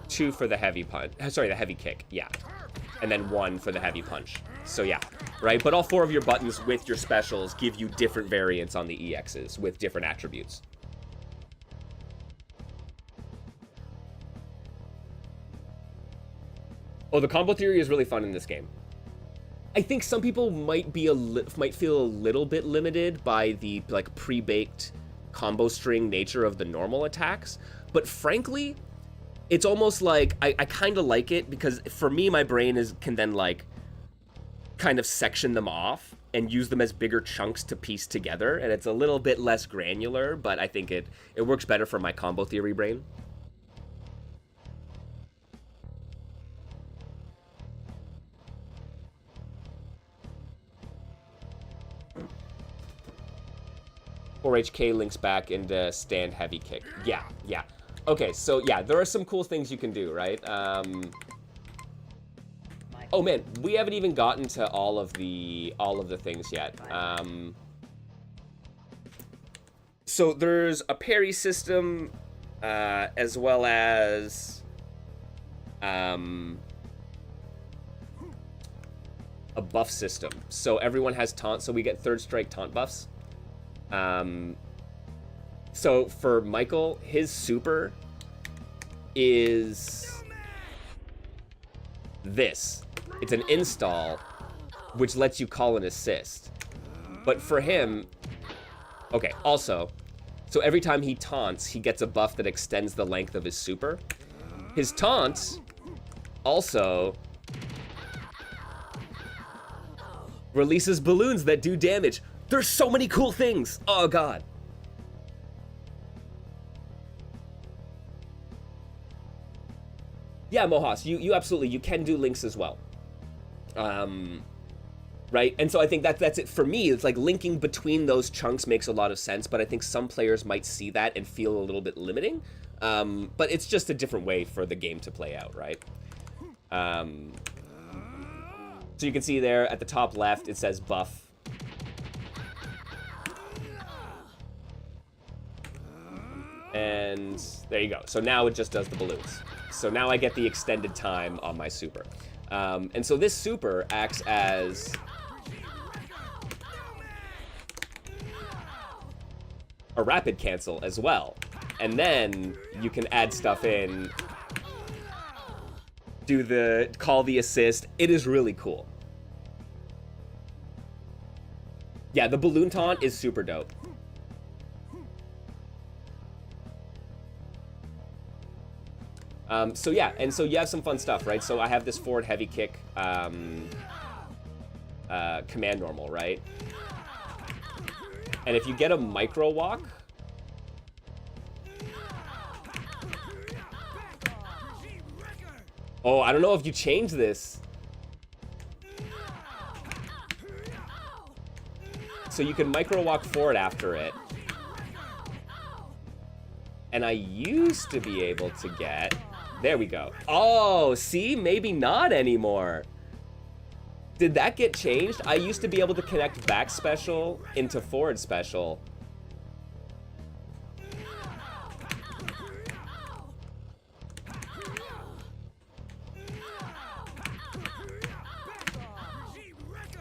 2 for the heavy punch. Sorry, the heavy kick, yeah. And then 1 for the heavy punch. So yeah, right? But all 4 of your buttons with your specials give you different variants on the EXs with different attributes. Oh, the combo theory is really fun in this game. I think some people might be might feel a little bit limited by the like pre-baked combo string nature of the normal attacks, but frankly, it's almost like I kind of like it because for me, my brain can then like kind of section them off and use them as bigger chunks to piece together, and it's a little bit less granular, but I think it works better for my combo theory brain. Or HK links back into stand heavy kick. Yeah. Okay, so yeah, there are some cool things you can do, right? Oh man, we haven't even gotten to all of the things yet. So there's a parry system, as well as a buff system. So everyone has taunt, so we get third strike taunt buffs. So for Michael, his super is this. It's an install, which lets you call an assist. But for him, okay, also, so every time he taunts, he gets a buff that extends the length of his super. His taunts also releases balloons that do damage. There's so many cool things. Oh, God. Yeah, Mohas, you absolutely, you can do links as well. Right? And so I think that's it for me. It's like linking between those chunks makes a lot of sense, but I think some players might see that and feel a little bit limiting. But it's just a different way for the game to play out, right? So So you can see there at the top left, it says buff. And there you go. So now it just does the balloons. So now I get the extended time on my super. And so this super acts as a rapid cancel as well. And then you can add stuff in, call the assist. It is really cool. Yeah, the balloon taunt is super dope. So yeah, and so you have some fun stuff, right? So I have this forward heavy kick command normal, right? And if you get a micro walk, oh, I don't know if you change this. So you can micro walk forward after it. And I used to be able to get... There we go. Oh, see? Maybe not anymore. Did that get changed? I used to be able to connect back special into forward special.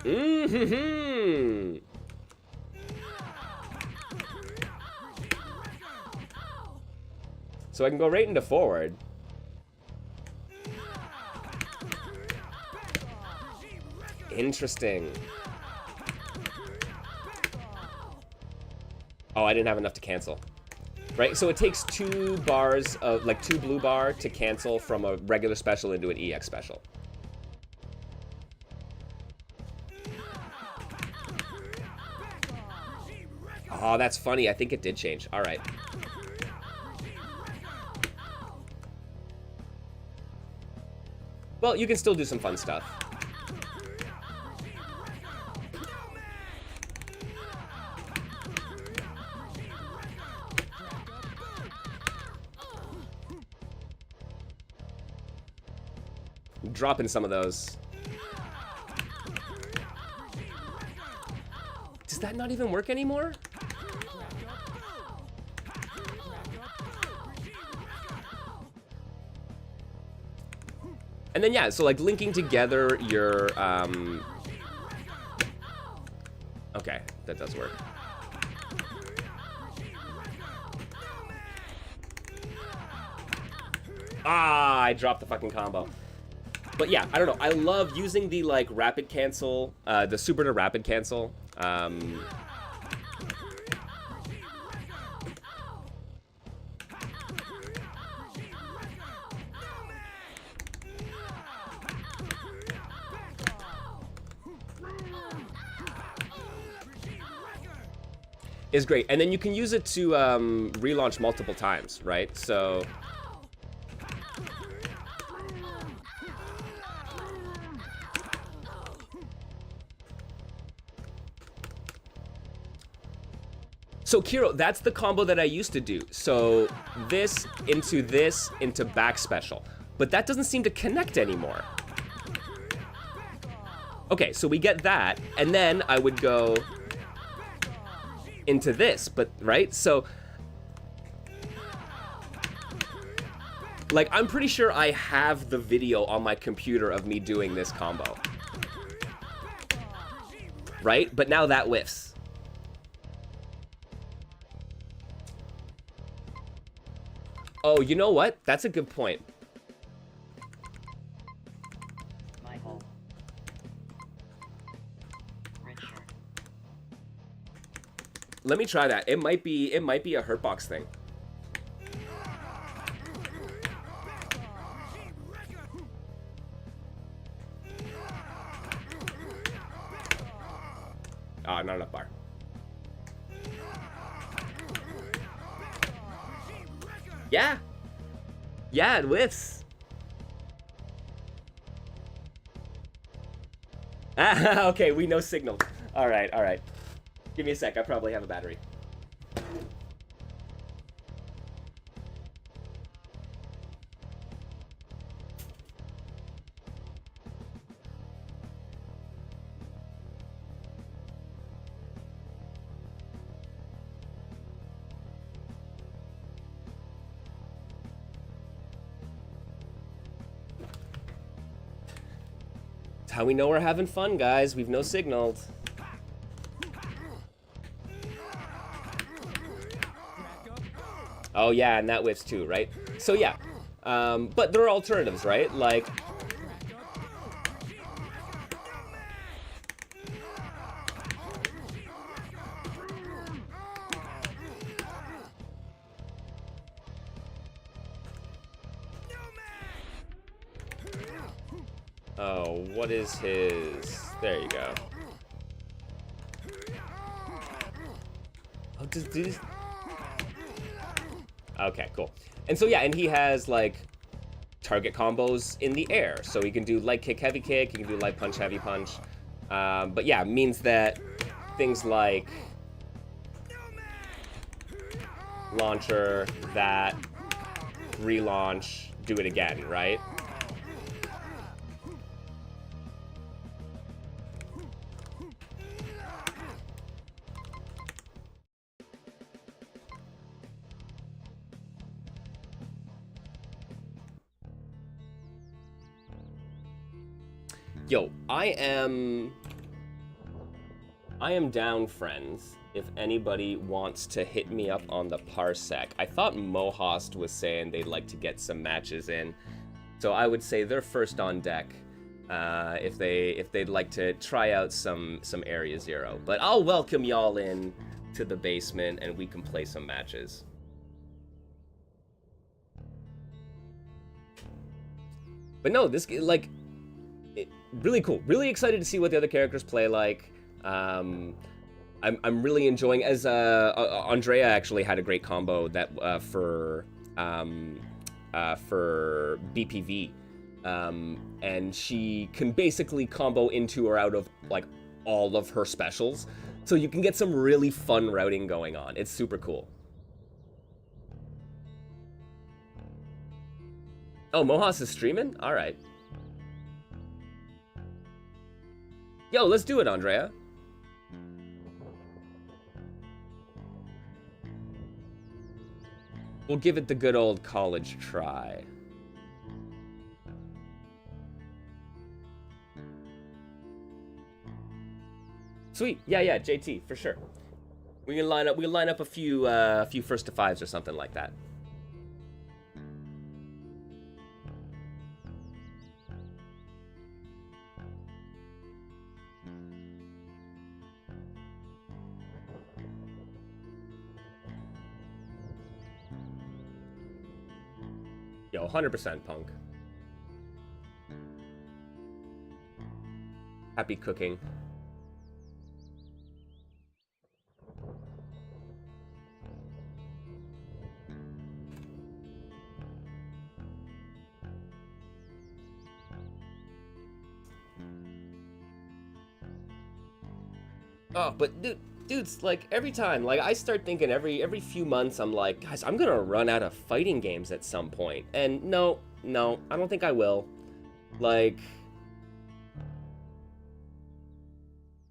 Mm-hmm. So I can go right into forward. Interesting. Oh, I didn't have enough to cancel. Right, so it takes 2 bars of, like 2 blue bar to cancel from a regular special into an EX special. Oh, that's funny. I think it did change. All right. Well, you can still do some fun stuff. Dropping some of those. Does that not even work anymore? And then, yeah, so like linking together your, okay, that does work. Ah, I dropped the fucking combo. But yeah, I don't know. I love using the like rapid cancel, the super to rapid cancel. Is great. And then you can use it to relaunch multiple times, right? So Kiro, that's the combo that I used to do. So this into back special. But that doesn't seem to connect anymore. Okay, so we get that, and then I would go into this, but right? So like I'm pretty sure I have the video on my computer of me doing this combo. Right? But now that whiffs. Oh, you know what? That's a good point. Michael. Richard. Let me try that. It might be a hurtbox thing. Ah, not enough bar. Yeah. Yeah, it whiffs. Ah, okay, we know signal. All right, all right. Give me a sec. I probably have a battery. how we know we're having fun, guys. We've no signaled. Oh yeah, and that whiffs too, right? So yeah, but there are alternatives, right? Like, oh, what is his? There you go. Oh, does this? Okay, cool. And so yeah, and he has like target combos in the air, so he can do light kick, heavy kick. He can do light punch, heavy punch. But yeah, it means that things like launcher, that, relaunch, do it again, right? Yo, I am down, friends, if anybody wants to hit me up on the Parsec. I thought Mohost was saying they'd like to get some matches in, so I would say they're first on deck if they'd like to try out some Area Zero. But I'll welcome y'all in to the basement and we can play some matches. But no, this, like, really cool. Really excited to see what the other characters play like. I'm really enjoying, as Andrea actually had a great combo that for BPV, and she can basically combo into or out of like all of her specials, so you can get some really fun routing going on. It's super cool. Oh, Mohas is streaming? All right. Yo, let's do it, Andrea. We'll give it the good old college try. Sweet. Yeah, JT, for sure. We can line up a few first to fives or something like that. Yo, 100% punk. Happy cooking. Oh, but dudes, like, every time, like, I start thinking every few months, I'm like, guys, I'm gonna run out of fighting games at some point. And no, I don't think I will. Like,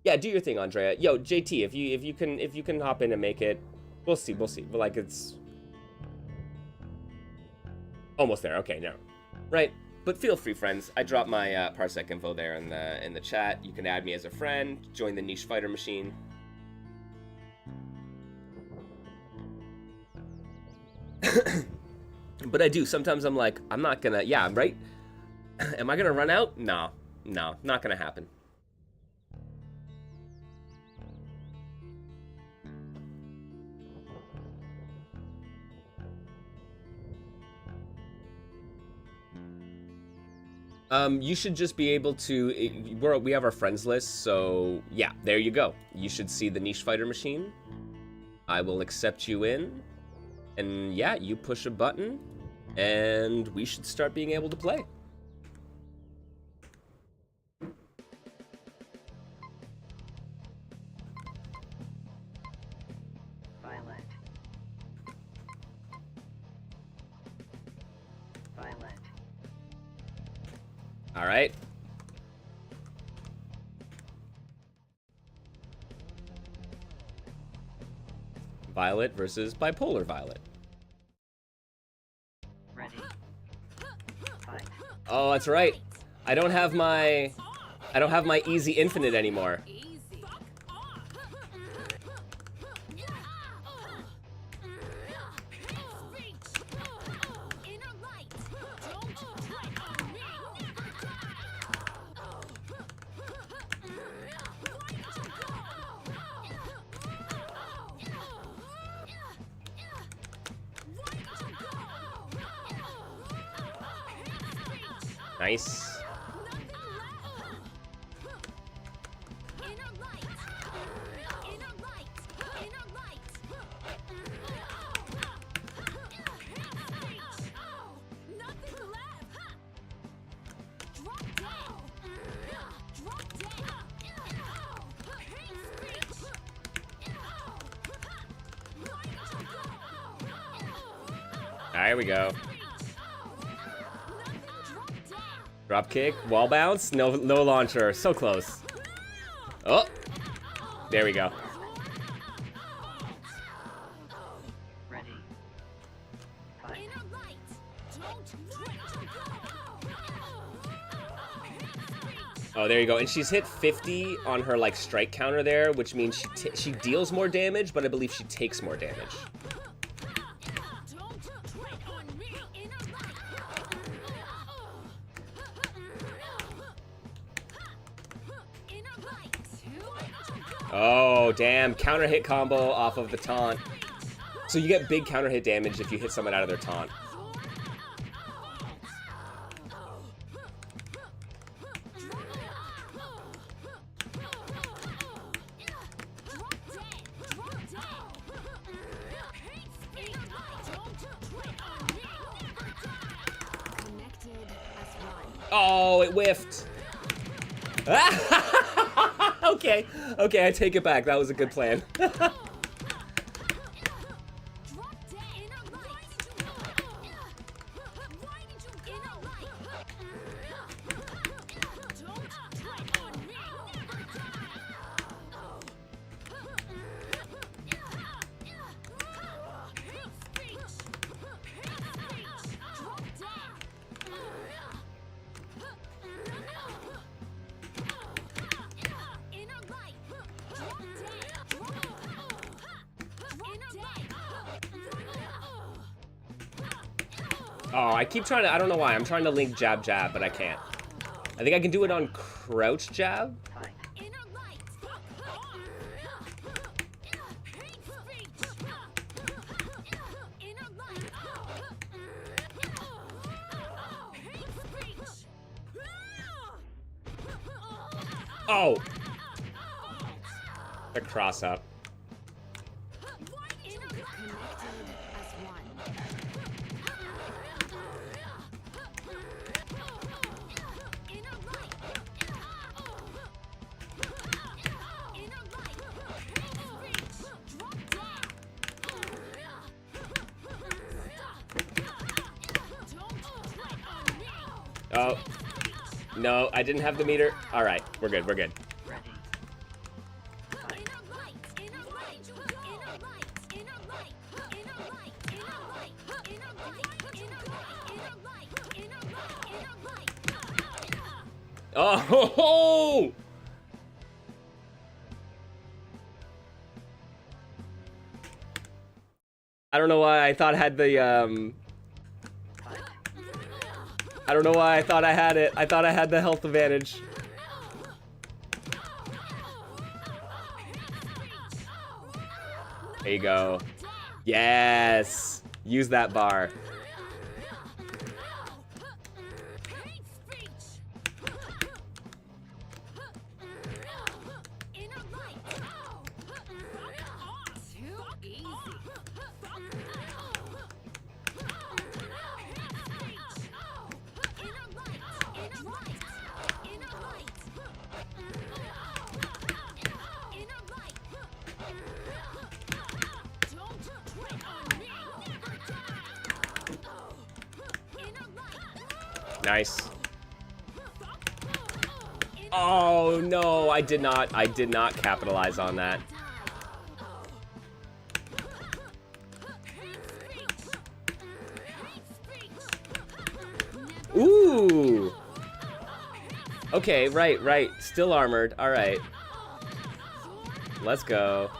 yeah, do your thing, Andrea. Yo, JT, if you can hop in and make it, we'll see. But like, it's almost there. Okay, no, right. But feel free, friends. I dropped my Parsec info there in the chat. You can add me as a friend. Join the niche fighter machine. But I do. Sometimes I'm like, I'm not gonna. Yeah, right. Am I gonna run out? No, not gonna happen. You should just be able to, we have our friends list, so yeah, there you go. You should see the niche fighter machine. I will accept you in, and yeah, you push a button, and we should start being able to play. All right. Violet versus Bipolar Violet. Ready. Fight. Oh, that's right. I don't have my I don't have my easy infinite anymore. Nice. There we go. Drop kick, wall bounce, no launcher, so close. Oh, there we go. Ready. Fight. Oh, there you go. And she's hit 50 on her like strike counter there, which means she deals more damage, but I believe she takes more damage. Oh, damn. Counter hit combo off of the taunt. So you get big counter hit damage if you hit someone out of their taunt. Oh, it whiffed. Okay, okay, I take it back. That was a good plan. Oh, I keep trying to, I don't know why. I'm trying to link jab jab, but I can't. I think I can do it on crouch jab. Oh! The cross up. Oh, no, I didn't have the meter. All right, we're good, we're good. Oh, ho, ho! I don't know why I thought I had the, I don't know why I thought I had it. I thought I had the health advantage. There you go. Yes! Use that bar. Nice. Oh no, I did not capitalize on that. Ooh. Okay, right. Still armored. All right. Let's go.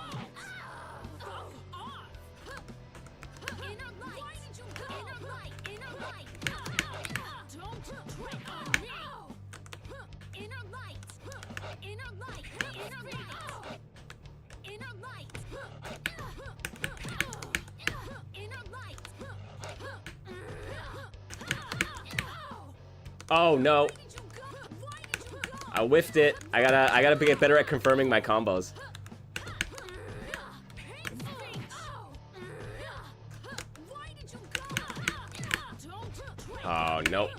Oh no. I whiffed it. I gotta get better at confirming my combos. Oh no.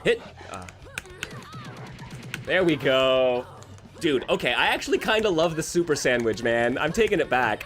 Hit. There we go. Dude, okay, I actually kind of love the super sandwich, man. I'm taking it back.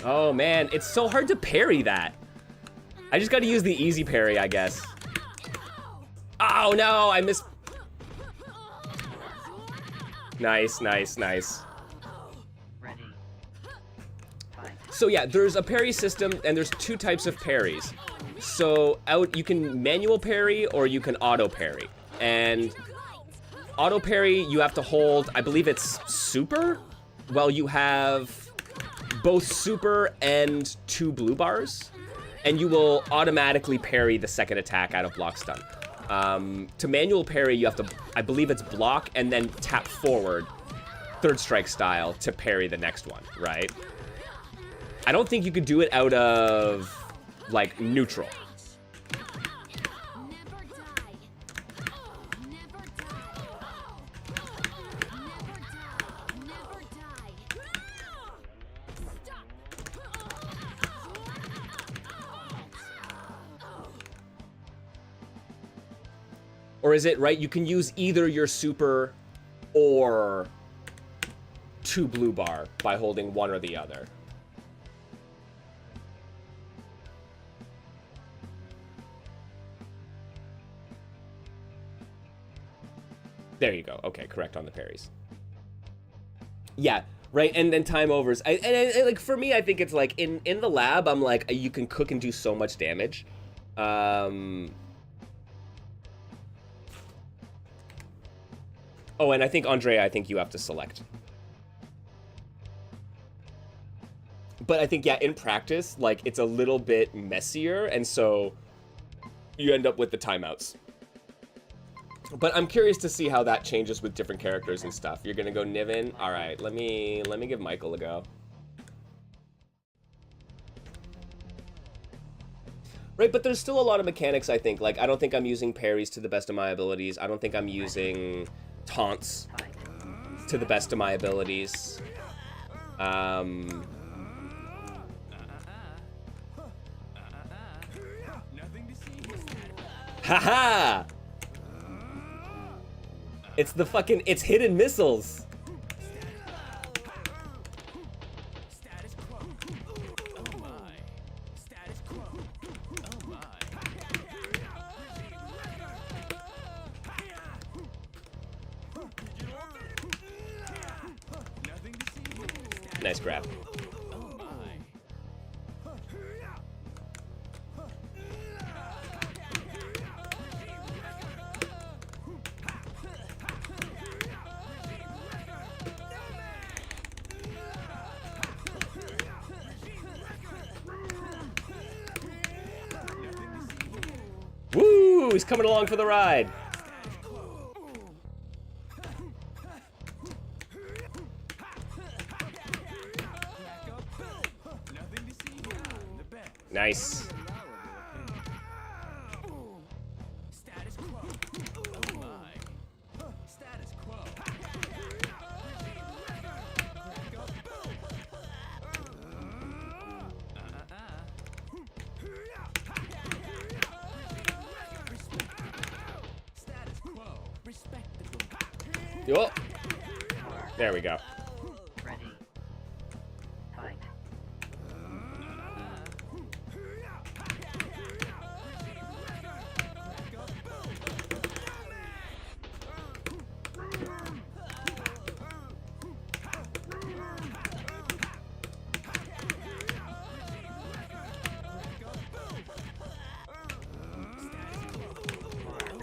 Oh man, it's so hard to parry that. I just gotta use the easy parry, I guess. Oh no, I missed. Nice. Ready. Fight. So yeah, there's a parry system and there's two types of parries. So you can manual parry or you can auto parry. And auto parry, you have to hold, I believe it's super? Well, you have both super and 2 blue bars, and you will automatically parry the second attack out of block stun. To manual parry, you have to, I believe it's block and then tap forward, third strike style, to parry the next one, right? I don't think you could do it out of, like, neutral. Or is it, right, you can use either your super or 2 blue bar by holding one or the other. There you go. Okay, correct on the parries. Yeah, right, and then time overs. And like, for me, I think it's like, in the lab, I'm like, you can cook and do so much damage. Oh, and I think, Andrea, I think you have to select. But I think, yeah, in practice, like, it's a little bit messier, and so you end up with the timeouts. But I'm curious to see how that changes with different characters and stuff. You're gonna go Niven? All right, let me give Michael a go. Right, but there's still a lot of mechanics, I think. Like, I don't think I'm using parries to the best of my abilities. I don't think I'm using taunts to the best of my abilities. Haha! It's the fucking, it's hidden missiles. Status quo. Oh my. Status quo. Oh my. Nothing to see here. Nice grab. Oh my. Woo! He's coming along for the ride. Nice. Status quo. Oh my. Status quo. Oh. There we go. Ready. Fight.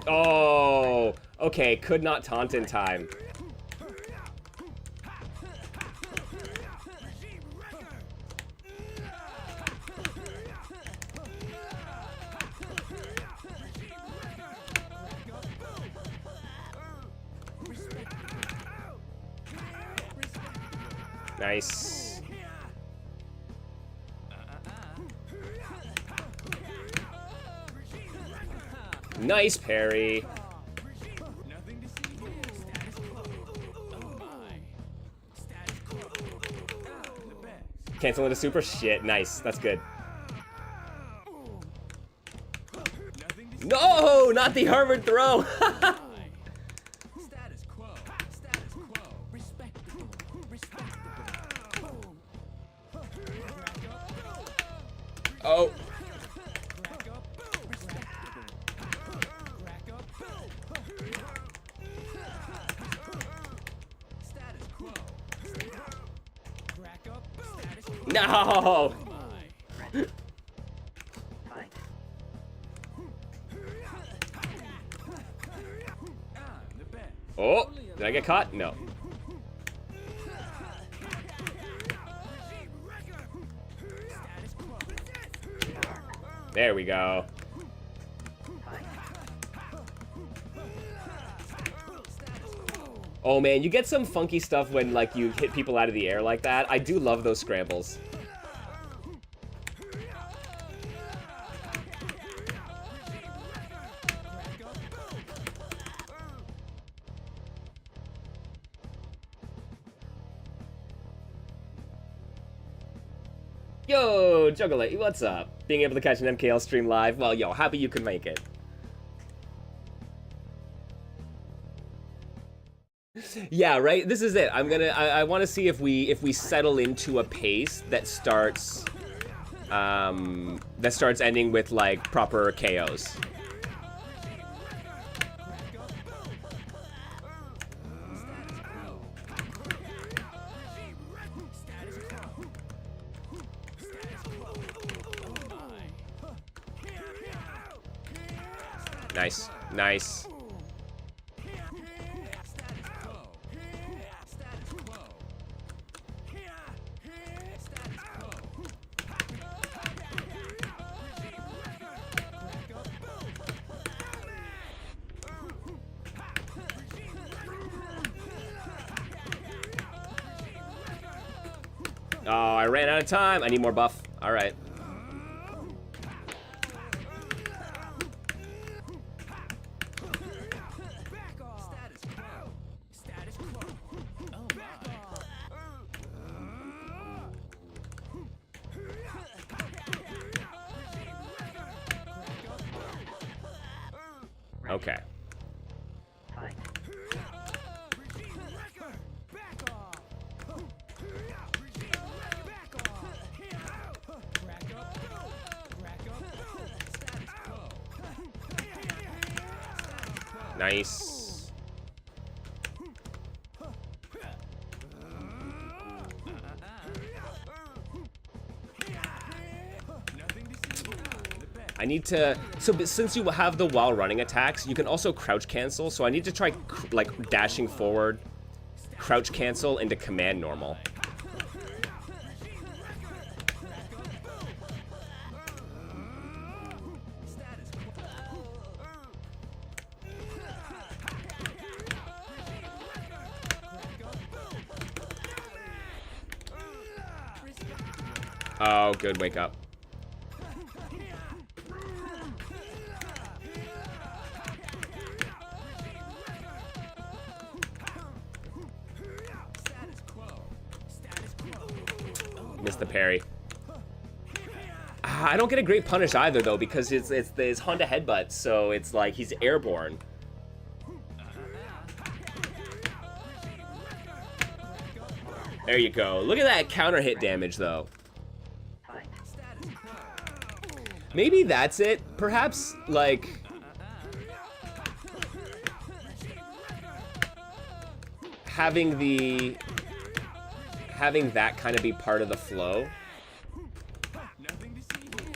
Oh, okay, could not taunt in time. Nice. Nice parry. Nothing to see here. Status quo. Oh my. Status quo. The best. Canceling the super shit. Nice. That's good. Nothing to see. No, not the armored throw. Status quo. Status quo. Respectable. Respectable. Oh. Rack up. Respectable. Rack up. Status quo. Rack up. Status quo. No. Ready. Fight. The best. Oh, did I get caught? No. Status quo. There we go. Fight. Oh man, you get some funky stuff when like you hit people out of the air like that. I do love those scrambles. Yo, Juggler, what's up? Being able to catch an MKL stream live? Well, yo, happy you could make it. Yeah, right. This is it. I want to see if we settle into a pace that starts ending with like proper KOs. Nice, nice. Oh, I ran out of time. I need more buff. All right. Okay. Fight. Nice. I need to, so since you have the while running attacks, you can also crouch cancel, so I need to try like dashing forward, crouch cancel into command normal. Oh, good, wake up. Missed the parry. I don't get a great punish either though, because it's his Honda headbutt, so it's like he's airborne. There you go. Look at that counter hit damage, though. Fight. Maybe that's it. Perhaps, like... having that kind of be part of the flow. Nothing to see here.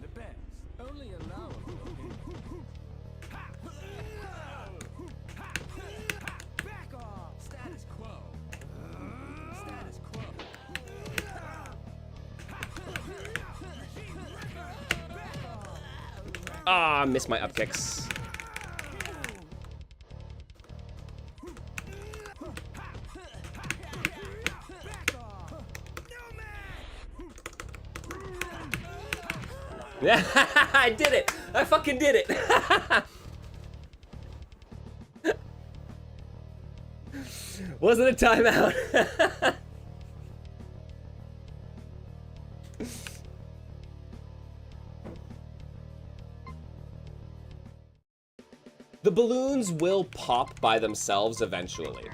The best. Only allowable. Back off. Status quo. Status quo. Ah, missed my up kicks. Yeah, I did it! I fucking did it! Wasn't a timeout. The balloons will pop by themselves eventually.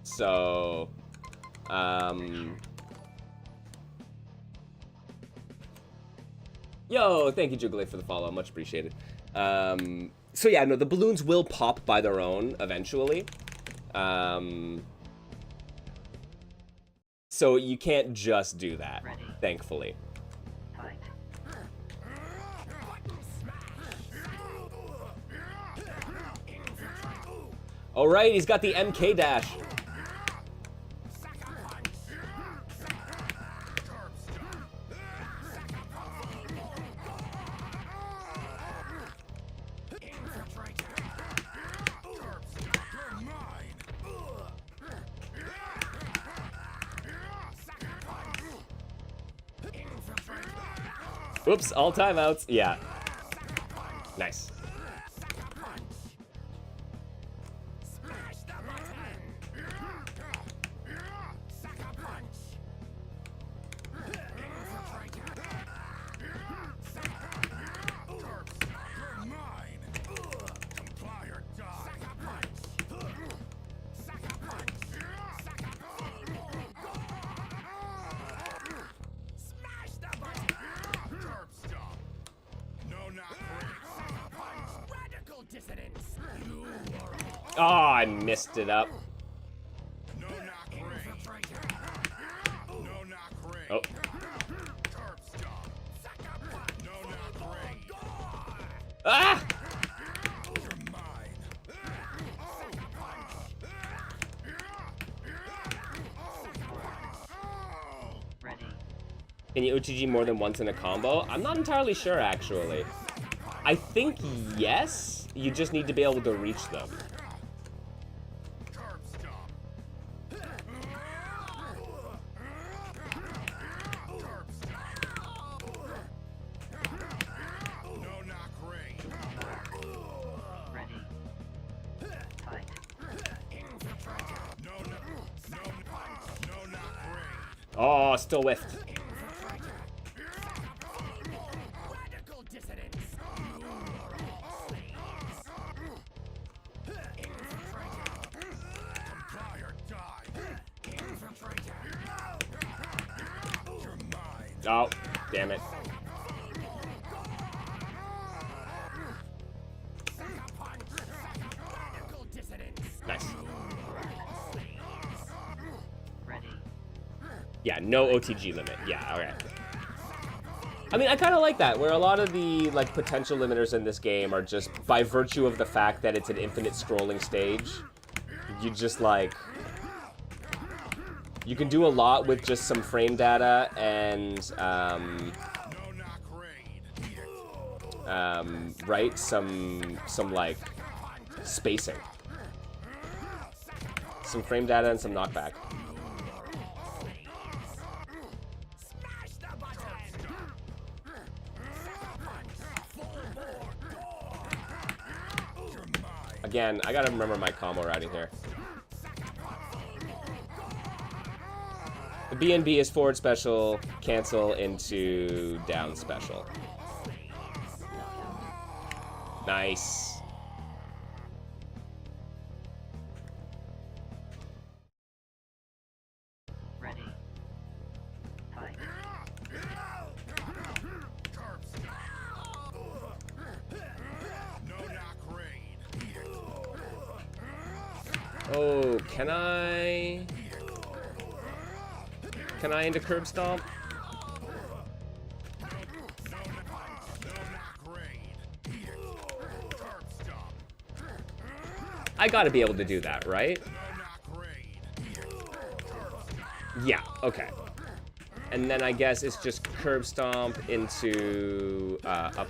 So, yo, thank you, Jubilee, for the follow. Much appreciated. So yeah, no, the balloons will pop by their own eventually. So you can't just do that, thankfully. Fight. All right, he's got the MK dash. Oops, all timeouts. Yeah. Nice. Oh, I messed it up. Oh. Ah! Can you OTG more than once in a combo? I'm not entirely sure, actually. I think yes. You just need to be able to reach them. Oh, still whiffed. Oh, damn it. Nice. Yeah, no OTG limit. Yeah, okay. I mean, I kind of like that, where a lot of the, like, potential limiters in this game are just by virtue of the fact that it's an infinite scrolling stage. You just, like... You can do a lot with just some frame data and, right? Some like, spacing. Some frame data and some knockback. again, I gotta remember my combo routing here. The B&B is forward special, cancel into down special. Nice. Ready. Fight. Oh, can I into curb stomp? I gotta be able to do that, right? Yeah, okay. And then I guess it's just curb stomp into up.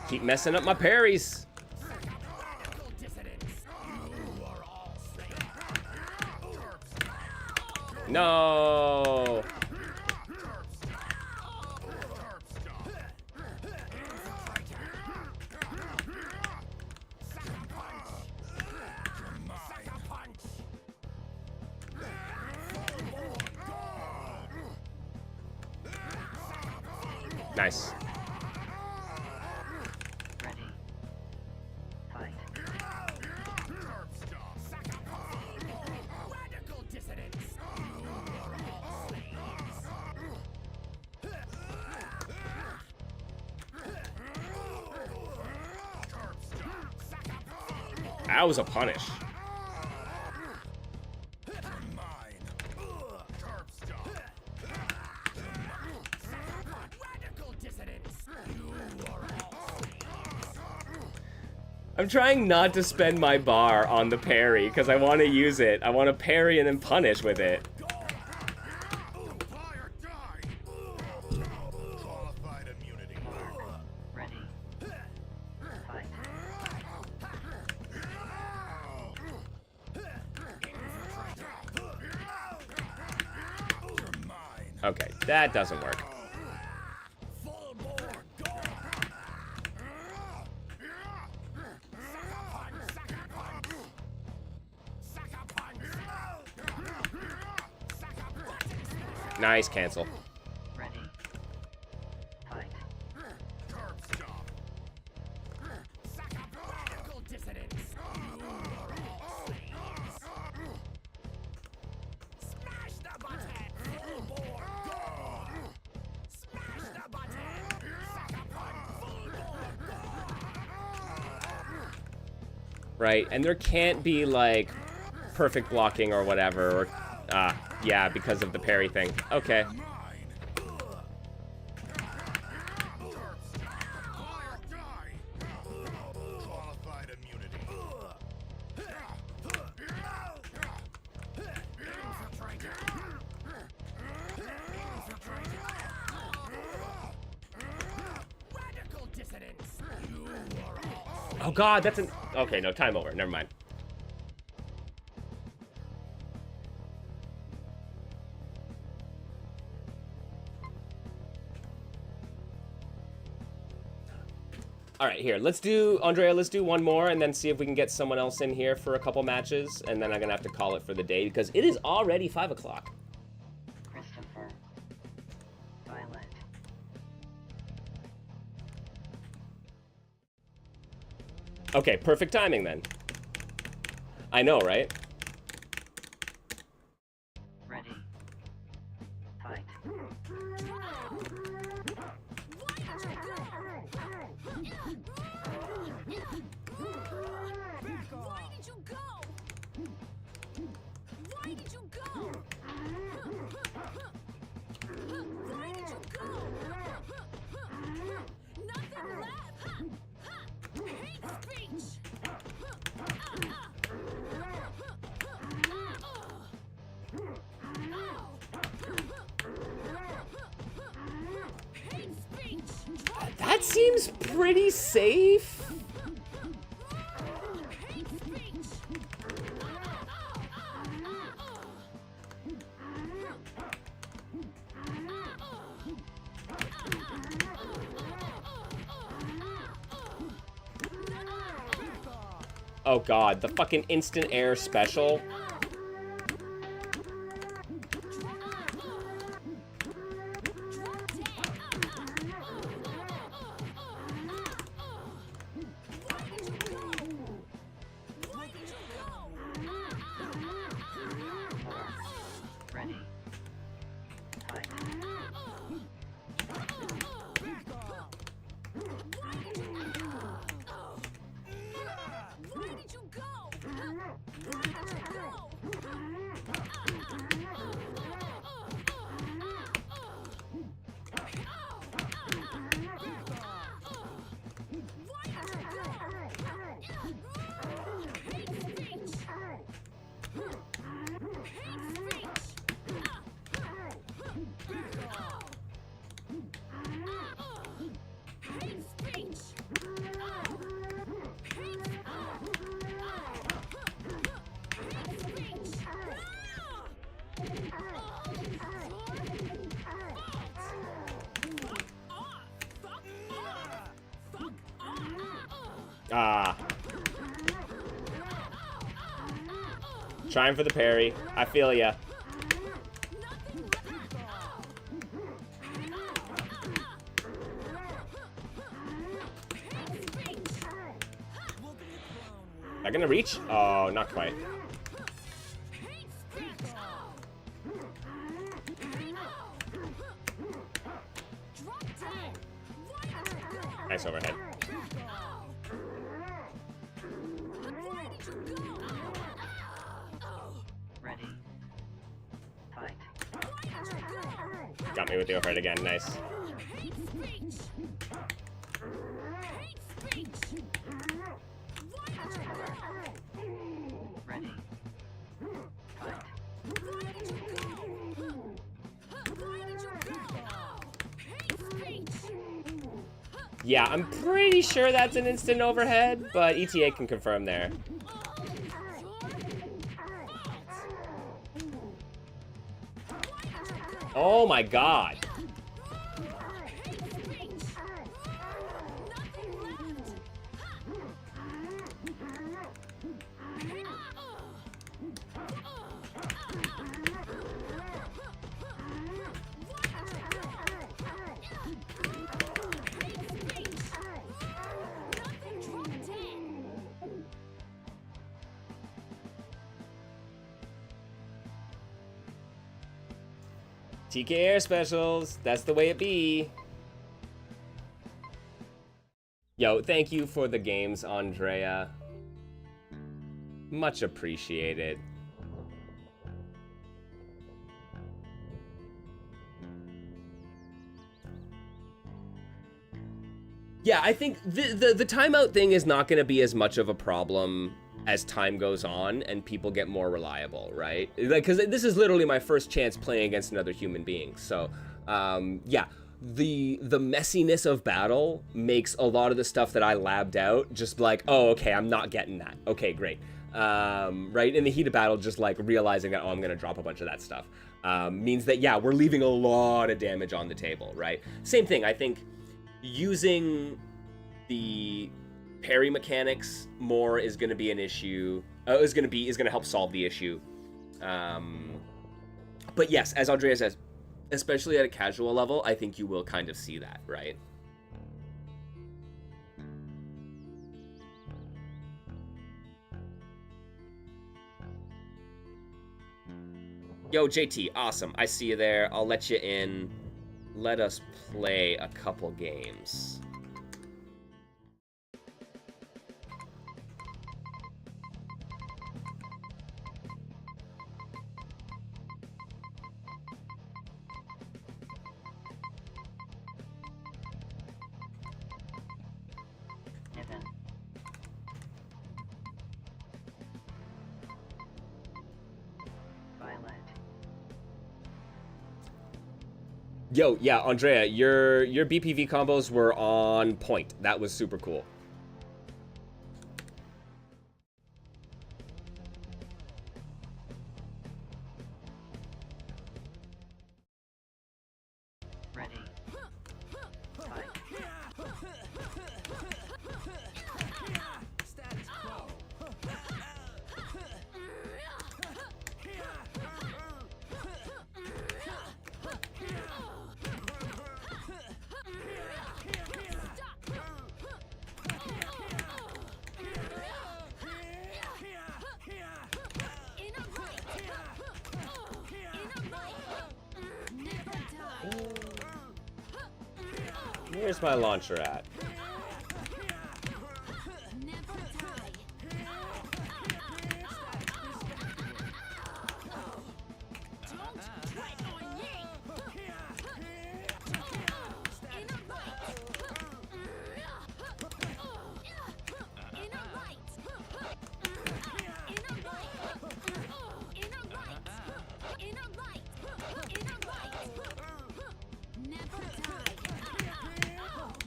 Keep messing up my parries. No. Nice. That was a punish. I'm trying not to spend my bar on the parry because I want to use it. I want to parry and then punish with it. Okay, that doesn't work. Nice cancel. Ready. Fight. Right, and there can't be like perfect blocking or whatever, or yeah, because of the parry thing. Okay. Oh god, that's an... Okay, no, time over. Never mind. Alright, here, let's do... Andrea, let's do one more and then see if we can get someone else in here for a couple matches. And then I'm gonna have to call it for the day because it is already 5 o'clock. Christopher. Violet. Okay, perfect timing then. I know, right? Ready. Fight. seems pretty safe. Oh god, the fucking instant air special. Ready. Fight. Ah. Trying for the parry. I feel ya. Am I gonna reach? Oh, not quite. Nice overhead. Ready. Fight. Got me with the overhead again. Nice. Ready. Fight. Yeah, I'm pretty sure that's an instant overhead, but ETA can confirm there. Oh my god. TK Air Specials, that's the way it be. Yo, thank you for the games, Andrea. Much appreciated. Yeah, I think the timeout thing is not going to be as much of a problem as time goes on and people get more reliable, right? Like, because this is literally my first chance playing against another human being. So, yeah, the messiness of battle makes a lot of the stuff that I labbed out just like, oh, okay, I'm not getting that. Okay, great. Right? In the heat of battle, just like realizing that, oh, I'm going to drop a bunch of that stuff means that, yeah, we're leaving a lot of damage on the table, right? Same thing, I think using the parry mechanics more is going to be an issue. Is going to help solve the issue. But yes, as Andrea says, especially at a casual level, I think you will kind of see that, right? Yo, JT, awesome. I see you there. I'll let you in. Let us play a couple games. Hidden. Violet. Yo, yeah, Andrea, your BPV combos were on point. That was super cool. Ready. Fight. Status quo. Where's my launcher at?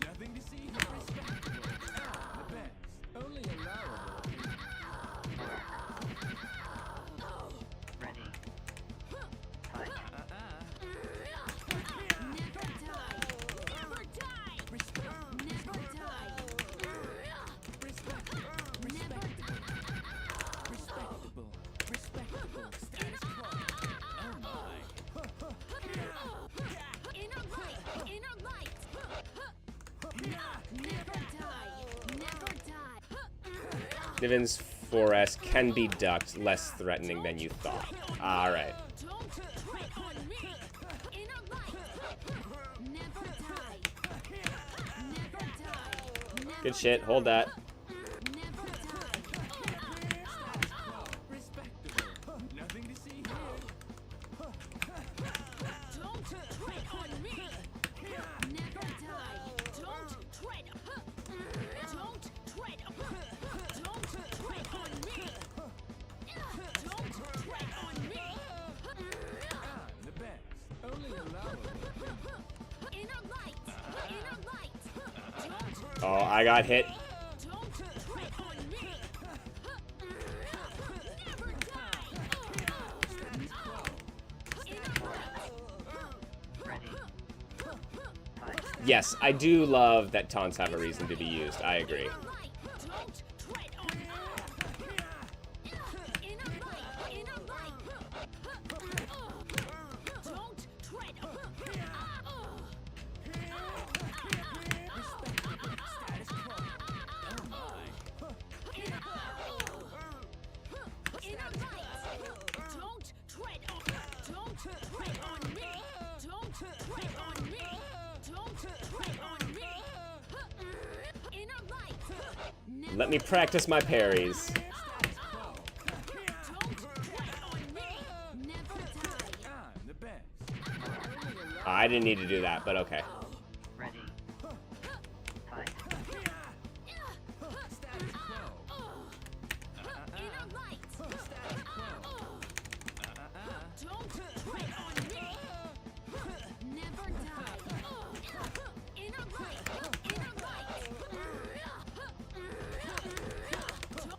Nothing to see here. Respectable. The best. Only allowable. Ready. Fight. Respectable. Respectable. Status quo. Oh my. Niven's 4S can be ducked, less threatening than you thought. Alright. Good shit, hold that. Respectable. Nothing to see here. The best. Only allowable. Oh, I got hit. Ready. Fight. Yes, I do love that taunts have a reason to be used. I agree. Let me practice my parries. The best. I didn't need to do that, but okay. Ready. Fight. Status quo. Status quo.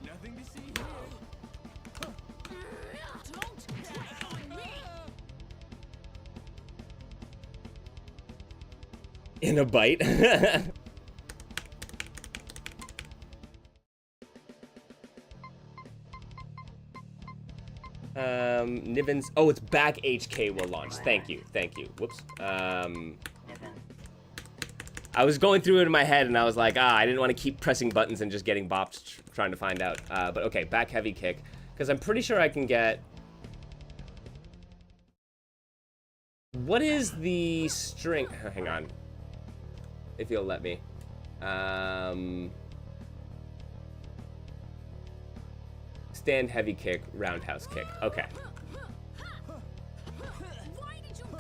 Nothing to see here. In a bite. Niven's. Oh, it's back HK will launch. Thank you. Thank you. Whoops. Niven. I was going through it in my head and I was like, I didn't want to keep pressing buttons and just getting bopped trying to find out. But okay, back heavy kick. Because I'm pretty sure I can get... What is the string? Hang on. If you'll let me. Stand heavy kick, roundhouse kick. Okay. Why did you go?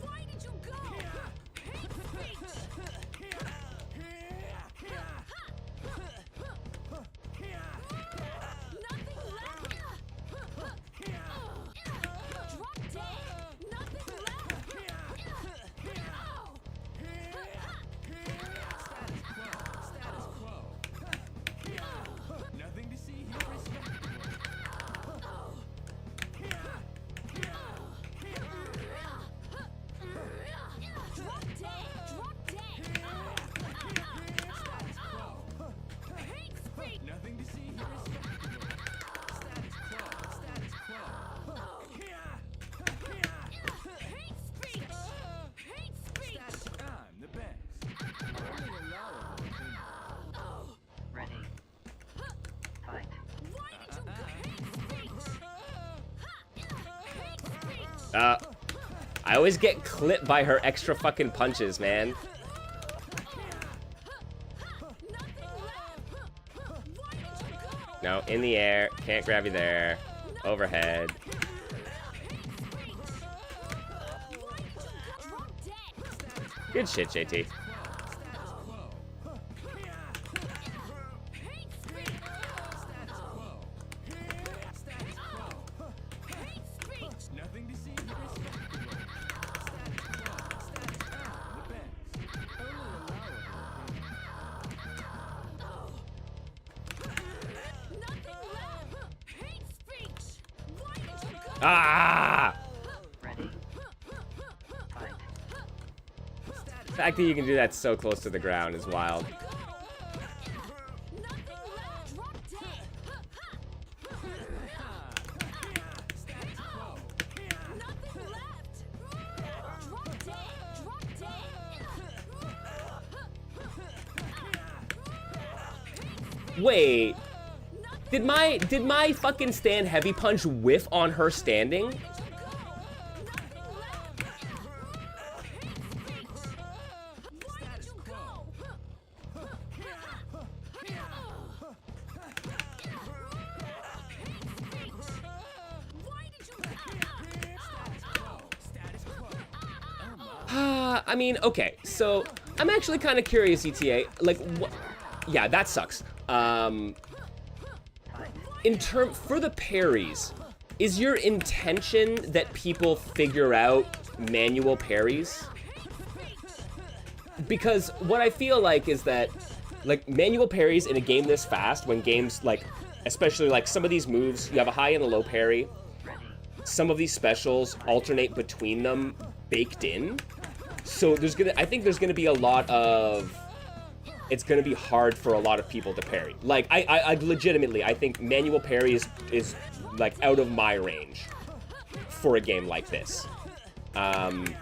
Why did you go? Hate speech. Nothing left. Drop dead. I always get clipped by her extra fucking punches, man. No, in the air. Can't grab you there. Overhead. Good shit, JT. Nothing to see here. Ah! Ready. Fight. The fact that you can do that so close to the ground is wild. Wait, did my fucking stand heavy punch whiff on her standing? I mean, okay, so I'm actually kind of curious, ETA. Like, what? Yeah, that sucks. For the parries, is your intention that people figure out manual parries? Because what I feel like is that, like, manual parries in a game this fast, when games, like, especially, like, some of these moves, you have a high and a low parry. Some of these specials alternate between them baked in. So I think there's gonna be a lot of, it's gonna be hard for a lot of people to parry. Like, I legitimately, I think manual parry is like out of my range for a game like this. And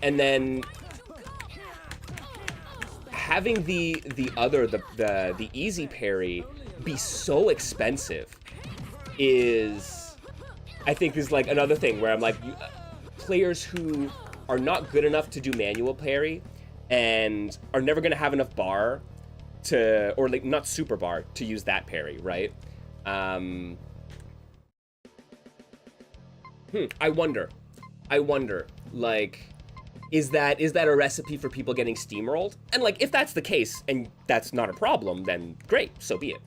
then having the easy parry be so expensive is, I think, is like another thing where I'm like, players who are not good enough to do manual parry and are never going to have enough bar to, or like not super bar to use that parry, right? I wonder, like, is that a recipe for people getting steamrolled? And like, if that's the case and that's not a problem, then great, so be it.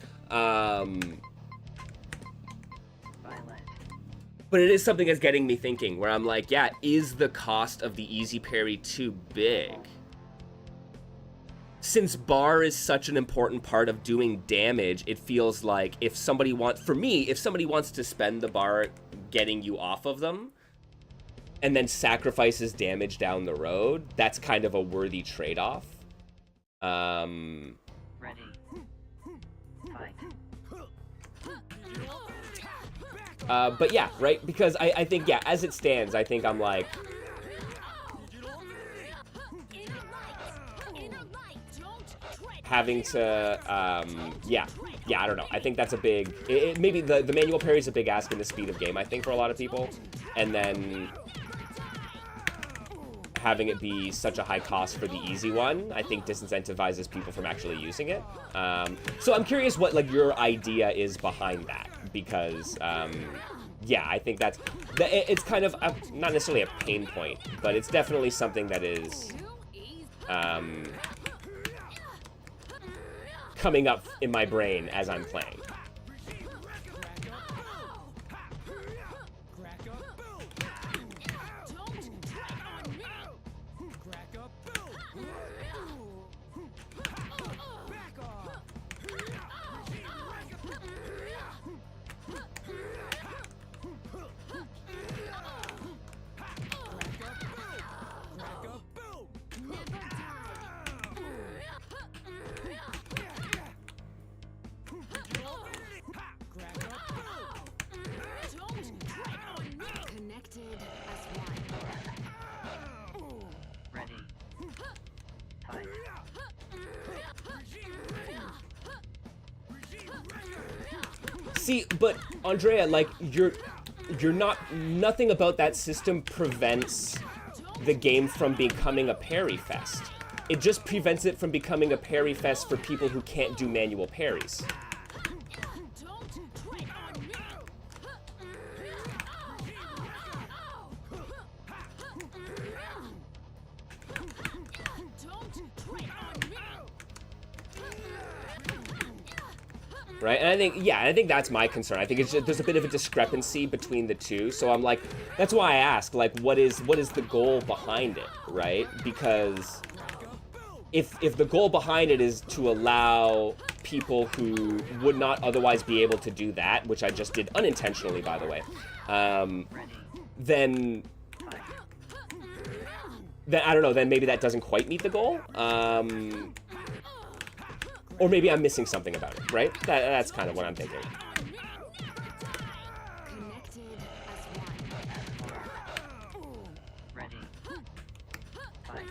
But it is something that's getting me thinking, where I'm like, yeah, is the cost of the easy parry too big? Since bar is such an important part of doing damage, it feels like if somebody wants to spend the bar getting you off of them, and then sacrifices damage down the road, that's kind of a worthy trade-off. Ready. Fight. But yeah, right? Because I think, yeah, as it stands, I think I'm like, having to, yeah, I don't know. I think that's a big, maybe the manual parry is a big ask in the speed of game, I think, for a lot of people. And then having it be such a high cost for the easy one, I think disincentivizes people from actually using it. So I'm curious what, like, your idea is behind that, because, yeah, I think it's kind of, not necessarily a pain point, but it's definitely something that is, coming up in my brain as I'm playing. See, but Andrea, like, nothing about that system prevents the game from becoming a parry fest. It just prevents it from becoming a parry fest for people who can't do manual parries. Right, and I think that's my concern. I think it's just, there's a bit of a discrepancy between the two. So I'm like, that's why I ask, like, what is the goal behind it, right? Because if the goal behind it is to allow people who would not otherwise be able to do that, which I just did unintentionally, by the way, then I don't know. Then maybe that doesn't quite meet the goal. Or maybe I'm missing something about it, right? That's kind of what I'm thinking. Ready. Fight.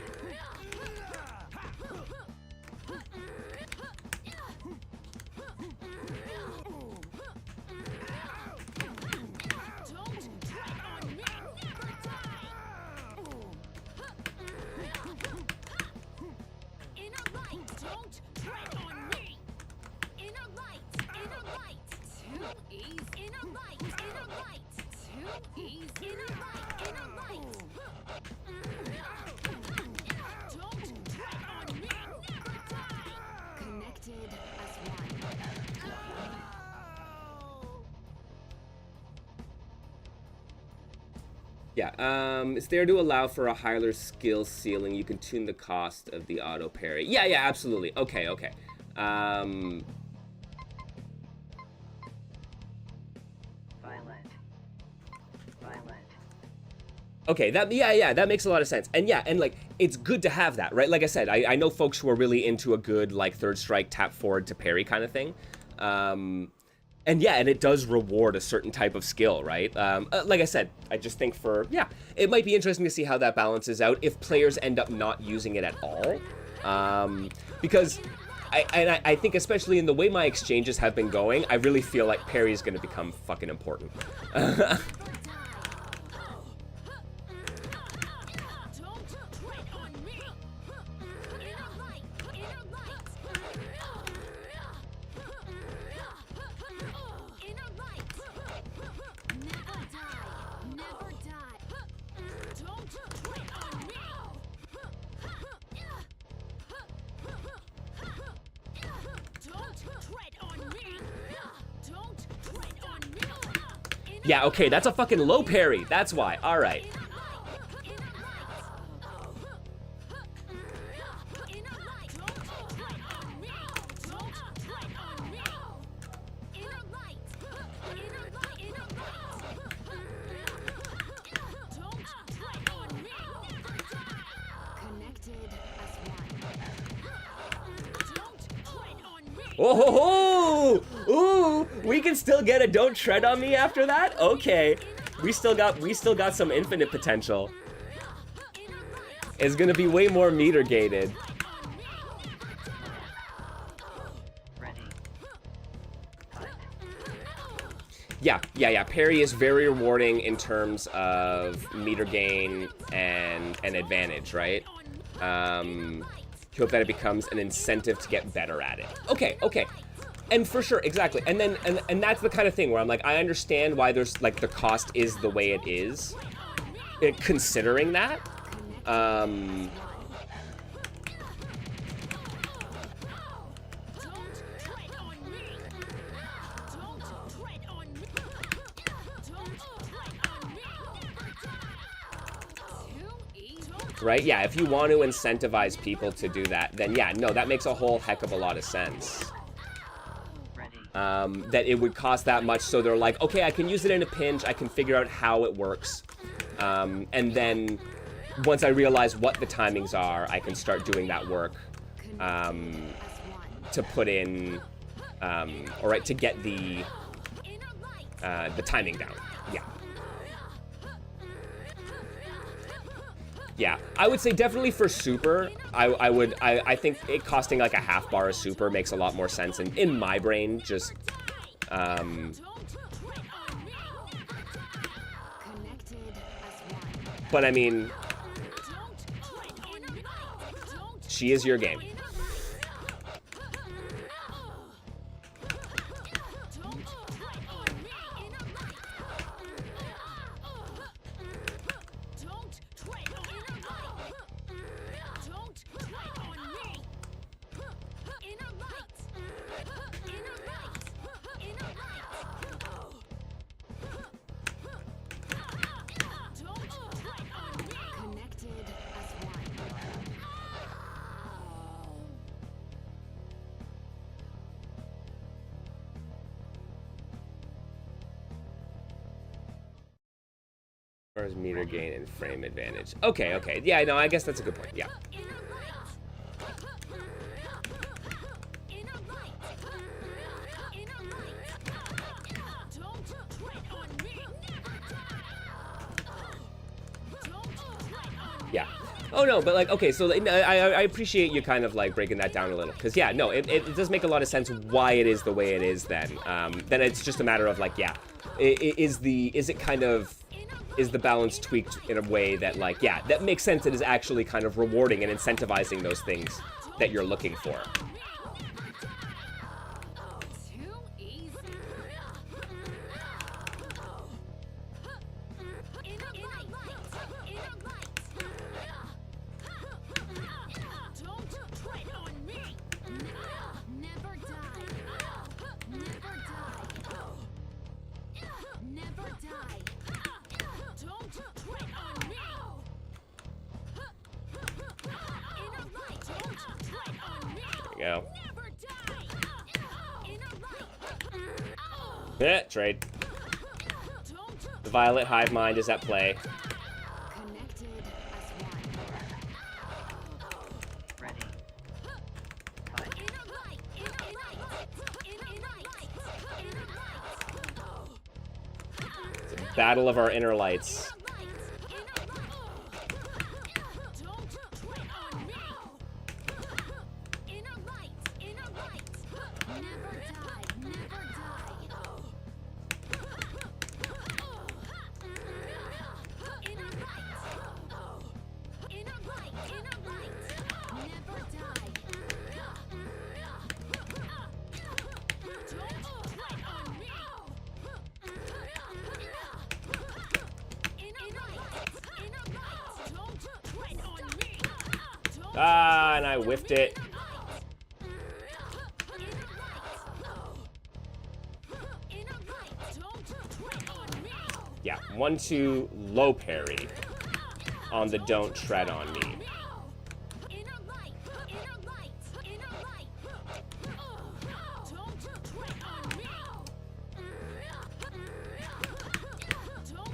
Yeah, it's there to allow for a higher skill ceiling. You can tune the cost of the auto parry. Yeah, absolutely. Okay. Violent. Okay, that makes a lot of sense. And yeah, and like, it's good to have that, right? Like I said, I know folks who are really into a good, like, third strike, tap forward to parry kind of thing. And yeah, and it does reward a certain type of skill, right? Like I said, I just think it might be interesting to see how that balances out if players end up not using it at all. Because I think especially in the way my exchanges have been going, I really feel like parry is going to become fucking important. Yeah, okay, that's a fucking low parry. That's why. All right. Oh, ooh, we can still get a don't tread on me after that? Okay. We still got some infinite potential. It's gonna be way more meter gated. Yeah. Parry is very rewarding in terms of meter gain and an advantage, right? Hope that it becomes an incentive to get better at it. Okay. And for sure, exactly. And then and that's the kind of thing where I'm like, I understand why there's like the cost is the way it is. Considering that. Right? Yeah, if you want to incentivize people to do that, then yeah, no, that makes a whole heck of a lot of sense. That it would cost that much, so they're like, okay, I can use it in a pinch, I can figure out how it works, and then once I realize what the timings are, I can start doing that work to put in, to get the timing down. Yeah, I would say definitely for super, I think it costing like a half bar of super makes a lot more sense in my brain, just, But I mean, she is your game. As far as meter gain and frame advantage. Okay, okay. Yeah, no, I guess that's a good point. Yeah. Yeah. Oh no, but like, okay, so I appreciate you kind of like breaking that down a little, because yeah, no, it does make a lot of sense why it is the way it is. Then it's just a matter of like, yeah, is the balance tweaked in a way that like, yeah, that makes sense. It is actually kind of rewarding and incentivizing those things that you're looking for. Go. Yeah, trade. The Violet Hive Mind is at play. It's a battle of our inner lights. Ah, and I whiffed it. Yeah, 1-2 low parry on the don't tread on me.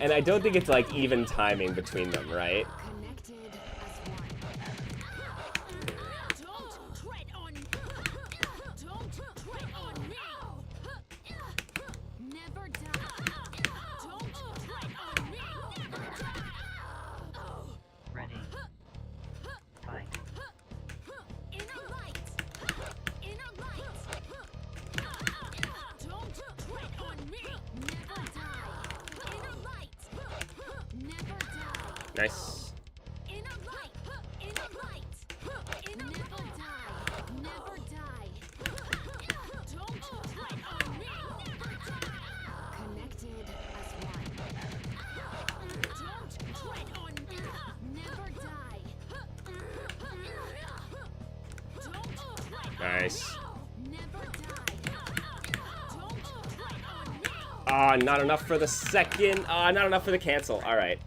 And I don't think it's like even timing between them, right? Nice. Nice. Ah, not enough for the second. Ah, not enough for the cancel. All right.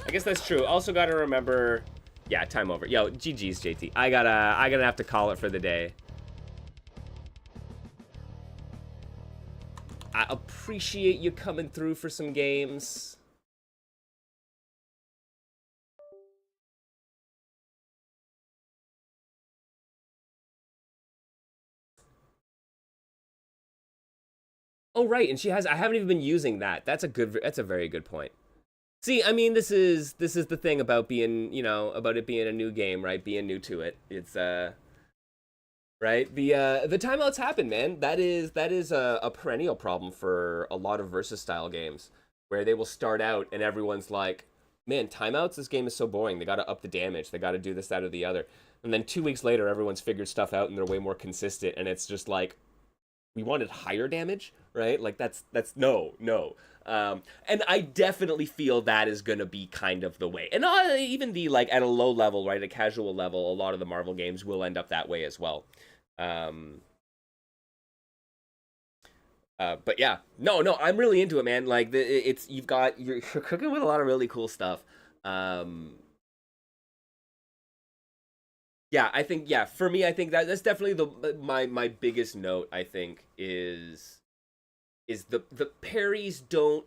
I guess that's true. Also got to remember, yeah, time over. Yo, GG's, JT. I gotta have to call it for the day. I appreciate you coming through for some games. Oh, right, and I haven't even been using that. That's a very good point. See, I mean, this is the thing about being, you know, about it being a new game, right? Being new to it. It's right? The timeouts happen, man. That is a perennial problem for a lot of versus style games, where they will start out and everyone's like, "Man, timeouts. This game is so boring. They got to up the damage. They got to do this, that, or the other." And then 2 weeks later, everyone's figured stuff out and they're way more consistent. And it's just like, we wanted higher damage, right? Like that's no, no. And I definitely feel that is going to be kind of the way. And even the, like, at a low level, right, a casual level, a lot of the Marvel games will end up that way as well. But yeah, no, I'm really into it, man. Like, you're cooking with a lot of really cool stuff. Yeah, I think, yeah, for me, I think that's definitely my biggest note. I think is the parries don't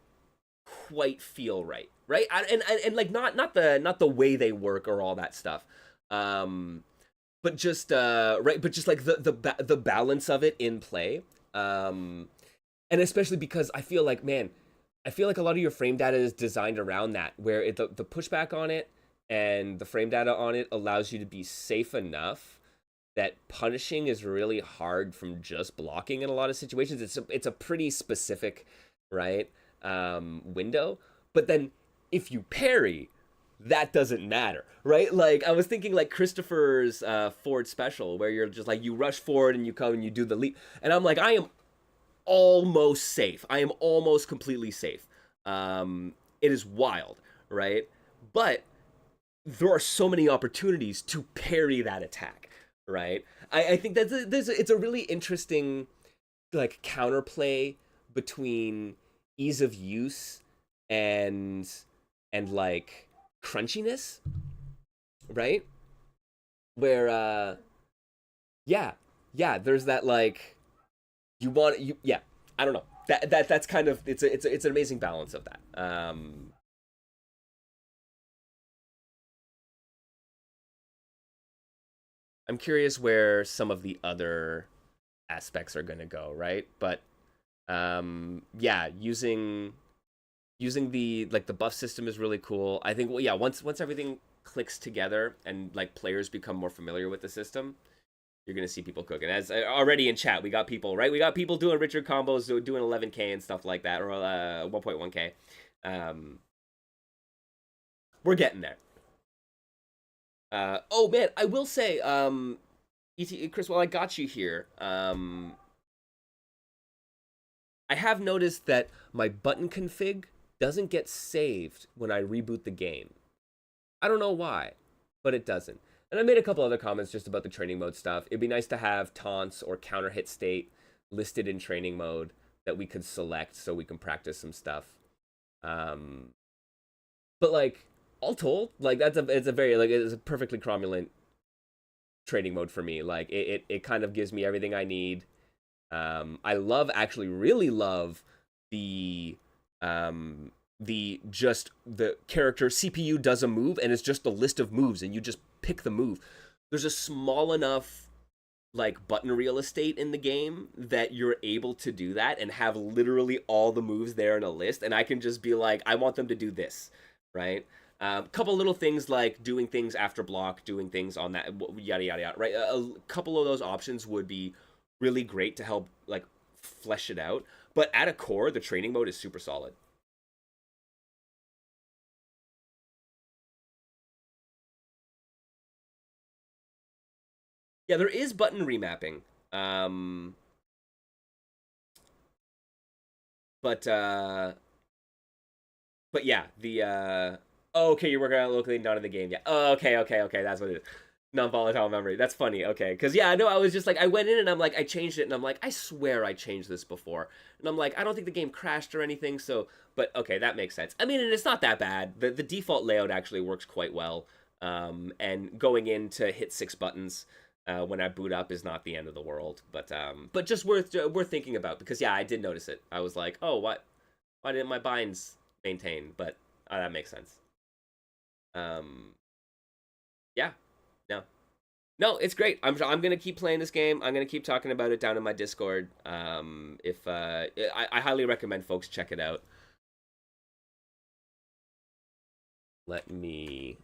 quite feel right, right? And like, not the way they work or all that stuff, but just right, but just like the balance of it in play, and especially because I feel like, man, I feel like a lot of your frame data is designed around that, where the pushback on it and the frame data on it allows you to be safe enough that punishing is really hard from just blocking in a lot of situations. It's a pretty specific, right, window. But then if you parry, that doesn't matter, right? Like, I was thinking like Christopher's forward special, where you're just like, you rush forward and you come and you do the leap, and I'm like, I am almost safe. I am almost completely safe. It is wild, right? But there are so many opportunities to parry that attack, right? I think it's a really interesting, like, counterplay between ease of use and like crunchiness, right? Where yeah, there's that, like, yeah, I don't know. That's kind of, it's an amazing balance of that. I'm curious where some of the other aspects are going to go, right? But yeah, using the, like, the buff system is really cool. I think, well, yeah, once everything clicks together and, like, players become more familiar with the system, you're going to see people cooking. As already in chat, we got people, right? We got people doing Richard combos, doing 11k and stuff like that, or 1.1k. We're getting there. Oh man, I will say, Chris, while I got you here, I have noticed that my button config doesn't get saved when I reboot the game. I don't know why, but it doesn't. And I made a couple other comments just about the training mode stuff. It'd be nice to have taunts or counter hit state listed in training mode that we could select so we can practice some stuff. But, like, all told, like, it's a very, like, it's a perfectly cromulent training mode for me. Like, it kind of gives me everything I need. I actually really love the just the character CPU does a move and it's just a list of moves and you just pick the move. There's a small enough, like, button real estate in the game that you're able to do that and have literally all the moves there in a list, and I can just be like, I want them to do this, right? A couple little things like doing things after block, doing things on that, yada yada yada, right? A couple of those options would be really great to help, like, flesh it out. But at a core, the training mode is super solid. Yeah, there is button remapping. But yeah, oh, okay, you're working on it locally, not in the game. Yeah. Oh, okay, that's what it is. Non-volatile memory. That's funny. Okay, because, yeah, I know, I was just like, I went in and I'm like, I changed it and I'm like, I swear I changed this before, and I'm like, I don't think the game crashed or anything. So, but okay, that makes sense. I mean, and it's not that bad. The default layout actually works quite well. And going in to hit 6 buttons when I boot up is not the end of the world. But just worth thinking about, because, yeah, I did notice it. I was like, oh, what? Why didn't my binds maintain? But that makes sense. Yeah. No, it's great. I'm gonna keep playing this game. I'm gonna keep talking about it down in my Discord. I highly recommend folks check it out. Let me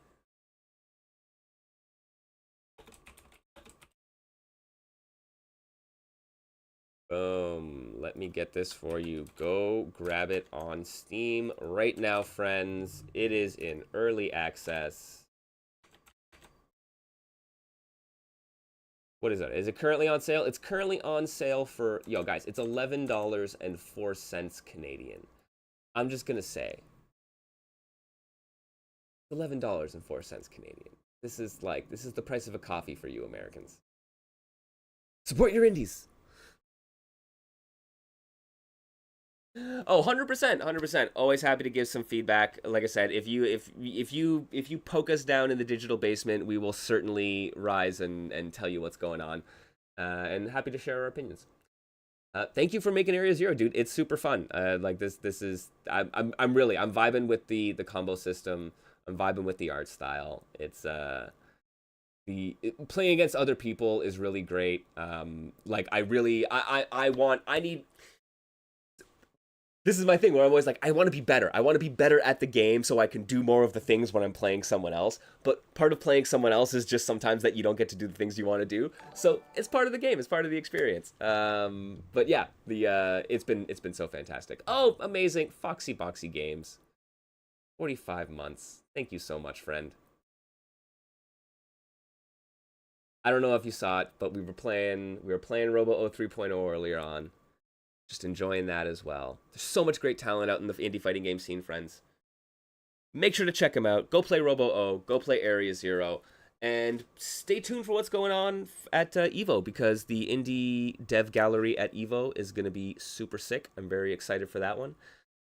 Boom. Let me get this for you. Go grab it on Steam right now, friends. It is in early access. What is it? Is it currently on sale? It's currently on sale for, yo, guys, it's $11.04 Canadian. I'm just going to say $11.04 Canadian. This is the price of a coffee for you Americans. Support your indies. Oh, 100%, 100%. Always happy to give some feedback. Like I said, if you poke us down in the digital basement, we will certainly rise and tell you what's going on. And happy to share our opinions. Thank you for making Area Zero, dude. It's super fun. Like this is I'm vibing with the combo system. I'm vibing with the art style. It's playing against other people is really great. Like I need. This is my thing where I'm always like, I want to be better. I want to be better at the game so I can do more of the things when I'm playing someone else. But part of playing someone else is just sometimes that you don't get to do the things you want to do. So it's part of the game. It's part of the experience. But yeah, it's been so fantastic. Oh, amazing. Foxy Boxy Games. 45 months. Thank you so much, friend. I don't know if you saw it, but we were playing Robo 3.0 earlier on. Just enjoying that as well. There's so much great talent out in the indie fighting game scene, friends. Make sure to check them out. Go play Robo O. Go play Area Zero. And stay tuned for what's going on at Evo, because the indie dev gallery at Evo is going to be super sick. I'm very excited for that one.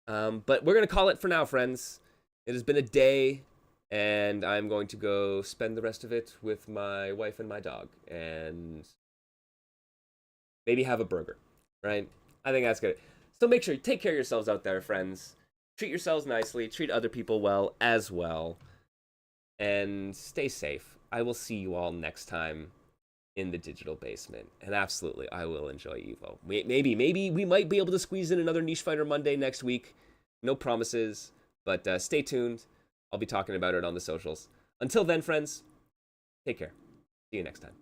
But we're going to call it for now, friends. It has been a day, and I'm going to go spend the rest of it with my wife and my dog. And maybe have a burger, right? I think that's good. So make sure you take care of yourselves out there, friends. Treat yourselves nicely. Treat other people well as well. And stay safe. I will see you all next time in the digital basement. And absolutely, I will enjoy Evo. Maybe we might be able to squeeze in another Niche Fighter Monday next week. No promises, but stay tuned. I'll be talking about it on the socials. Until then, friends, take care. See you next time.